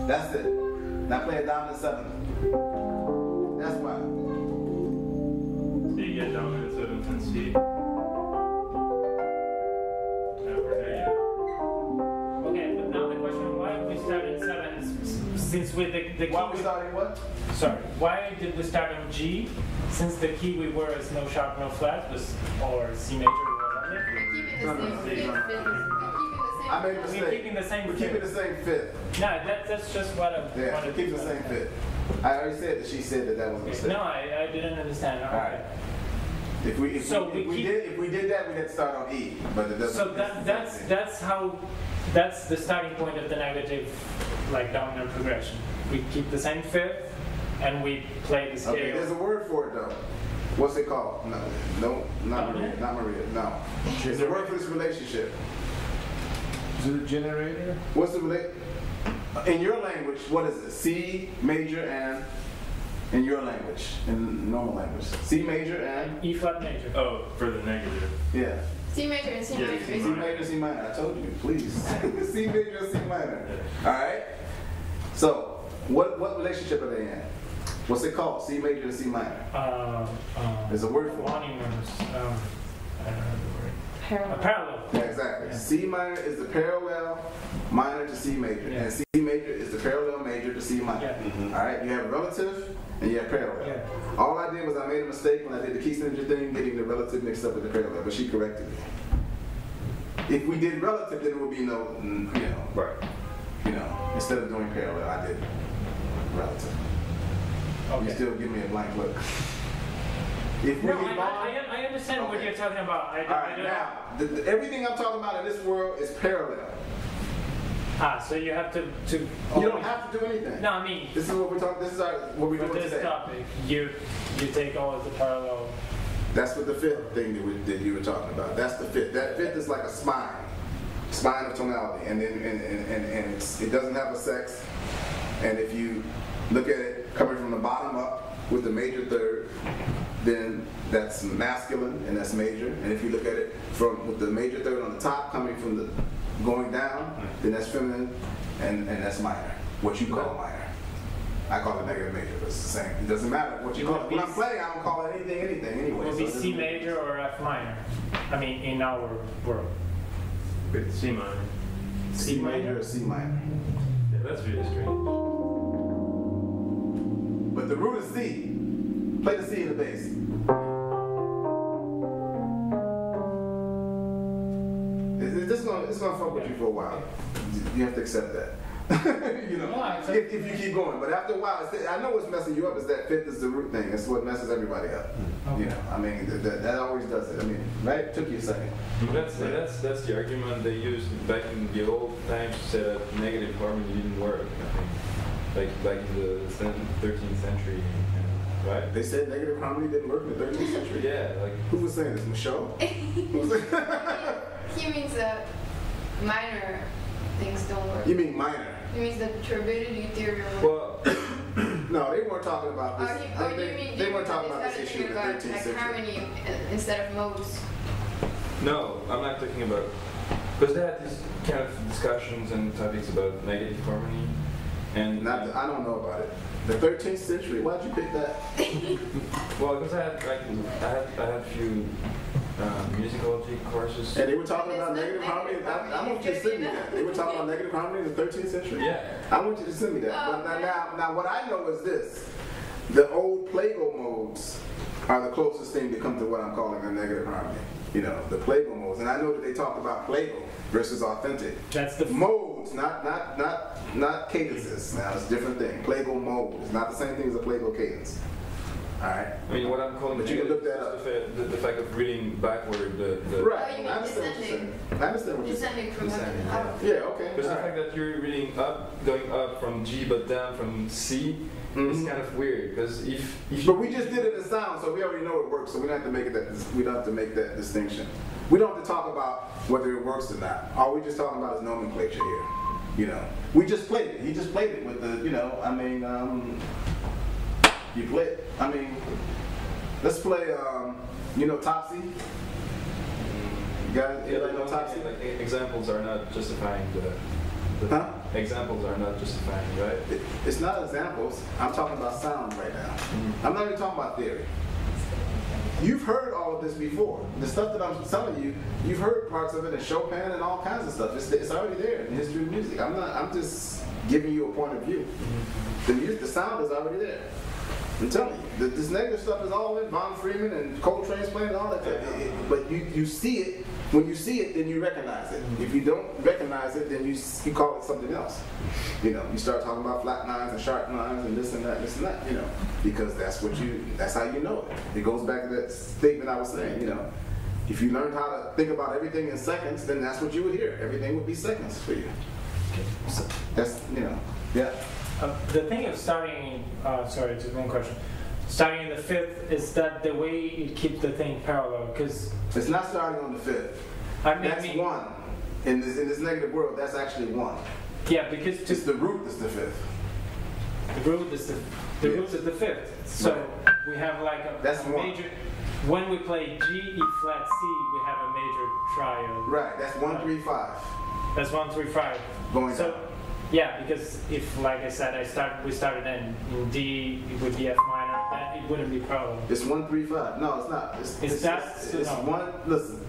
That's it. Now play a dominant 7. That's why. So you get dominant 7th and C. Now we're negative. Okay, but now the question: why did we start in 7? Since with the key. Why we starting what? Sorry. Why did we start on G? Since the key we were is no sharp, no flat, or C major or We're melodic. keeping the same. I made a We're mistake. keeping the same. We're keeping the same fifth. No, that's just what I Yeah, wanted we're keeping the to same fifth. I already said that she said that was a mistake. No, I didn't understand. All right. If we did that, we'd have to start on E. But it doesn't. So that's the starting point of the negative, like dominant progression. We keep the same fifth, and we play the scale. Okay, there's a word for it though. What's it called? No, not Maria. Not Maria. No. There's a word for this relationship. Is it a generator? What's the in your language? What is it? C major and in your language, in normal language, C major and E flat major. Oh, for the negative. yeah. C major and C Yeah, minor. C C major, C minor. I told you, please. C major and C minor. All right. So, what relationship are they in? What's it called? C major and C minor. There's a word for it. Monuments. I don't know the word. Parallel. Parallel. Yeah, exactly. Yeah. C minor is the parallel minor to C major, Yeah. and C major is the parallel major to C minor. Yeah. All right, you have relative and you have parallel. Yeah. All I did was I made a mistake when I did the key signature thing, getting the relative mixed up with the parallel, but she corrected me. If we did relative, then it would be no, Right. instead of doing parallel, I did relative. You Okay. still give me a blank look. If we No, get I understand what Okay. you're talking about. I all right, don't. now, everything I'm talking about in this world is parallel. So you have to. You don't have to do anything. No, I mean, This is what we're talking. This is what we're for doing this today. topic, you take all of the parallel. That's what the fifth thing that you were talking about. That's the fifth. That fifth is like a spine of tonality, and then and it doesn't have a sex. And if you look at it coming from the bottom up with the major third, then that's masculine and that's major. And if you look at it with the major third on the top coming from the going down, then that's feminine and that's minor. What you call minor. I call it negative major, but it's the same. It doesn't matter what you call it. When I'm playing, I don't call it anything anyway. Will be So it C doesn't- major or F minor. I mean, in our world. C minor. C major or C minor. Yeah, that's really strange. But the root is C. Play the C in the bass. It's gonna fuck with you for a while. You have to accept that. If you keep going. But after a while, I know what's messing you up is that fifth is the root thing. It's what messes everybody up. Okay. I mean, that always does it. I mean, right? It took you a second. That's the argument they used back in the old times to say that negative harmony didn't work. I think, like back in the 13th century, right? They said negative harmony didn't work in the 13th century. Yeah, like Who was saying this? Michelle? He means that minor things don't work. You mean minor? It means the turbidity theory. well, No, they weren't talking about this. They weren't talking about this issue in the 13th like century. harmony instead of modes? No, I'm not talking about, because they had these kind of discussions and topics about negative harmony, and I don't know about it. The 13th century. Why'd you pick that? well, because I had a few musicology courses. And they were talking about negative harmony. I want you to send me that. They were talking about negative harmony in the 13th century. Yeah. I want you to send me that. But now, what I know is this: the old Plagal modes are the closest thing to come to what I'm calling a negative harmony. You know, the Plagal modes, and I know that they talked about Plagal versus authentic. That's the modes, not cadences. Now it's a different thing. Plagal mode is not the same thing as a Plagal cadence. All right. I mean, what I'm calling But you can look that up. The fact of reading backward the right. Oh, you mean I understand what you're saying. I understand what you're saying. Descending from heaven. Yeah. Okay. Because the fact that you're reading up, going up from G but down from C is kind of weird. Because if but we just did it in sound, so we already know it works. So we don't have to make we don't have to make that distinction. We don't have to talk about whether it works or not. All we're just talking about is nomenclature here. You know, we just played it. He just played it with the. You know, I mean, you play it. I mean, let's play. You know, Topsy. You guys, yeah, know Topsy? Like, examples are not justifying the huh? Examples are not justifying, right? It's not examples. I'm talking about sound right now. I'm not even talking about theory. You've heard all of this before. The stuff that I'm telling you, you've heard parts of it in Chopin and all kinds of stuff. It's already there in the history of music. I'm just giving you a point of view. The sound is already there. I'm telling you, this negative stuff is all in Von Freeman and Coltrane's playing and all that stuff. But you see it. When you see it, then you recognize it. If you don't recognize it, then you call it something else. You know, you start talking about flat nines and sharp nines and this and that, you know, because that's how you know it. It goes back to that statement I was saying, you know. If you learned how to think about everything in seconds, then that's what you would hear. Everything would be seconds for you. So that's, you know, yeah. The thing of starting, sorry, just one question. Starting in the fifth, is that the way it keeps the thing parallel? Because it's not starting on the fifth. That's one. In this negative world, that's actually one. Yeah, because it's the root is the fifth. The root is the root is the fifth. So we have like a major. When we play G, E flat, C, we have a major triad. Right. That's 1 3 5. That's 1 3 5. Going so. down. Yeah, because if, like I said, we started in D with the F minor, then it wouldn't be parallel. It's 1 3 5. No, it's not. It's one. Listen,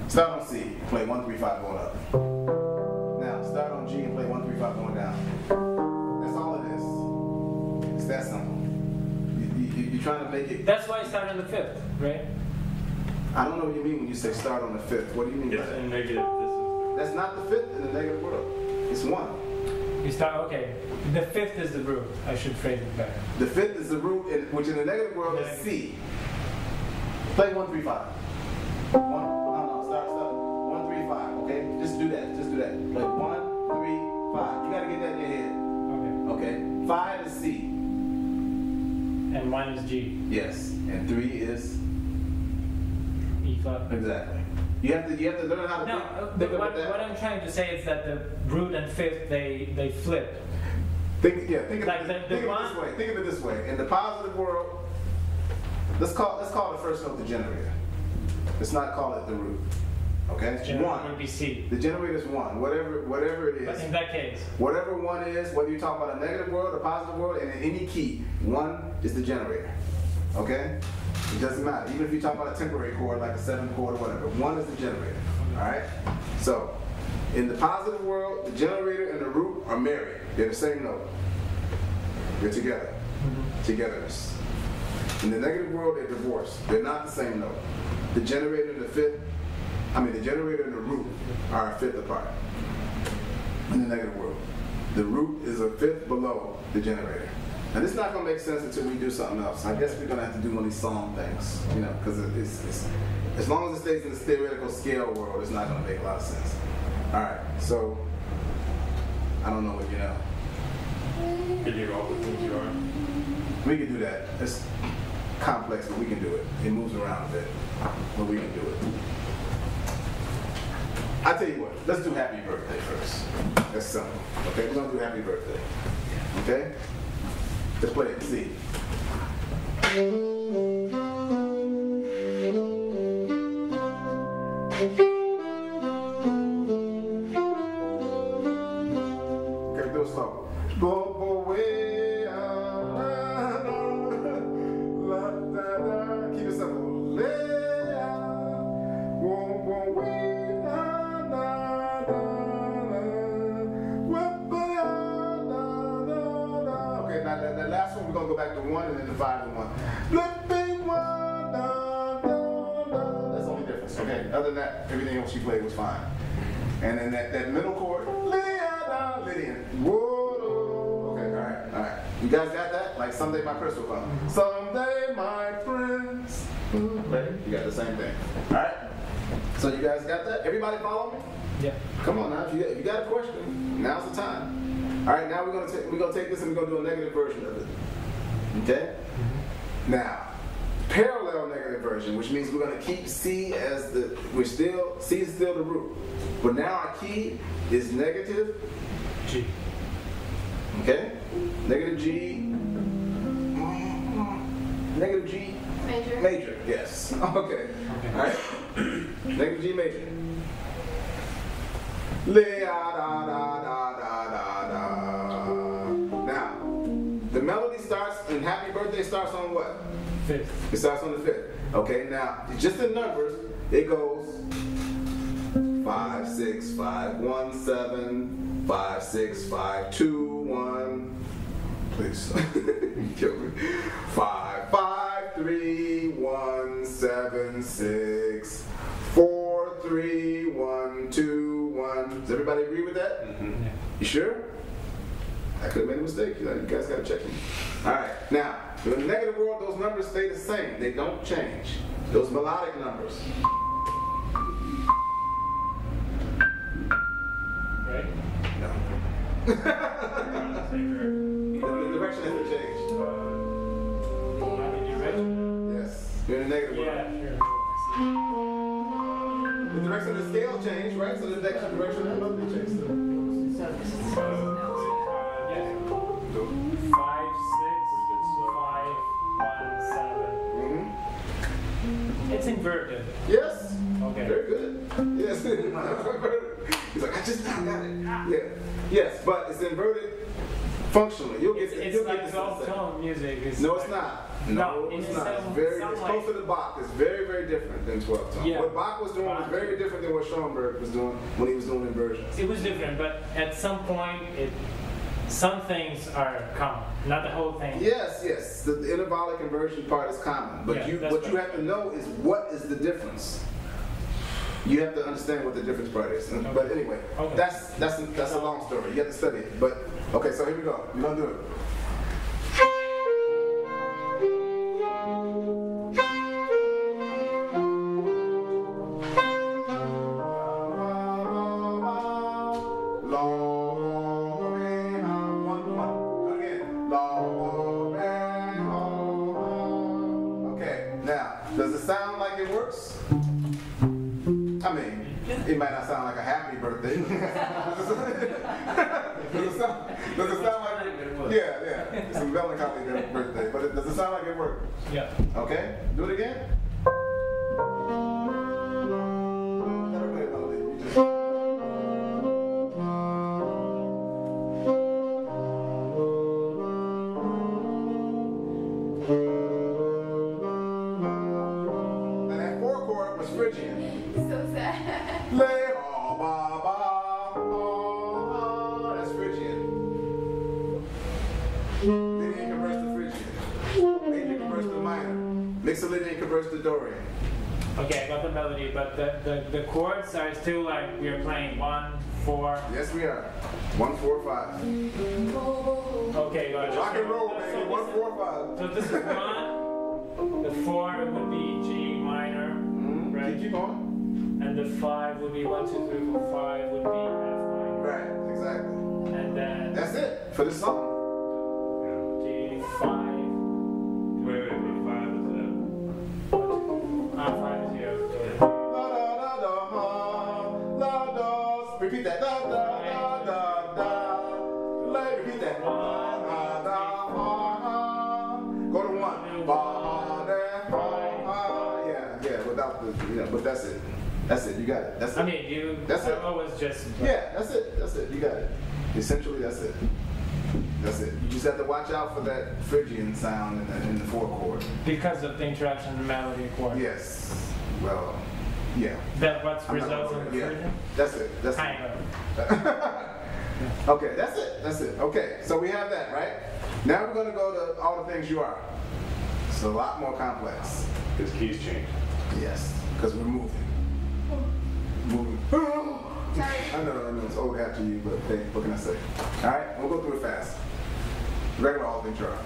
start on C, play 1 3 5 going up. Now start on G and play 1 3 5 going down. That's all it is. It's that simple. You're trying to make it. That's why I started on the fifth, right? I don't know what you mean when you say start on the fifth. What do you mean by that? In negative. That's not the fifth in the negative world. It's one. You start, okay. The fifth is the root. I should phrase it better. The fifth is the root, which in the negative world is C. Play 1 3 5. Start. 1 3 5. Okay, just do that. Play 1 3 5. You gotta get that in your head. Okay. 5 is C. And 1 is G. Yes. And 3 is E flat. Exactly. You have to learn how to think what I'm trying to say is that the root and fifth they flip. Think of it this way. In the positive world, let's call the first note the generator. Let's not call it the root. Okay? The generator would be C. The generator is 1. Whatever it is. But in that case. Whatever 1 is, whether you talk about a negative world, a positive world, and in any key, 1 is the generator. Okay? It doesn't matter. Even if you talk about a temporary chord, like a 7th chord or whatever, 1 is the generator. Alright? So, in the positive world, the generator and the root are married. They're the same note. They're together. Togetherness. In the negative world, they're divorced. They're not the same note. The generator and the generator and the root are a fifth apart. In the negative world. The root is a fifth below the generator. And it's not going to make sense until we do something else. I guess we're going to have to do one of these song things, you know, because it's as long as it stays in the theoretical scale world, it's not going to make a lot of sense. All right, so I don't know what you know. Can you all the things you are? We can do that. It's complex, but we can do it. It moves around a bit, but we can do it. I tell you what, let's do happy birthday first. That's simple. Okay, we're going to do happy birthday. Okay? Let's play it. C. Okay, do it slow. Go away, la, da, da. Keep it simple. Okay, now the last one we're gonna go back to 1 and then the 5 and 1. Flipping 1, da, da, da. That's the only difference. Okay, other than that, everything else you played was fine. And then that middle chord, Lydian. Whoa. Okay, all right. You guys got that? Like someday my prince will come. Someday my prince. Right? You got the same thing. All right. So you guys got that? Everybody follow me? Yeah. Come on now. If you got a question, now's the time. All right. Now we're gonna take this and we're gonna do a negative version of it. Okay. Now, parallel negative version, which means we're gonna keep C as the C is still the root, but now our key is negative G. Okay? Negative G. Negative G. Major. Major, yes. Okay. All right. Negative G major. Now, the melody starts, and Happy Birthday starts on what? 5th. It starts on the 5th. Okay, now, just in numbers, it goes 5, 6, 5, 1, 7, 5, 6, 5, 2, 1. Please. Kill me. 5, 5, 3, 1, 7, 6, 4, 3, 1, 2, 1. Does everybody agree with that? Mm-hmm. You sure? I could have made a mistake. You guys got to check me. All right. Now, in the negative world, those numbers stay the same. They don't change. Those melodic numbers. Right? No. The direction hasn't changed. Yes. You're in the negative world. Yeah, sure. The direction of the scale changed, right? So the direction of the melody changed too. So this is Yeah. 5, 6, 5, 1, 7. It's inverted. Yes. Okay. Very good. Yes. He's like, I just now got it. Yeah. Yes, but it's inverted functionally. You'll get It's you'll like get this 12-tone music. No, it's not. No, it's not. It's closer to Bach. It's very, very different than 12 tone. Yeah. What Bach was doing was very different than what Schoenberg was doing when he was doing inversions. It was different, but at some point, some things are common, not the whole thing. Yes, yes. The intervallic inversion part is common, but Yeah, what you have to know is what is the difference. You have to understand what the difference part is. Okay. But anyway, Okay. that's a long story. You have to study it. But okay, so here we go. We're gonna do it. Does it sound like it works? I mean, it might not sound like a happy birthday. Does it sound like it? Yeah. It's a melancholy birthday, but does it sound like it worked? Yeah. Okay, do it again. Never play a melody. You just... Phrygian. So sad. That's Phrygian. Lydian converts to Phrygian. Major converts to minor. Mixolydian converts to Dorian. Okay, I got the melody, but the chords are still like we are playing 1, 4. Yes, we are. 1, 4, 5. Okay, got it. Rock and roll, baby. 1, 4, 5. So this is 1. The 4 would be G minor. Right. Keep going. And the 5 would be 1, 2, 3, 4, 5 would be F minor. Right, exactly. And then That's it for this song. G 5. Wait, 5 is F. 5 is here. La da la da. Repeat that. Da da da da da. Repeat that. Da da da. but that's it. That's it. You got it. That's it. I mean, you. That's it. I was just. Yeah, that's it. That's it. You got it. Essentially, that's it. That's it. You just have to watch out for that Phrygian sound in the 4 chord. Because of the interaction of the melody chord. Yes. Well, yeah. That what's results in the Phrygian? That's it. That's kind it. of. Okay, that's it. That's it. Okay, so we have that, right? Now we're going to go to all the things you are. It's a lot more complex. His keys changed. Yes, because we're moving. Moving. Sorry. I know, it's old hat to you, but hey, what can I say? All right, we'll go through it fast. Regular all things you are.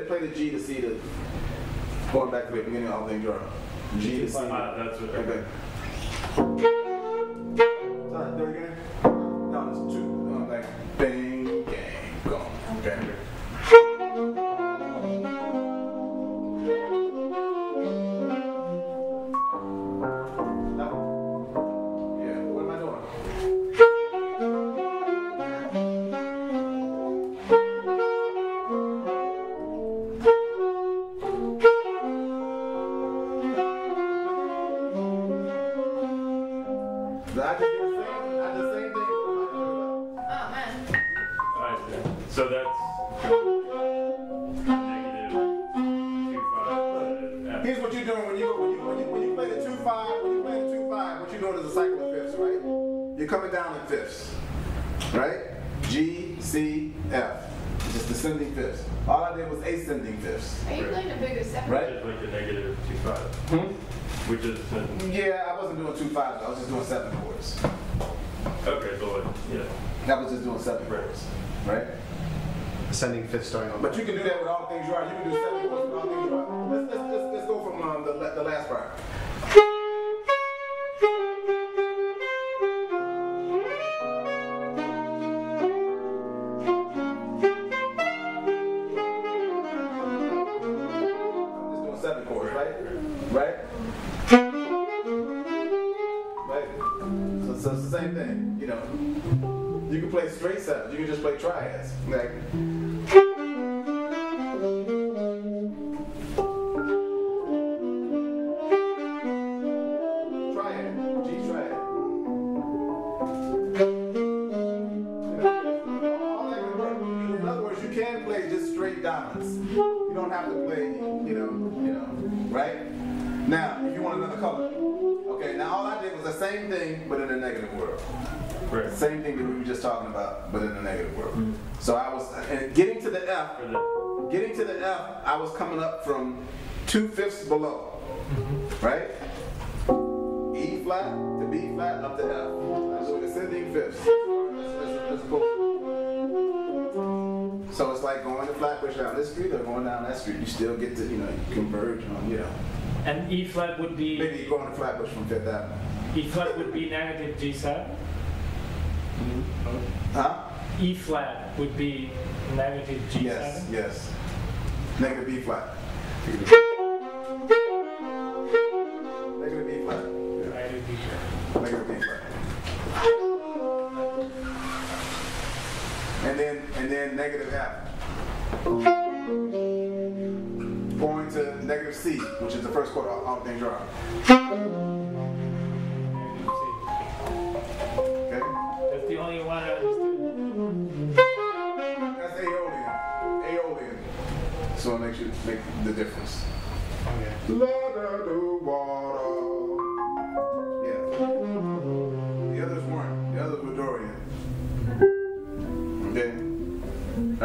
Play the G to C to going back to the beginning of all things you are. G to C. That's what. Okay. Sorry, do it again. No, it's 2. Like bang, gang, go. Okay. So that's -2/5. Here's what you're doing when you play the 2/5. When you play the 2/5, what you're doing is a cycle of fifths, right? You're coming down in fifths, right? G, C, F. Just descending fifths. All I did was ascending fifths. Are you playing a bigger seven? Right? Which is like the -2/5. Which is yeah, I wasn't doing 2/5s. I was just doing 7 chords. okay, so like, yeah. That was just doing 7 chords, right? Ascending fifth starting on. But you can do that with all the things you are. You can do 7 chords with all the things you are. Let's go from the last part. I'm just doing 7 chords, right? Right? Right? So it's the same thing, you know. You can play straight 7s. You can just play triads. Like, you don't have to play, you know, right? Now, if you want another color, okay, now all I did was the same thing, but in a negative world. Right. Same thing that we were just talking about, but in a negative world. So I was, and getting to the F, I was coming up from 2/5 below, right? E flat to B flat up to F. So ascending fifths. That's cool. So it's like going to Flatbush down this street or going down that street. You still get to, you know, you converge on, you know. And E flat would be. Maybe you're going to Flatbush from 5th Avenue. E flat would be negative G7. Huh? E flat would be negative G7. Yes, yes. Negative B flat. Negative B flat. Negative B flat. Negative B flat. then negative F. Going to negative C, which is the first chord all the things you are. Okay? That's the only one I understood. That's Aeolian. Aeolian. So it makes the difference. Okay. Water. Yeah. The others weren't. The others were Dorian. Okay.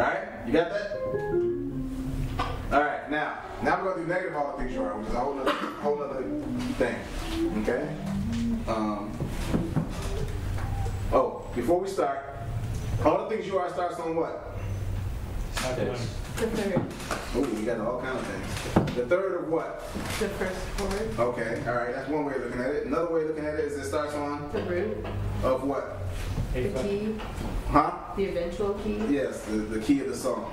Alright? You got that? Alright, now we're going to do negative all the things you are, which is a whole nother thing. Okay? Before we start, all the things you are starts on what? The third. Oh, we got all kinds of things. The third of what? The first chord. Okay, alright, that's one way of looking at it. Another way of looking at it is it starts on? The root. Of what? The key. Huh? The eventual key. Yes, the key of the song.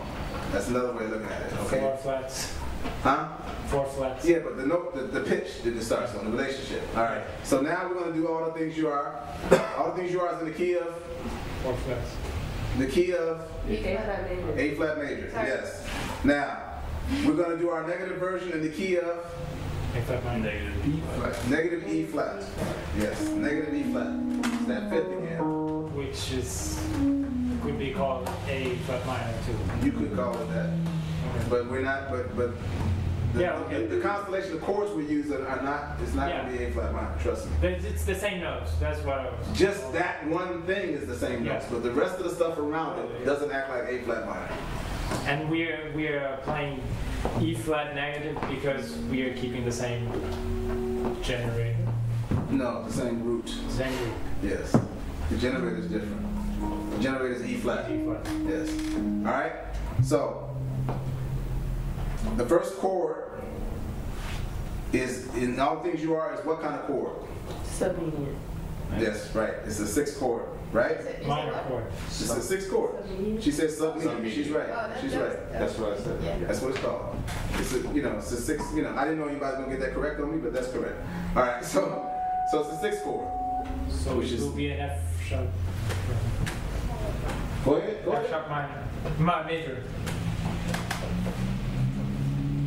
That's another way of looking at it, okay? 4 flats. Huh? 4 flats. Yeah, but the note, the pitch that it starts on, the relationship. Alright, so now we're going to do all the things you are. All the things you are is in the key of? 4 flats. The key of? A flat major. A flat major, Sorry. yes. Now, we're going to do our negative version in the key of? A flat minor. Negative E flat. Negative E flat. Yes, negative E flat. It's that fifth again. Which is, could be called A flat minor too. You could call it that. Okay. But we're not, but the, Yeah, okay. the constellation of chords we use are not, it's not going to be A flat minor, trust me. But it's the same notes. That's what I was. Just that one thing is the same notes, Yeah. but the rest of the stuff around it doesn't act like A flat minor. And we're playing E flat negative because we are keeping the same generator. No, the same root. Same root. Yes. The generator is different. The generator is E flat. E flat. Yes. All right. So the first chord is in all things you are is what kind of chord? Submedian. Yes, right. It's a sixth chord, right? Is it Minor what? chord. It's a sixth chord. Submedian. She said submedian. Submedian. She's right. Oh, that- She's right. That's what I said. Yeah. That's what it's called. It's a, it's a sixth. I didn't know anybody's gonna get that correct on me, but that's correct. All right. So it's the sixth chord. So Which it is- will be an F sharp. Go ahead. Go F ahead. sharp minor. Major.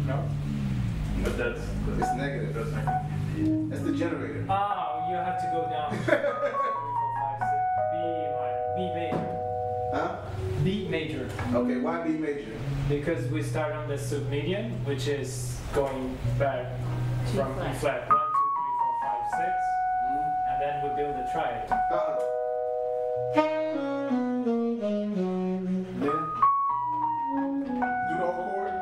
No? But that's It's negative. that's not confusing. That's the generator. Oh, you have to go down. 3, 4, 5, 6. B minor. B major. Huh? B major. Okay. Why B major? Because we start on the submedian, which is going back G from flat. E flat 1, 2, 3, 4, 5, 6, and then we build a triad. Then do the whole chord.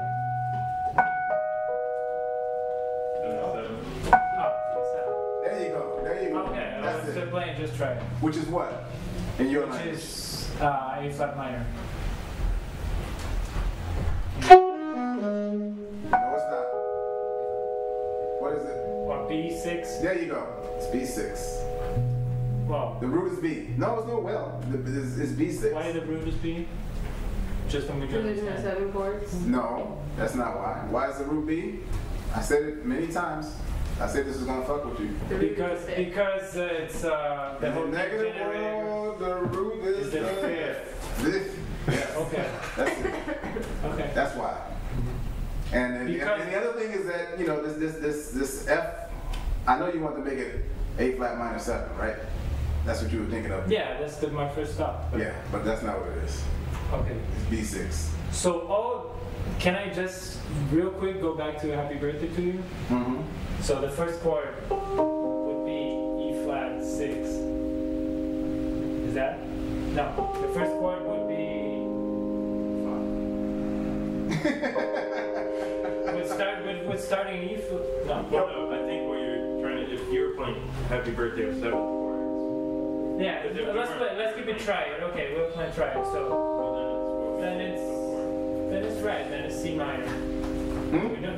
There you go. There you go. Okay, I That's was it. playing just triad, Which is what? In your which language. is A flat minor. No, it's not. What is it? Or B6. There you go. It's B6. Well, The root is B. No, it's no well. It's B6. why the root is B? Just when we do Religion of understand. 7 chords. No, that's not why. Why is the root B? I said it many times. I said this is gonna fuck with you. The root Because is the fifth. because it's the whole negative generator one, the root is is the fifth. This. Yes. Okay. That's it. Okay. That's why. And Because- the other thing is that this F. I know you want to make it A flat minor 7, right? That's what you were thinking of. Yeah, that's my first stop. But- Yeah, but that's not what it is. Okay. It's B6. So can I just real quick go back to Happy Birthday to You? Mm-hmm. So the first chord would be E flat 6. Is that? No. The first chord would be. Would starting E flat. No. Well, no, I think what you're trying to, if you're playing Happy Birthday with 7 chords, Yeah. But if we Let's weren't- keep it triad. Okay, we'll play triad. So well, then it's right. Then it's C minor.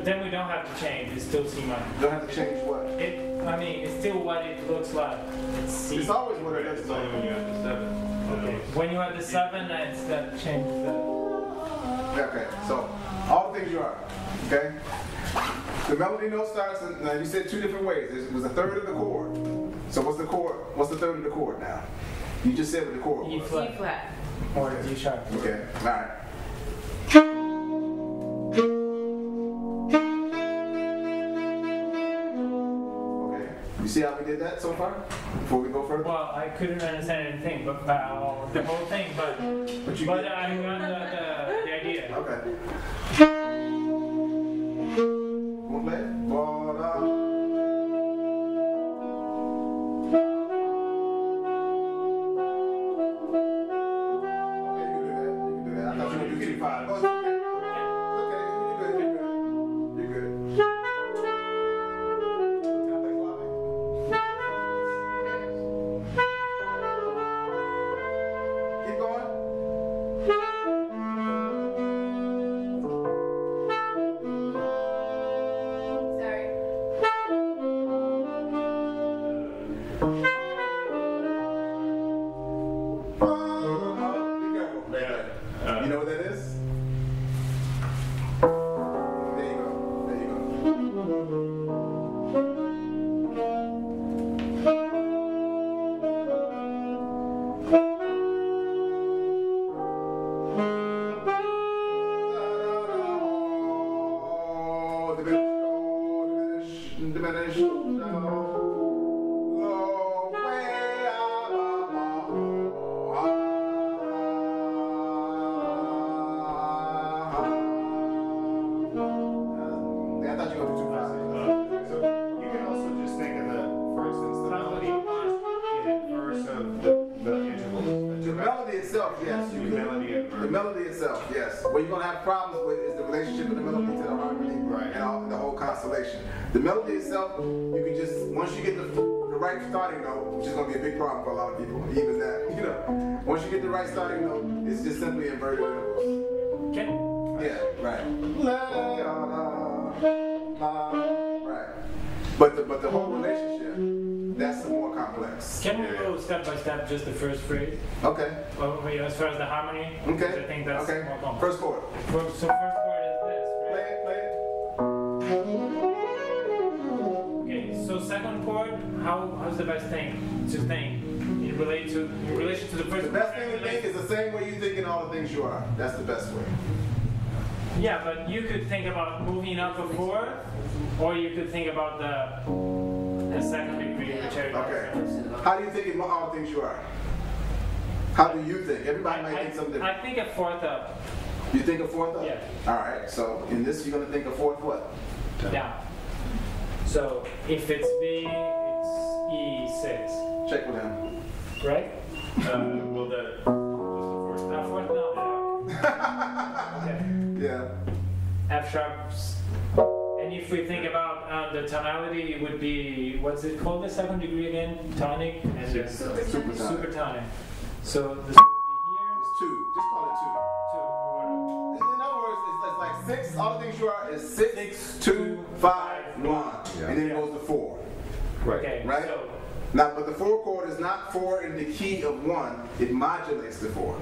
Then we don't have to change. It's still C minor. Don't have to change what? It's still what it looks like. It's C. It's always what it Right, looks it's only like. when you have the 7. Okay. When you have the 7, that's that changes the. Okay, so all the things you are, okay? The melody note starts, now you said 2 different ways. It was a third of the chord. So what's the chord? What's the third of the chord now? You just said what the chord E was. flat. E flat. or D sharp. Okay, all right. Okay, you see how we did that so far? Before we go further? Well, I couldn't understand anything, but the whole thing, but I got the idea. Okay. Wanna play it? You know what that is? There you go. There you go. Diminish. The melody itself, yes. What you're going to have problems with is the relationship of the melody to the harmony, right, and the whole constellation. The melody itself, you can just, once you get the right starting note, which is going to be a big problem for a lot of people, even that, you know. Once you get the right starting note, it's just simply inverted intervals. Okay. Yeah, right. Right. But the whole relationship, that's the more complex. Can we go step by step, just the first phrase? Okay. Well, as far as the harmony, okay. I think that's more complex. First chord. So first chord is this, right? Play it. Okay, so second chord, how's the best thing to think in relation to the first? The best thing to think is the same way you think in all the things you are. That's the best way. Yeah, but you could think about moving up a fourth, or you could think about the second degree, whichever. Okay. How do you think in all the things you are? How do you think? Everybody might think something different. I think a fourth up. You think a fourth up? Yeah. All right. So in this, you're going to think a fourth what? Down. So if it's B, it's E6. Check with him. Right? Well, just the fourth. Fourth, no. Okay. Yeah. F sharp. And if we think about the tonality, it would be, what's it called, the second degree again? Tonic? And supertonic. So this would be here. It's two. Just call it two. In other words, it's like six. All the things you are is 6, 2, 5, 1. Yeah. And then it goes to 4. Right. Okay. Right? So, now, but the 4 chord is not 4 in the key of 1. It modulates the 4.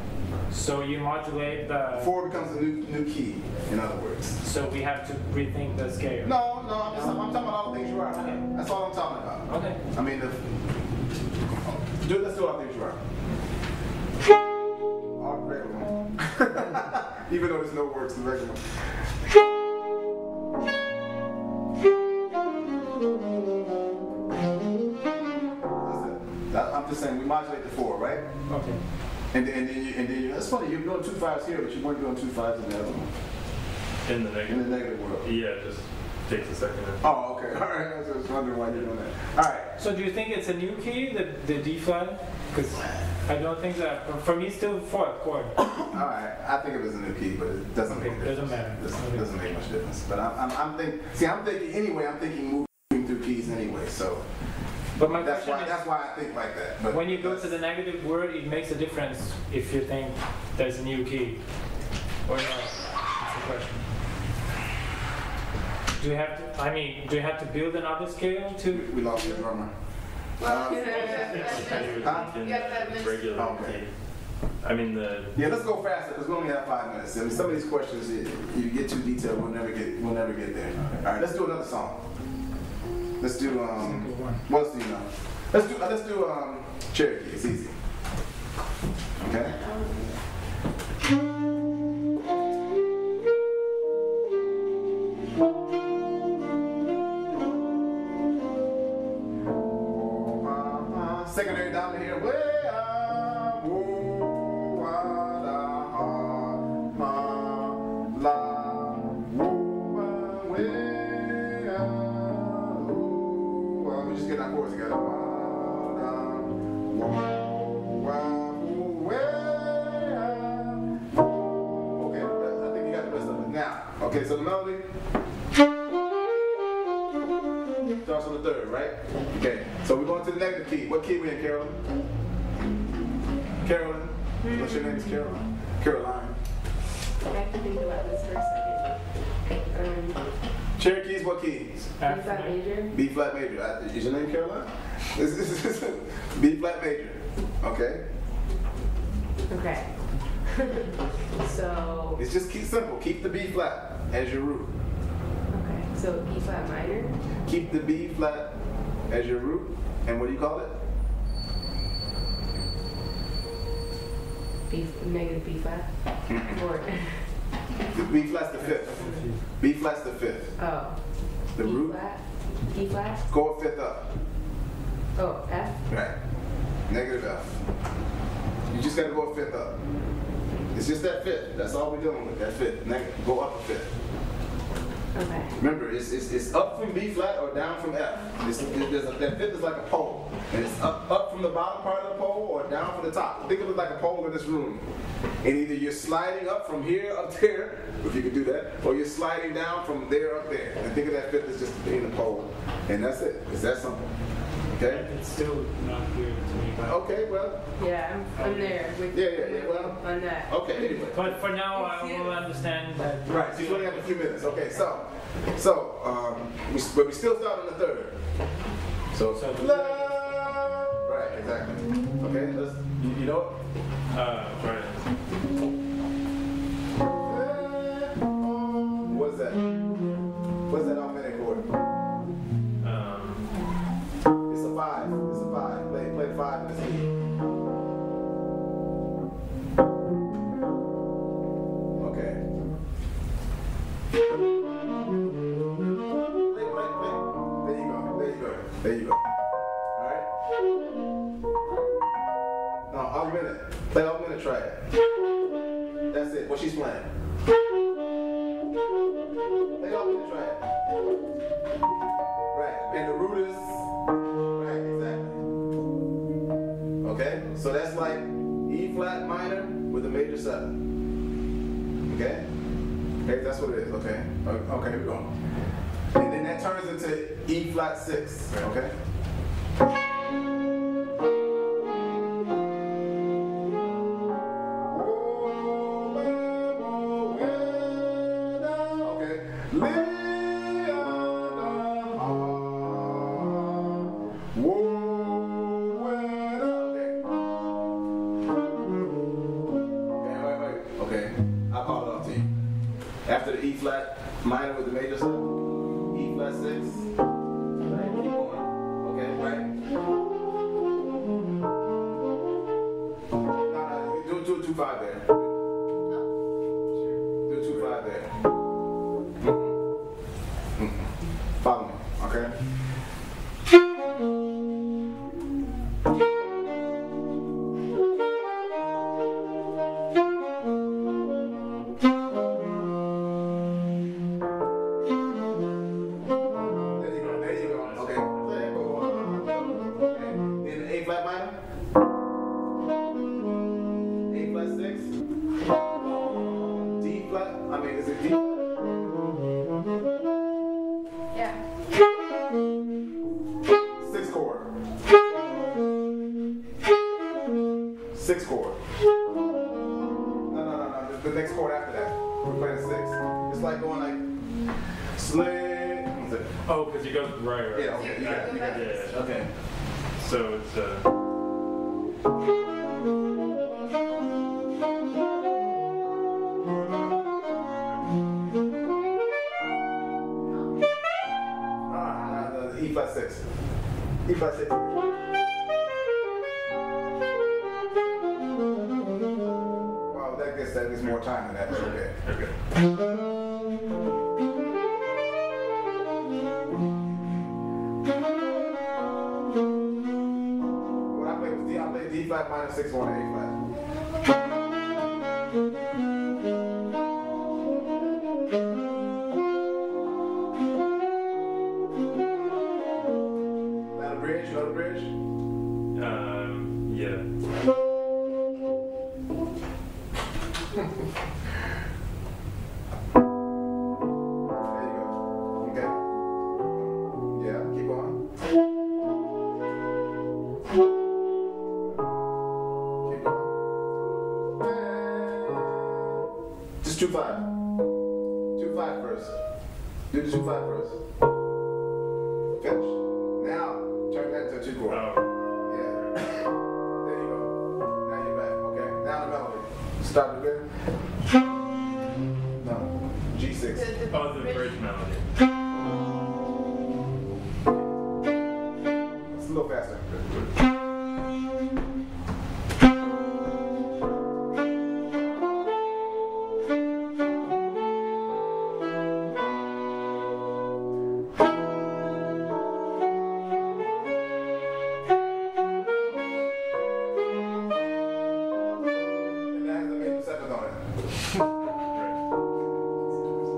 so you modulate the... 4 becomes a new key, in other words. So we have to rethink the scale. No, I'm talking about all the things you are. Okay. That's all I'm talking about. Okay. I mean, let's do all the things you are. All the regular one. Even though there's no words in the regular one. I'm just saying, we modulate the 4, right? Okay. And then you, that's funny, you're doing 2 5s here, but you weren't doing 2 5s in the other one. In the negative? In the negative world. Yeah, it just takes a second. Oh, okay. All right. I was just wondering why you're doing that. All right. So do you think it's a new key, the D flat? Because I don't think that, for me, it's still 4th chord. All right. I think it was a new key, but it doesn't make a difference. Doesn't matter. It doesn't make much difference. But I'm thinking anyway, I'm thinking moving through keys anyway, so. But my that's question why I think like that. But when you go to the negative word, it makes a difference if you think there's a new key. Or no? That's the question. Do you have to build another scale to... We lost the drummer. Well, Regular. Okay. I mean Yeah, let's go faster because we only have 5 minutes. I mean, some of these questions, you get too detailed, we'll never get there. All right, let's do another song. Let's do what else do you know? Let's do Cherokee. It's easy. Okay. Secondary dominant here. Way up, woo, wa, da, ha, ma, la, woo, wa, way up, woo, wa. We just get that chords together. Wa, da, woo, wa, woo, way up. Okay, I think you got the rest of it now. Okay, so the melody starts on the third, right? Okay, so we're going to the negative key. What key we in, Carolyn? Carolyn? What's your name? Is Carolyn? Caroline. I have to think about this for a second. Cherokees, what keys? B flat major. B flat major. Is your name Caroline? This is B flat major. Okay. Okay. So. It's just simple. Keep the B flat as your root. Okay. So E flat minor. Keep the B flat as your root. And what do you call it? Negative B flat. Or. B flat's the fifth. B flat's the fifth. Oh. The E root. flat. E flat. Go a fifth up. Oh, F. Right. Negative F. You just gotta go a fifth up. It's just that fifth. That's all we're dealing with. That fifth. Go up a fifth. Okay. Remember, it's up from B flat or down from F. That fifth is like a pole. And it's up from the bottom part of the pole or down from the top. Think of it like a pole in this room. And either you're sliding up from here up there, if you could do that, or you're sliding down from there up there. And think of that fifth as just being a pole. And that's it. It's that simple. Okay? It's still not clear to me. Okay, well. Yeah, I'm there with Yeah, well. on that. Okay, anyway. But for now, I will understand that. Right, so you only have a few minutes. Okay, we still start on the third. So right, exactly. Okay, you know it? Right. What's that? What's that augmented chord? It's a five. It's a five. Play the five in the C. Okay. Play. There you go. Alright? No, augmented. Play augmented triad. That's it. What she's playing. Play augmented triad. Right. And the root is right, exactly. Okay? So that's like E flat minor with a major 7. Okay? Okay, that's what it is, okay? Okay, here we go. And then that turns into E flat 6, okay? After the E flat minor with the major 7, E flat 6, right, keep going, okay, right? No, do 2-5 there. Do 2-5 there. Follow me, okay? that needs more time than that, it's okay. Okay. When I played with D, I played D flat minor 6 on A flat. Now the bridge, you know the bridge? Yeah. There you go. Okay. Yeah, keep on. Keep going. Just 2-5. 2-5 first. Do the 2-5 first. Finish. Now, turn that to 2 chord. Oh. Yeah. There you go. Now you're back. Okay. Now the melody. Start again. No. G6. Oh, the bridge melody. It's a little faster. And that has a major seventh on it.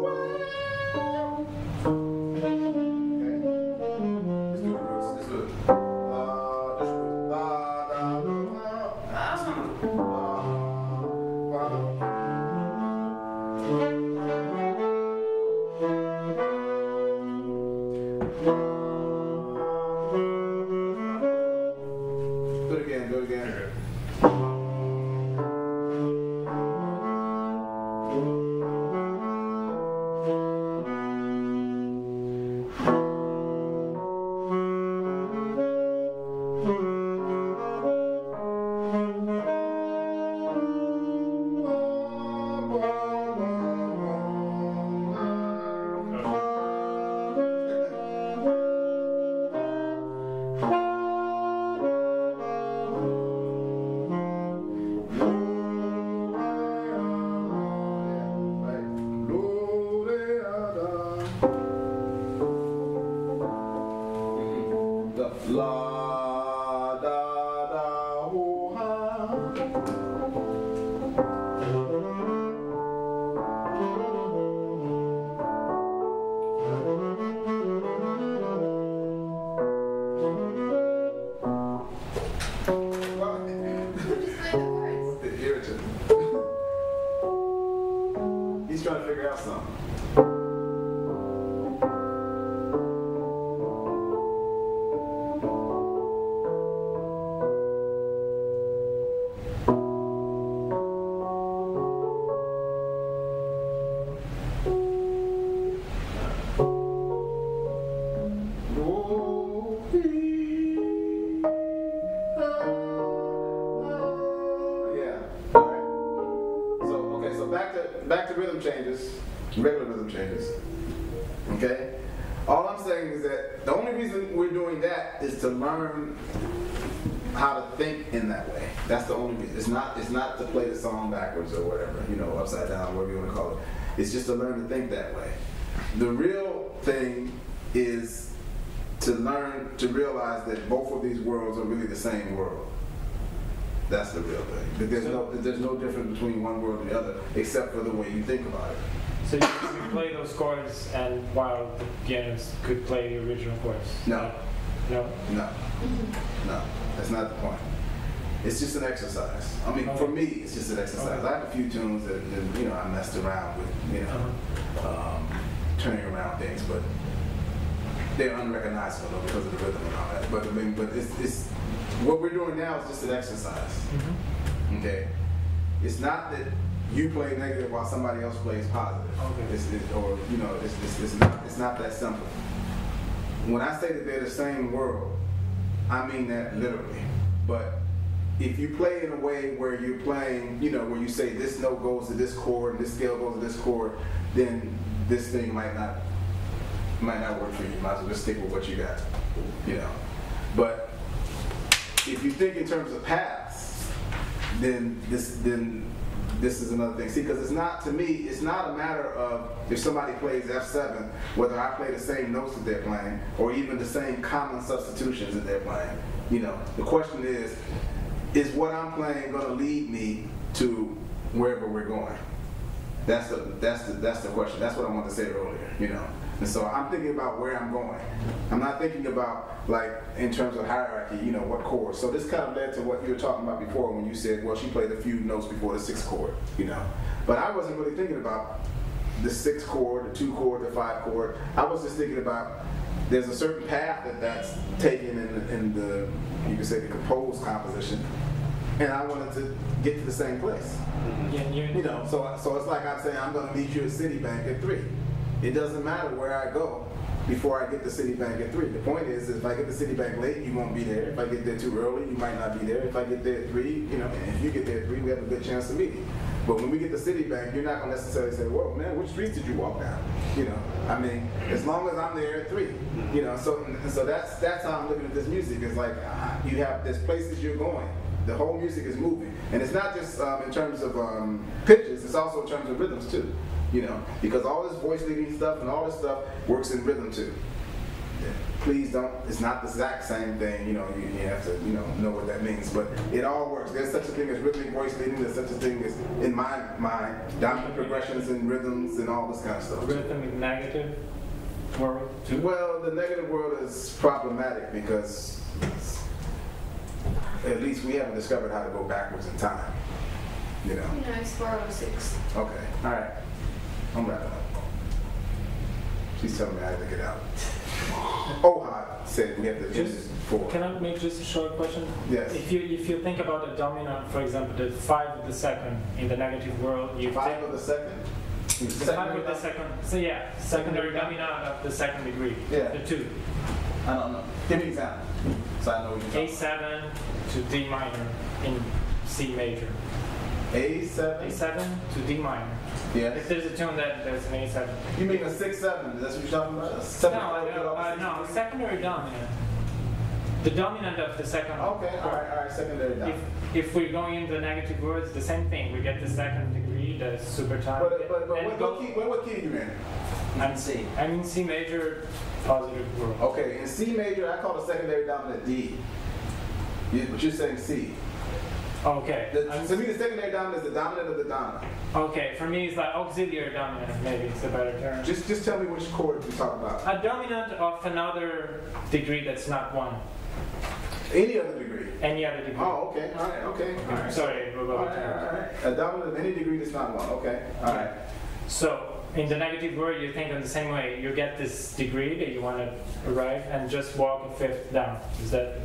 Let's do the roots. Let's do it. Just la da da la. Let's do it. La da. Do it again. Do it again. La da da ho ha. The irritant. He's trying to figure out something. Back to rhythm changes, regular rhythm changes. Okay? All I'm saying is that the only reason we're doing that is to learn how to think in that way. That's the only reason. It's not to play the song backwards or whatever, upside down, whatever you want to call it. It's just to learn to think that way. The real thing is to learn to realize that both of these worlds are really the same world. That's the real thing. But there's no difference between one world and the other, except for the way you think about it. So you play those chords, and while the pianist could play the original chords? No. No? No. No. That's not the point. It's just an exercise. I mean, for me, it's just an exercise. I have a few tunes that I messed around with, turning around things, but they're unrecognizable though, because of the rhythm and all that. But it's what we're doing now is just an exercise. Okay? It's not that you play negative while somebody else plays positive. Okay. It's not that simple. When I say that they're the same world, I mean that literally. But if you play in a way where you're playing, where you say this note goes to this chord and this scale goes to this chord, then this thing might not work for you. You might as well just stick with what you got. But if you think in terms of paths, then this is another thing. See, because it's not, to me, it's not a matter of if somebody plays F7, whether I play the same notes that they're playing, or even the same common substitutions that they're playing. You know, the question is what I'm playing going to lead me to wherever we're going? That's the question. That's what I wanted to say earlier, you know. And so I'm thinking about where I'm going. I'm not thinking about, like, in terms of hierarchy, you know, what chords. So this kind of led to what you were talking about before when you said, well, she played a few notes before the 6th chord, you know. But I wasn't really thinking about the 6th chord, the 2 chord, the 5 chord. I was just thinking about there's a certain path that's taken in the, you could say, the composed composition, and I wanted to get to the same place. You know, so it's like I'm saying I'm going to meet you at Citibank at 3. It doesn't matter where I go before I get to Citibank at 3. The point is, if I get to Citibank late, you won't be there. If I get there too early, you might not be there. If I get there at 3, you know, and if you get there at 3, we have a good chance of meeting. But when we get to Citibank, you're not going to necessarily say, whoa, man, which streets did you walk down? You know, I mean, as long as I'm there at 3, you know, so that's how I'm looking at this music. It's like you have, there's places you're going. The whole music is moving. And it's not just in terms of pitches, it's also in terms of rhythms too. You know, because all this voice leading stuff and all this stuff works in rhythm too. Please don't, it's not the exact same thing, you know, you have to, you know what that means, but it all works. There's such a thing as rhythmic voice leading, there's such a thing as, in my mind, dominant progressions and rhythms and all this kind of stuff. Rhythmic negative world too? Well, the negative world is problematic because at least we haven't discovered how to go backwards in time, you know. You know, it's 406. Okay, all right. I'm wrapping up. She's telling me I have to get out. Ohad said we have to do this before. Can I make just a short question? Yes. If you think about a dominant, for example, the 5 of the second in the negative world, you 5 of the second? The 5 of the second. So yeah, secondary dominant of the second degree. Yeah. The 2. I don't know. Give me an example, so I know what you're talking A7 to D minor in C major. A7? A7 to D minor. Yes. If there's a tune that there's an A7. You mean a 6-7? That's what you're talking about? No, secondary dominant. The dominant of the second. Okay, all right, secondary dominant. If we're going in the negative words, the same thing. We get the second degree, the super time. But what key are you in? I'm C. I'm in C major, positive world. Okay, in C major, I call the secondary dominant D. But you're saying C. Okay. To me, the secondary dominant is the dominant of the dominant. Okay, for me it's like auxiliary dominant, maybe it's a better term. Just tell me which chord you talk about. A dominant of another degree that's not 1. Any other degree? Any other degree. Oh, okay, all right, okay. All right. Sorry, all right. A dominant of any degree that's not 1, okay, all right. So, in the negative word, you think in the same way. You get this degree that you want to arrive and just walk a 5th down. Is that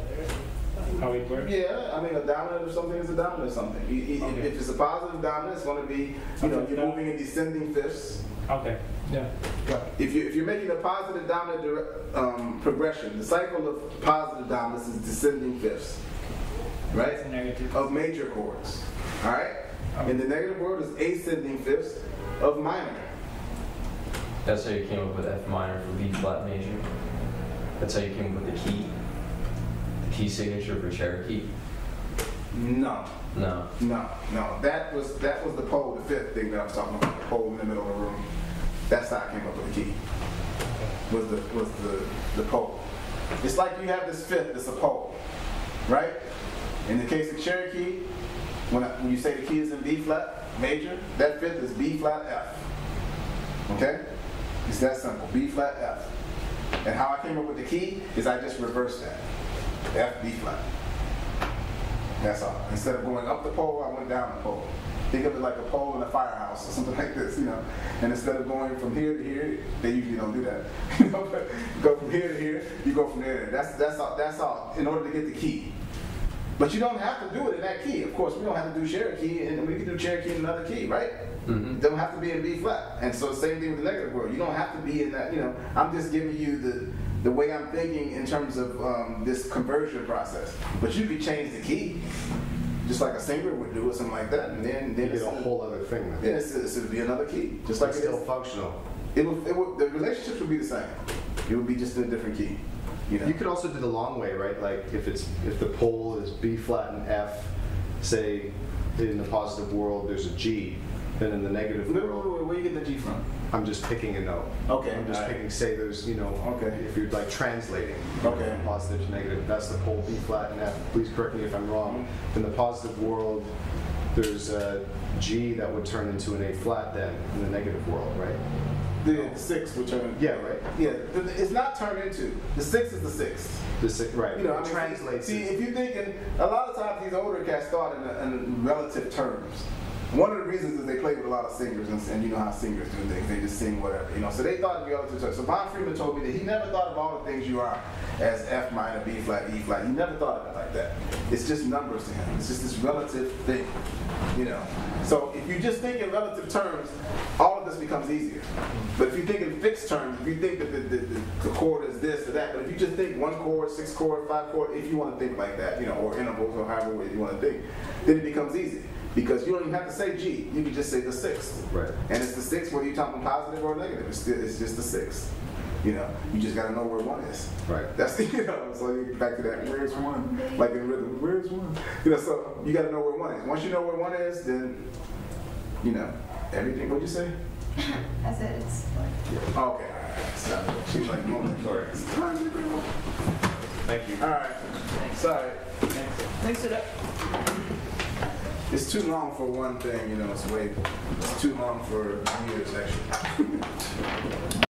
how it works? Yeah, I mean, a dominant of something is a dominant of something. Okay. If it's a positive dominant, it's going to be, you know, you're moving in descending 5ths. Okay, yeah. If you're making a positive dominant progression, the cycle of positive dominance is descending 5ths, right? Negative. Of major chords, all right? Okay. And the negative word is ascending 5ths of minor. That's how you came up with F minor for B flat major. That's how you came up with the key. The key signature for Cherokee. No. No. No. No. That was the pole, the 5th thing that I was talking about. The pole in the middle of the room. That's how I came up with the key. Was the pole. It's like you have this 5th. It's a pole, right? In the case of Cherokee, when you say the key is in B flat major, that 5th is B flat F. Okay? It's that simple. B flat F. And how I came up with the key is I just reversed that. F, B flat. That's all. Instead of going up the pole, I went down the pole. Think of it like a pole in a firehouse or something like this, you know. And instead of going from here to here, they usually don't do that. You know, but go from here to here, you go from there to there. That's all. In order to get the key. But you don't have to do it in that key. Of course, we don't have to do Cherokee, and we can do Cherokee in another key, right? Mm-hmm. It don't have to be in B flat. And so same thing with the negative word. You don't have to be in that, you know. I'm just giving you the way I'm thinking in terms of this conversion process. But you could change the key, just like a singer would do or something like that, and then you get a whole other thing. Then. Yeah, it would be another key, just like it's still functional. It would, the relationships would be the same. It would be just in a different key. You know? You could also do the long way, right? Like if the pole is B flat and F, say in the positive world there's a G, then in the negative world, Where you get the G from? I'm just picking a note. Okay. I'm just picking, say there's, you know, Okay. if you're like translating, Okay. from positive to negative, that's the whole B flat and F. Please correct me if I'm wrong. In the positive world, there's a G that would turn into an A flat then in the negative world, right? The 6 would turn. Yeah, right. Yeah, it's not turned into. The 6 is the 6th. Right. You know, it translates. See, if you're thinking, a lot of times these older cats thought in relative terms. One of the reasons is they play with a lot of singers, and you know how singers do things. They just sing whatever, you know. So they thought in relative terms. So Von Freeman told me that he never thought of all the things you are as F minor, B flat, E flat. He never thought of it like that. It's just numbers to him. It's just this relative thing, you know. So if you just think in relative terms, all of this becomes easier. But if you think in fixed terms, if you think that the chord is this or that, but if you just think 1 chord, 6 chord, 5 chord, if you want to think like that, you know, or intervals or however way you want to think, then it becomes easy. Because you don't even have to say G, you can just say the 6th. Right. And it's the 6th whether you're talking positive or negative, it's just the 6th. You know, you just gotta know where 1 is. Right. That's the, you know, so you back to that, where's 1? Like in rhythm, where's 1? You know, so you gotta know where 1 is. Once you know where 1 is, then, you know, everything, what'd you say? I said it's like. Okay, so she's like, sorry. Thank you. All right, sorry. Thanks for that. It's too long for one thing, you know, it's too long for years, actually.